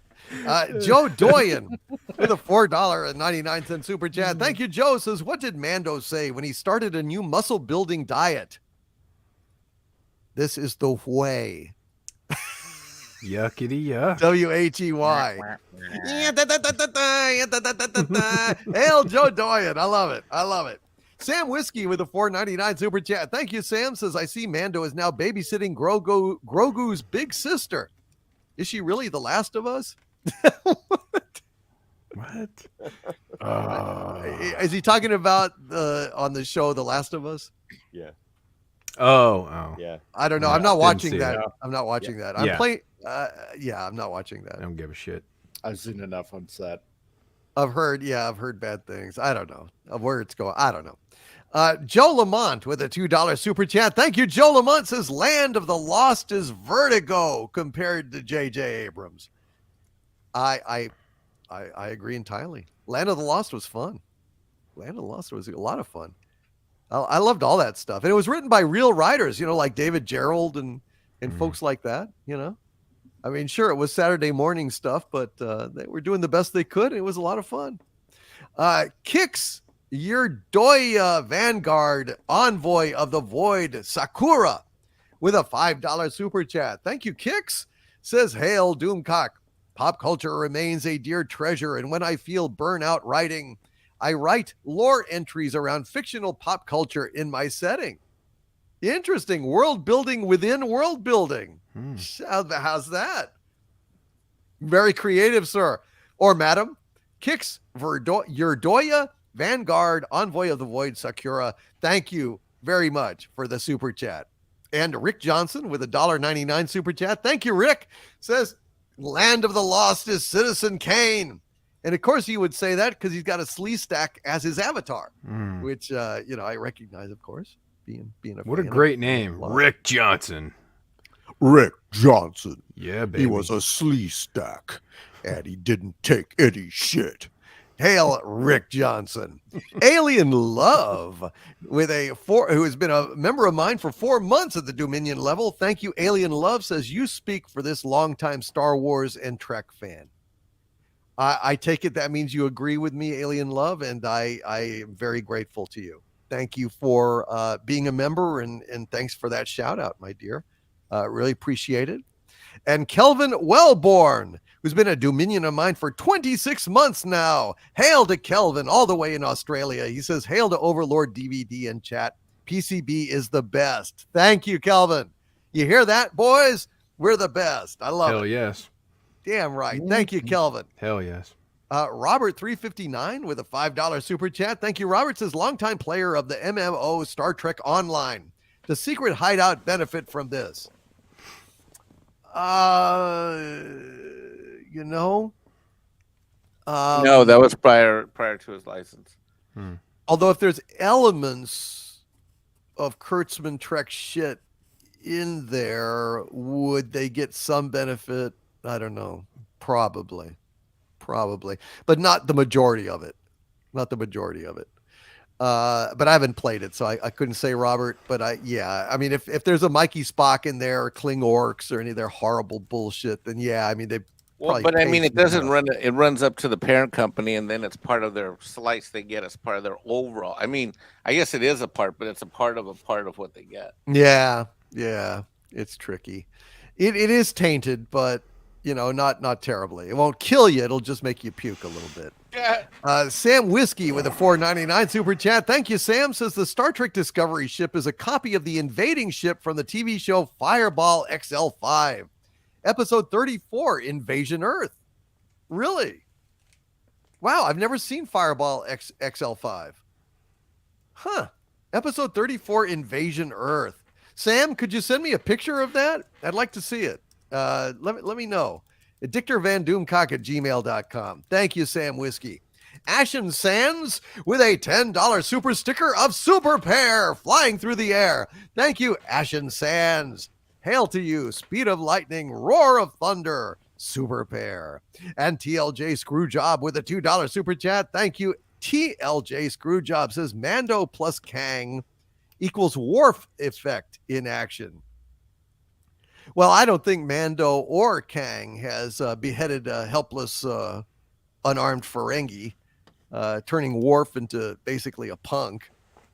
Joe Doyen with a $4.99 super chat. Thank you, Joe. Says, what did Mando say when he started a new muscle building diet? This is the way. Yuckity yuck. W-H-E-Y. Hail Joe Doyen. I love it. I love it. Sam Whiskey with a $4.99 super chat. Thank you, Sam. Says, I see Mando is now babysitting Grogu's big sister. Is she really the last of us? What? Is he talking about on the show The Last of Us? Yeah. Oh. Yeah. I don't know. Yeah, I'm not didn't watching see that. it. I'm not watching that. Yeah. I'm playing. I'm not watching that. I don't give a shit. I've seen enough on set. I've heard bad things. I don't know of where it's going. I don't know. Joe Lamont with a $2 super chat. Thank you, Joe Lamont. Says Land of the Lost is vertigo compared to J.J. Abrams. I agree entirely. Land of the Lost was fun. Land of the Lost was a lot of fun. I loved all that stuff, and it was written by real writers, like David Gerald and folks like that. I mean, sure, it was Saturday morning stuff, but they were doing the best they could. And it was a lot of fun. Kicks Yerdoya Vanguard Envoy of the Void Sakura with a $5 super chat. Thank you, Kicks. Says, hail Doomcock. Pop culture remains a dear treasure, and when I feel burnout writing, I write lore entries around fictional pop culture in my setting. Interesting. World building within world building. How's that? Very creative, sir. Or madam. Kicks Yerdoya Vanguard Envoy of the Void Sakura. Thank you very much for the super chat. And Rick Johnson with a $1.99 super chat. Thank you, Rick. Says, Land of the Lost is Citizen Kane. And of course he would say that because he's got a slee stack as his avatar, which, I recognize, of course, being a What a fan great of name. Lost. Rick Johnson. Rick Johnson. Yeah, baby. He was a slee stack, and he didn't take any shit. Hail Rick Johnson. Alien Love with who has been a member of mine for 4 months at the Dominion level. Thank you, Alien Love. Says, you speak for this longtime Star Wars and Trek fan. I take it that means you agree with me, Alien Love, and I am very grateful to you. Thank you for being a member, and thanks for that shout out, my dear. Really appreciate it. And Kelvin Wellborn, who's been a Dominion of mine for 26 months now. Hail to Kelvin, all the way in Australia. He says, hail to Overlord DVD and chat. PCB is the best. Thank you, Kelvin. You hear that, boys? We're the best. I love it. Hell yes. Damn right. Thank you, Kelvin. Hell yes. Robert 359 with a $5 super chat. Thank you, Robert. Says, longtime player of the MMO Star Trek Online. The secret hideout benefit from this? No, that was prior to his license. Although if there's elements of Kurtzman Trek shit in there, would they get some benefit? I don't know. Probably, but not the majority of it. But I haven't played it, so I couldn't say, Robert. But I mean, if there's a Mikey Spock in there, or Kling Orcs, or any of their horrible bullshit, then I mean they. Well, but I mean, it doesn't run. It runs up to the parent company, and then it's part of their slice they get as part of their overall. I mean, I guess it is a part, but it's a part of what they get. Yeah, it's tricky. It is tainted, but not terribly. It won't kill you. It'll just make you puke a little bit. Sam Whiskey with a $4.99 super chat. Thank you, Sam. Says the Star Trek Discovery ship is a copy of the invading ship from the TV show Fireball XL5. Episode 34, Invasion Earth. Really? Wow, I've never seen Fireball XL5. Huh. Episode 34, Invasion Earth. Sam, could you send me a picture of that? I'd like to see it. Let me know. DictorVanDoomcock@gmail.com. Thank you, Sam Whiskey. Ashen Sands with a $10 super sticker of Super Pair flying through the air. Thank you, Ashen Sands. Hail to you, Speed of Lightning, Roar of Thunder, Super Pair. And TLJ Screwjob with a $2 super chat. Thank you. TLJ Screwjob says Mando plus Kang equals Worf effect in action. Well, I don't think Mando or Kang has beheaded a helpless, unarmed Ferengi, turning Worf into basically a punk,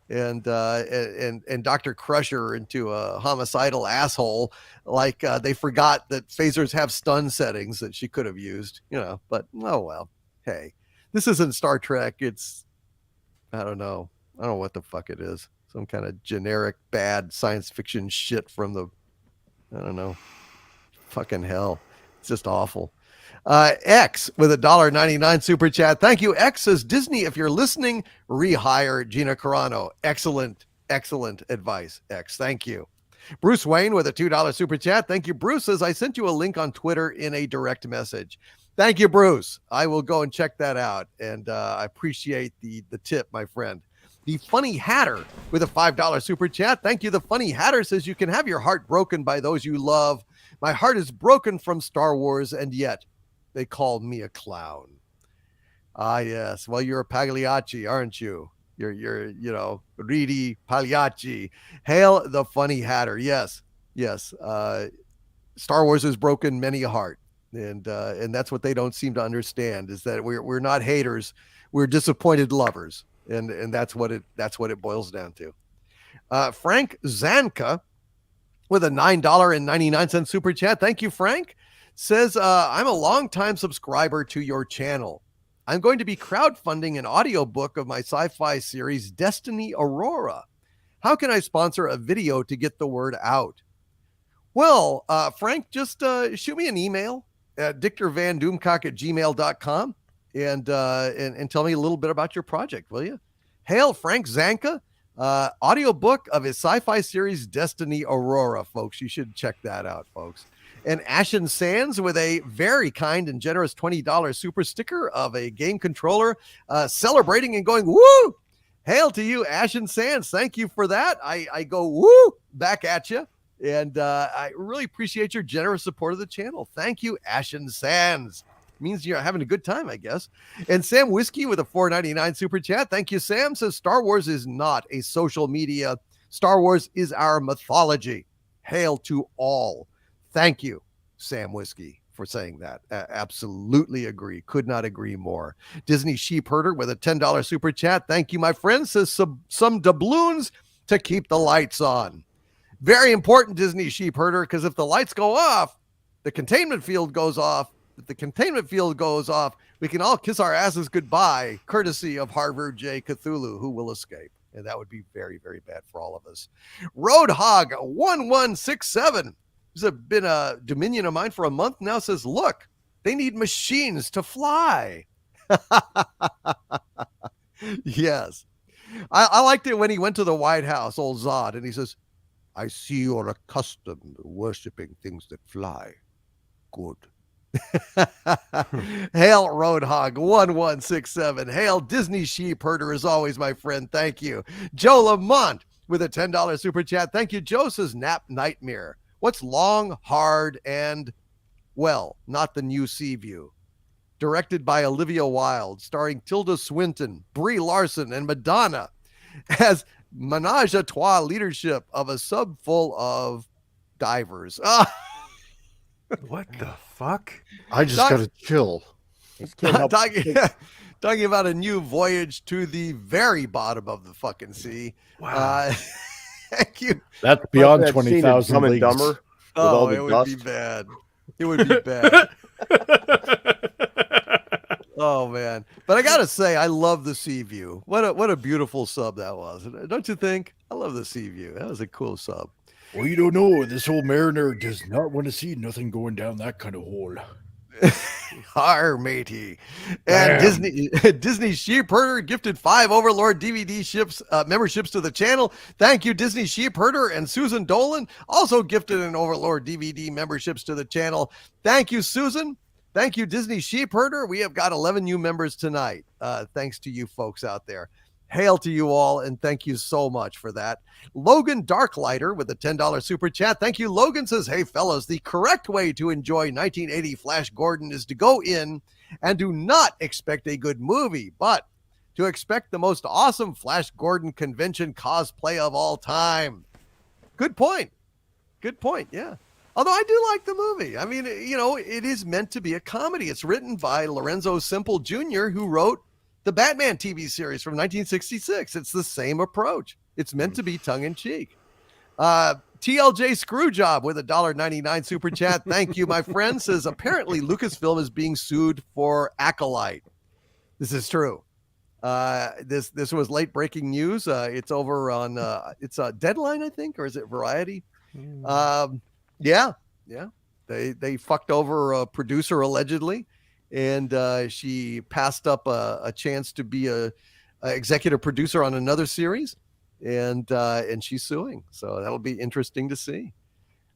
and Dr. Crusher into a homicidal asshole. Like they forgot that phasers have stun settings that she could have used, But oh well. Hey, this isn't Star Trek. It's I don't know what the fuck it is. Some kind of generic bad science fiction shit from the I don't know. Fucking hell. It's just awful. X with a $1.99 super chat. Thank you. X says, Disney, if you're listening, rehire Gina Carano. Excellent advice, X. Thank you. Bruce Wayne with a $2 super chat. Thank you. Bruce says, I sent you a link on Twitter in a direct message. Thank you, Bruce. I will go and check that out. And I appreciate the tip, my friend. The Funny Hatter with a $5 super chat. Thank you. The Funny Hatter says, you can have your heart broken by those you love. My heart is broken from Star Wars, and yet they call me a clown. Ah, yes. Well, you're a Pagliacci, aren't you? You're Ridi Pagliacci. Hail the Funny Hatter. Yes. Star Wars has broken many a heart, and that's what they don't seem to understand is that we're not haters, we're disappointed lovers, and that's what it boils down to. Frank Zanka with a $9.99 super chat. Thank you, Frank. Says, I'm a longtime subscriber to your channel. I'm going to be crowdfunding an audiobook of my sci-fi series, Destiny Aurora. How can I sponsor a video to get the word out? Well, Frank, just shoot me an email at dictorvandoomcock@gmail.com and tell me a little bit about your project, will you? Hail Frank Zanka, audiobook of his sci-fi series, Destiny Aurora, folks. You should check that out, folks. And Ashen Sands with a very kind and generous $20 super sticker of a game controller, celebrating and going, woo! Hail to you, Ashen Sands. Thank you for that. I go, woo, back at you. And I really appreciate your generous support of the channel. Thank you, Ashen Sands. Means you're having a good time, I guess. And Sam Whiskey with a $4.99 super chat. Thank you, Sam. Says Star Wars is not a social media. Star Wars is our mythology. Hail to all. Thank you, Sam Whiskey, for saying that. Absolutely agree. Could not agree more. Disney Sheep Herder with a $10 super chat. Thank you, my friend. Says some doubloons to keep the lights on. Very important, Disney Sheep Herder, because if the lights go off, the containment field goes off. If the containment field goes off, we can all kiss our asses goodbye, courtesy of Harvard J. Cthulhu, who will escape. And that would be very, very bad for all of us. Roadhog 1167. This has been a dominion of mine for a month now. Says, look, they need machines to fly. Yes. I liked it when he went to the White House, old Zod, and he says, I see you're accustomed to worshiping things that fly. Good. Hail Roadhog 1167. Hail Disney Sheep Herder, as always, my friend. Thank you. Joe Lamont with a $10 super chat. Thank you. Joe says Nap Nightmare. What's long, hard, and, well, not the new Seaview? Directed by Olivia Wilde, starring Tilda Swinton, Brie Larson, and Madonna as menage a trois leadership of a sub full of divers. What the fuck? I just got to chill. Talking about a new voyage to the very bottom of the fucking sea. Wow. Thank you. That's beyond That scene in 20,000 Dumb and leagues. Dumber with all the it would dust. be bad. It would be bad. Oh man. But I gotta say, I love the Sea View. What a beautiful sub that was. Don't you think? I love the Sea View. That was a cool sub. Well, you don't know. This old mariner does not want to see nothing going down that kind of hole. Har matey. And Disney Sheep Herder gifted 5 Overlord DVD ships memberships to the channel. Thank you, Disney Sheep Herder. And Susan Dolan also gifted an Overlord DVD memberships to the channel. Thank you, Susan. Thank you, Disney Sheep Herder. We have got 11 new members tonight. Thanks to you folks out there. Hail to you all, and thank you so much for that. Logan Darklighter with a $10 super chat. Thank you. Logan says, hey, fellas, the correct way to enjoy 1980 Flash Gordon is to go in and do not expect a good movie, but to expect the most awesome Flash Gordon convention cosplay of all time. Good point. Good point, yeah. Although I do like the movie. I mean, you know, it is meant to be a comedy. It's written by Lorenzo Simple Jr., who wrote the Batman TV series from 1966. It's the same approach. It's meant to be tongue-in-cheek. TLJ Screwjob with a $1.99 super chat. Thank you, my friend. Says, apparently Lucasfilm is being sued for Acolyte. This is true. This was late breaking news. It's over on it's a Deadline, I think, or is it Variety? Yeah. They fucked over a producer allegedly, and she passed up a chance to be a executive producer on another series, and she's suing. So that'll be interesting to see.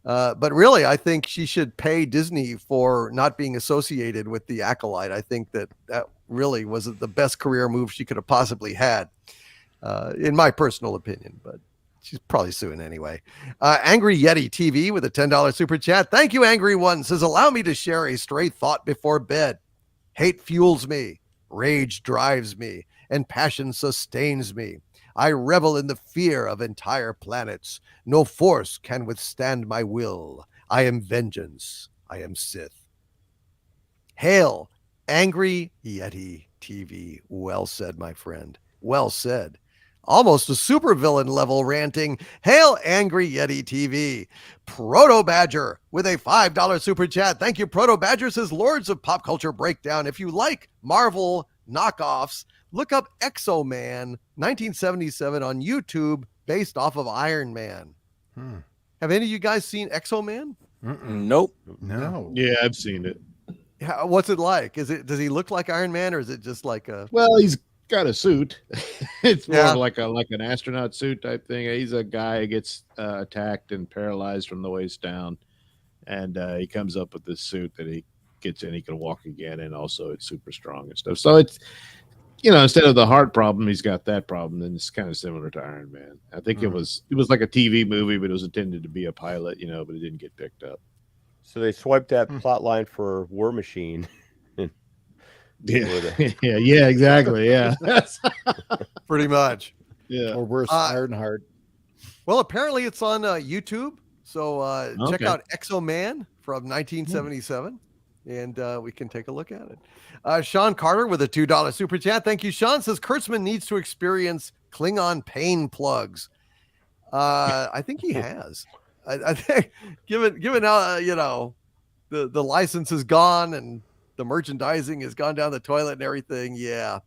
But really, I think she should pay Disney for not being associated with the Acolyte. I think that really was the best career move she could have possibly had, in my personal opinion. But she's probably suing anyway. Angry Yeti TV with a $10 super chat. Thank you, Angry One. Says, allow me to share a stray thought before bed. Hate fuels me, rage drives me, and passion sustains me. I revel in the fear of entire planets. No force can withstand my will. I am vengeance. I am Sith. Hail, Angry Yeti TV. Well said, my friend. Well said. Almost a supervillain level ranting. Hail, Angry Yeti TV. Proto Badger with a $5 super chat. Thank you, Proto Badger. Says, Lords of Pop Culture Breakdown. If you like Marvel knockoffs, look up Exo Man 1977 on YouTube based off of Iron Man. Have any of you guys seen Exo Man? Nope. No. Yeah, I've seen it. What's it like? Does he look like Iron Man, or is it just like a? Well, he's got a suit. It's more Yeah. of like an astronaut suit type thing. He's a guy who gets attacked and paralyzed from the waist down, and he comes up with this suit that he gets in. He can walk again, and also it's super strong and stuff. So it's, you know, instead of the heart problem, he's got that problem, and it's kind of similar to Iron Man. I think it was like a TV movie, but it was intended to be a pilot, you know, but it didn't get picked up. So they swiped that plot line for War Machine. Yeah, exactly. Yeah. Pretty much. Yeah. Or worse, Ironheart. Well, apparently it's on YouTube. So check Okay. out Exo Man from 1977, and we can take a look at it. Sean Carter with a $2 super chat. Thank you, Sean. Says Kurtzman needs to experience Klingon pain plugs. I think he has. I think given how you know the license is gone and the merchandising has gone down the toilet and everything. Yeah.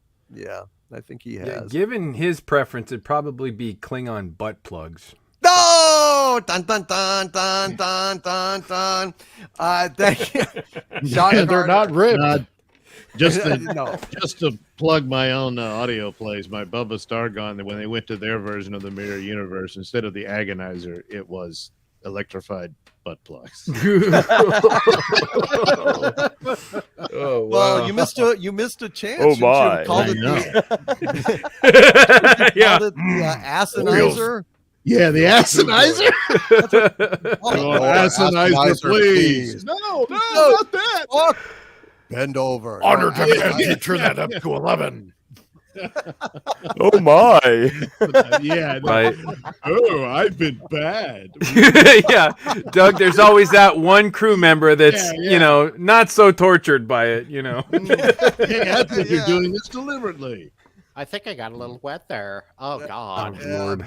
I think he has. Yeah, given his preference, it'd probably be Klingon butt plugs. No! Dun, dun, dun, dun, dun, dun, dun. Thank you. Sean They're Carter. not ribbed. Just to, No. just to plug my own audio plays, my Bubba Stargon, when they went to their version of the Mirror Universe, instead of the Agonizer, it was electrified butt plugs. Oh, Well, you missed a chance. Oh, You should have my. called I it know. yeah. called it the Assenizer. Yeah, the Assenizer. Oh, Assenizer, please. No, not that. Fuck. Bend over. Honor No, to Assenizer. man, turn that up to 11. Oh my! Yeah. Right. Oh, I've been bad. Yeah, Doug, there's always that one crew member that's, Yeah. you know, not so tortured by it, you know. Hey, I think Yeah. you're doing this deliberately. I think I got a little wet there. Oh, God. Yeah. Lord.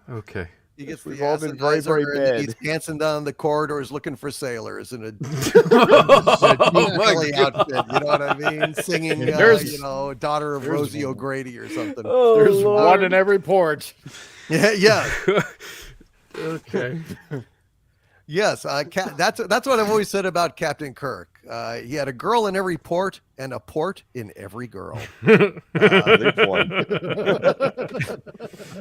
Okay. He gets We've the all been very, very Assenizer, and bad. he's dancing down the corridors looking for sailors in a Oh, my Kelly outfit. You know what I mean? Singing, There's- you know, Daughter of there's Rosie one. O'Grady or something. Oh, There's Lord. one in every port. Yeah. Okay. Yes, that's what I've always said about Captain Kirk. He had a girl in every port and a port in every girl. Good one.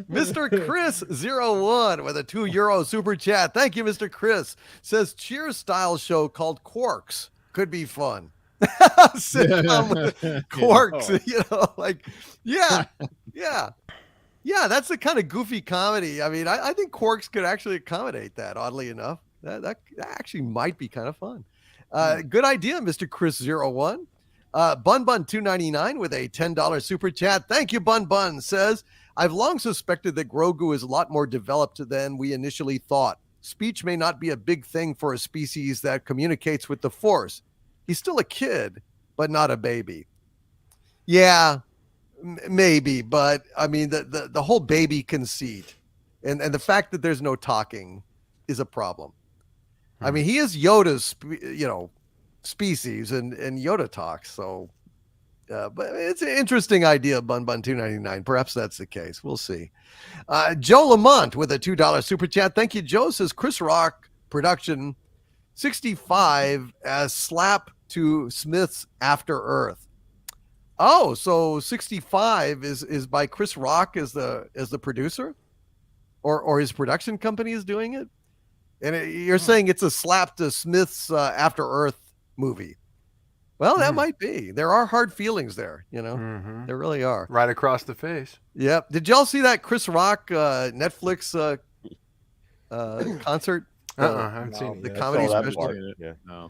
Mr. Chris 01 with a €2 super chat. Thank you, Mr. Chris. Says Cheers style show called Quarks could be fun. Sitcom with Quarks, you know, like yeah. Yeah, that's the kind of goofy comedy. I mean, I think Quarks could actually accommodate that, oddly enough. That actually might be kind of fun. Good idea, Mr. Chris01. Bun Bun 299 with a $10 super chat. Thank you, Bun Bun. Says, I've long suspected that Grogu is a lot more developed than we initially thought. Speech may not be a big thing for a species that communicates with the Force. He's still a kid, but not a baby. Yeah, maybe, but I mean the whole baby conceit and the fact that there's no talking is a problem. I mean, he is Yoda's species and Yoda talks, so but it's an interesting idea, Bun Bun 299. Perhaps that's the case. We'll see. Joe Lamont with a $2 super chat. Thank you, Joe. Says Chris Rock production 65 as slap to Smith's After Earth. Oh, so 65 is by Chris Rock as the producer, or his production company is doing it, and you're saying it's a slap to Smith's After Earth movie. Well, that might be. There are hard feelings there, There really are. Right across the face. Yep. Did y'all see that Chris Rock Netflix concert? I haven't seen it. The yet. comedy saw that special. part. Yeah. No.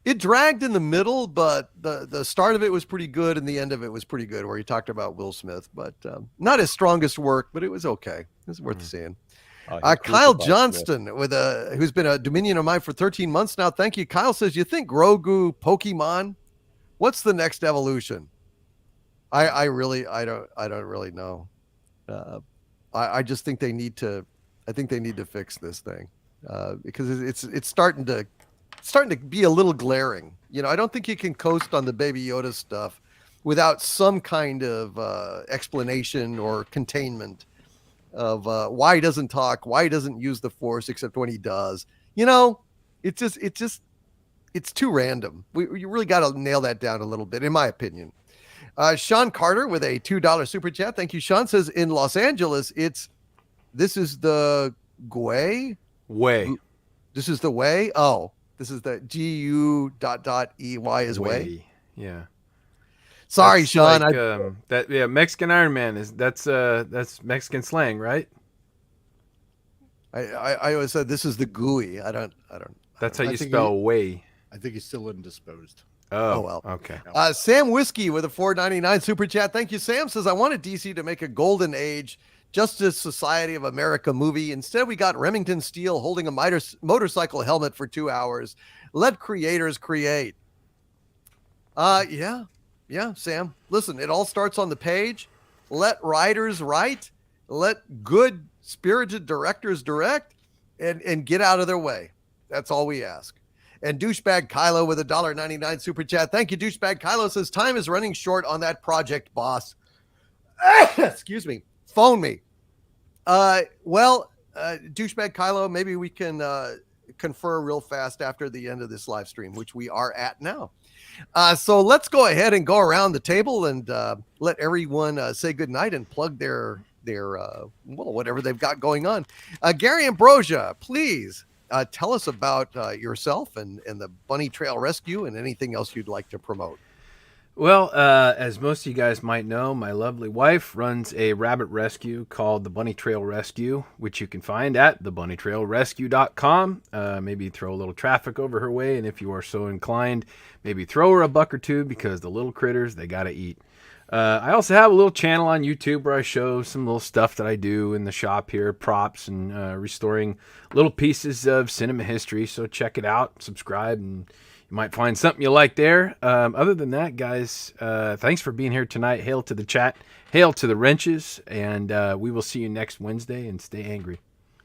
It dragged in the middle, but the start of it was pretty good, and the end of it was pretty good, where he talked about Will Smith, but not his strongest work, but it was okay. It was worth seeing. Kyle Johnston who's been a Dominion of mine for 13 months now. Thank you. Kyle says, you think Grogu Pokemon? What's the next evolution? I don't really know. I just think they need to. I think they need to fix this thing because it's starting to be a little glaring. I don't think you can coast on the Baby Yoda stuff without some kind of explanation or containment of why he doesn't talk, why he doesn't use the Force except when he does. It's too random. You really got to nail that down a little bit, in my opinion. Sean Carter with a $2 super chat. Thank you, Sean. Says in Los Angeles, this is the way. This is the way. Oh, this is the GU.EY is way. Yeah. Sorry, That's Sean. Like, Mexican Iron Man that's Mexican slang, right? I always said this is the GUI. I don't. That's how you spell way. I think he's still indisposed. Oh, well. Okay. Sam Whiskey with a $4.99 super chat. Thank you, Sam. Says, I wanted DC to make a Golden Age Justice Society of America movie. Instead, we got Remington Steele holding a motorcycle helmet for 2 hours. Let creators create. Yeah, Sam. Listen, it all starts on the page. Let writers write. Let good spirited directors direct and get out of their way. That's all we ask. And Douchebag Kylo with a $1.99 super chat. Thank you, Douchebag Kylo. Says, time is running short on that project, boss. Excuse me. Phone me. Douchebag Kylo, maybe we can confer real fast after the end of this live stream, which we are at now. So let's go ahead and go around the table and let everyone say goodnight and plug their whatever they've got going on. Gary Ambrosia, please tell us about yourself and the Bunny Trail Rescue and anything else you'd like to promote. Well, as most of you guys might know, my lovely wife runs a rabbit rescue called the Bunny Trail Rescue, which you can find at thebunnytrailrescue.com. Maybe throw a little traffic over her way, and if you are so inclined, maybe throw her a buck or two because the little critters, they got to eat. I also have a little channel on YouTube where I show some little stuff that I do in the shop here, props and restoring little pieces of cinema history. So check it out, subscribe, and you might find something you like there. Other than that, guys, thanks for being here tonight. Hail to the chat. Hail to the wrenches. And we will see you next Wednesday, and stay angry.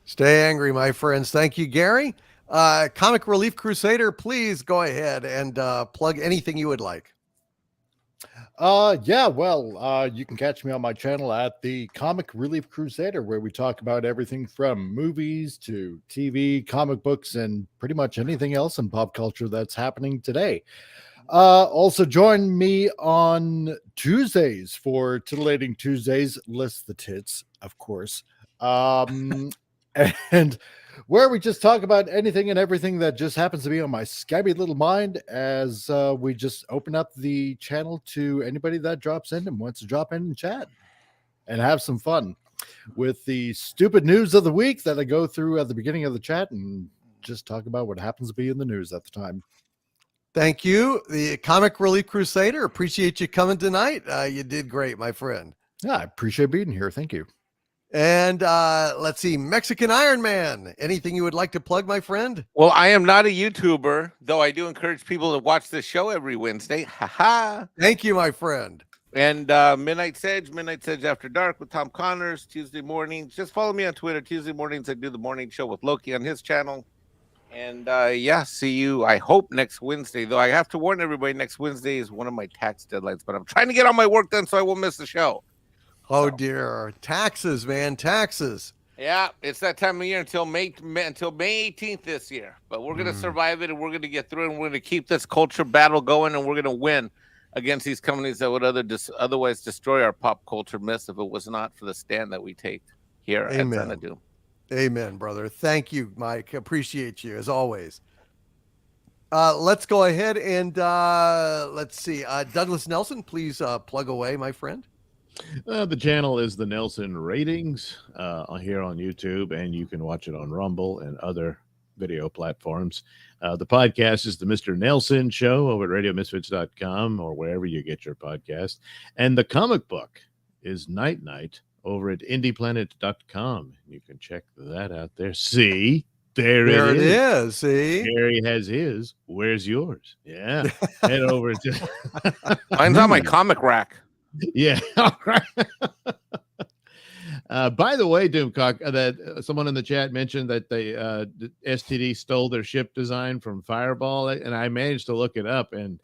Stay angry, my friends. Thank you, Gary. Comic Relief Crusader, please go ahead and plug anything you would like. You can catch me on my channel at the Comic Relief Crusader, where we talk about everything from movies to TV, comic books, and pretty much anything else in pop culture that's happening today. Also join me on Tuesdays for Titillating Tuesdays, list the tits, of course. And where we just talk about anything and everything that just happens to be on my scabby little mind, as we just open up the channel to anybody that drops in and wants to drop in and chat and have some fun. with the stupid news of the week that I go through at the beginning of the chat and just talk about what happens to be in the news at the time. Thank you, the Comic Relief Crusader. Appreciate you coming tonight. You did great, my friend. Yeah, I appreciate being here. Thank you. And let's see, Mexican Iron Man. Anything you would like to plug, my friend? Well, I am not a YouTuber, though I do encourage people to watch this show every Wednesday. Ha. Thank you, my friend. And Midnight Sedge After Dark with Tom Connors, Tuesday mornings. Just follow me on Twitter. Tuesday mornings, I do the morning show with Loki on his channel. And see you, I hope, next Wednesday. Though I have to warn everybody, next Wednesday is one of my tax deadlines. But I'm trying to get all my work done so I won't miss the show. Oh, dear. Taxes, man. Taxes. Yeah, it's that time of year until May 18th this year. But we're going to survive it, and we're going to get through it, and we're going to keep this culture battle going, and we're going to win against these companies that would otherwise destroy our pop culture myths if it was not for the stand that we take here at Xanadu. Amen, brother. Thank you, Mike. Appreciate you, as always. Let's go ahead and let's see. Douglas Nelson, please plug away, my friend. The channel is the Nelson Ratings here on YouTube, and you can watch it on Rumble and other video platforms. The podcast is the Mr. Nelson Show over at RadioMisfits.com or wherever you get your podcast. And the comic book is Night Night over at IndiePlanet.com. You can check that out there. See? There it is. See? Gary has his. Where's yours? Yeah. Head over to... Mine's on my comic rack. Yeah. All right. By the way, Doomcock, that someone in the chat mentioned that they STD stole their ship design from Fireball, and I managed to look it up, and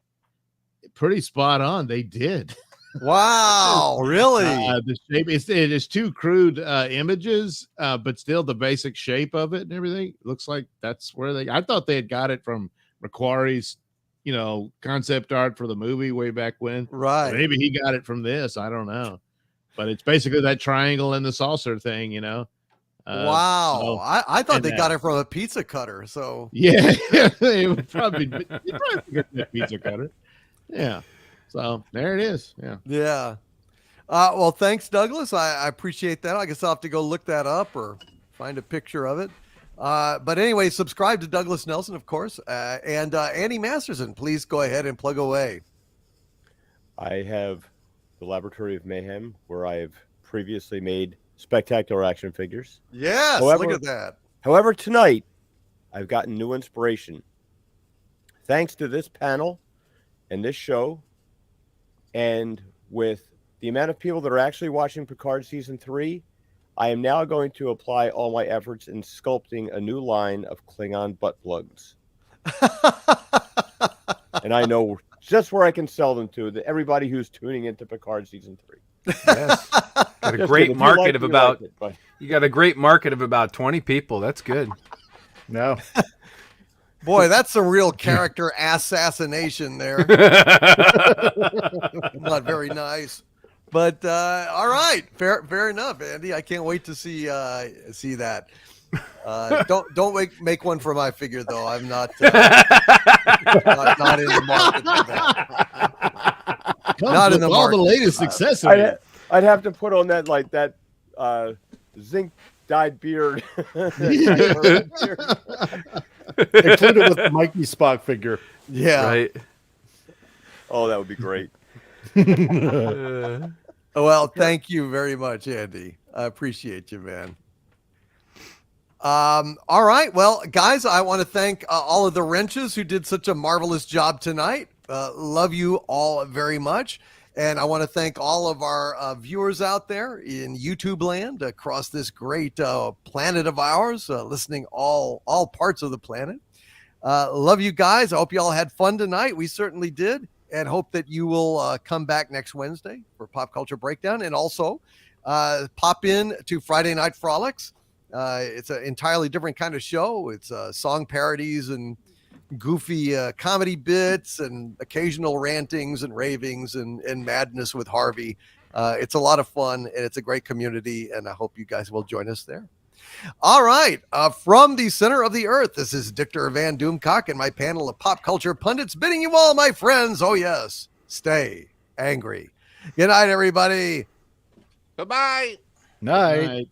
pretty spot on. They did. Wow, really? The shape it is two crude images, but still the basic shape of it and everything looks like that's where I thought they had got it from Macquarie's, concept art for the movie way back when. Right. Maybe he got it from this. I don't know. But it's basically that triangle and the saucer thing, Wow. So, I thought they got it from a pizza cutter. So yeah, it would probably get a pizza cutter. Yeah. So there it is. Yeah. Yeah. Well, thanks, Douglas. I appreciate that. I guess I'll have to go look that up or find a picture of it. But anyway, subscribe to Douglas Nelson, of course. And Andy Masterson, please go ahead and plug away. I have the Laboratory of Mayhem, where I've previously made spectacular action figures. Yes, look at that. However, tonight, I've gotten new inspiration. Thanks to this panel and this show, and with the amount of people that are actually watching Picard Season 3, I am now going to apply all my efforts in sculpting a new line of Klingon butt plugs. And I know just where I can sell them to everybody who's tuning into Picard Season 3. Yes. Got a great market of about you got a great market of about 20 people. That's good. No. Boy, that's some real character assassination there. Not very nice. But all right, fair enough, Andy. I can't wait to see that. Don't make one for my figure though. I'm not not in the market for that. Not in the all market. the latest accessories. I'd have to put on that zinc dyed beard. Included with the Mikey Spock figure. Yeah. Right. Oh, that would be great. Well, thank you very much, Andy. I appreciate you, man. All right. Well, guys, I want to thank all of the wrenches who did such a marvelous job tonight. Love you all very much. And I want to thank all of our viewers out there in YouTube land across this great planet of ours, listening all parts of the planet. Love you guys. I hope you all had fun tonight. We certainly did. And hope that you will come back next Wednesday for Pop Culture Breakdown. And also pop in to Friday Night Frolics. It's an entirely different kind of show. It's song parodies and goofy comedy bits and occasional rantings and ravings and madness with Harvey. It's a lot of fun, and it's a great community, and I hope you guys will join us there. All right. From the center of the earth, this is Dictor Van Doomcock and my panel of pop culture pundits bidding you all, my friends, oh yes, stay angry. Good night, everybody. Bye-bye. Night. Night.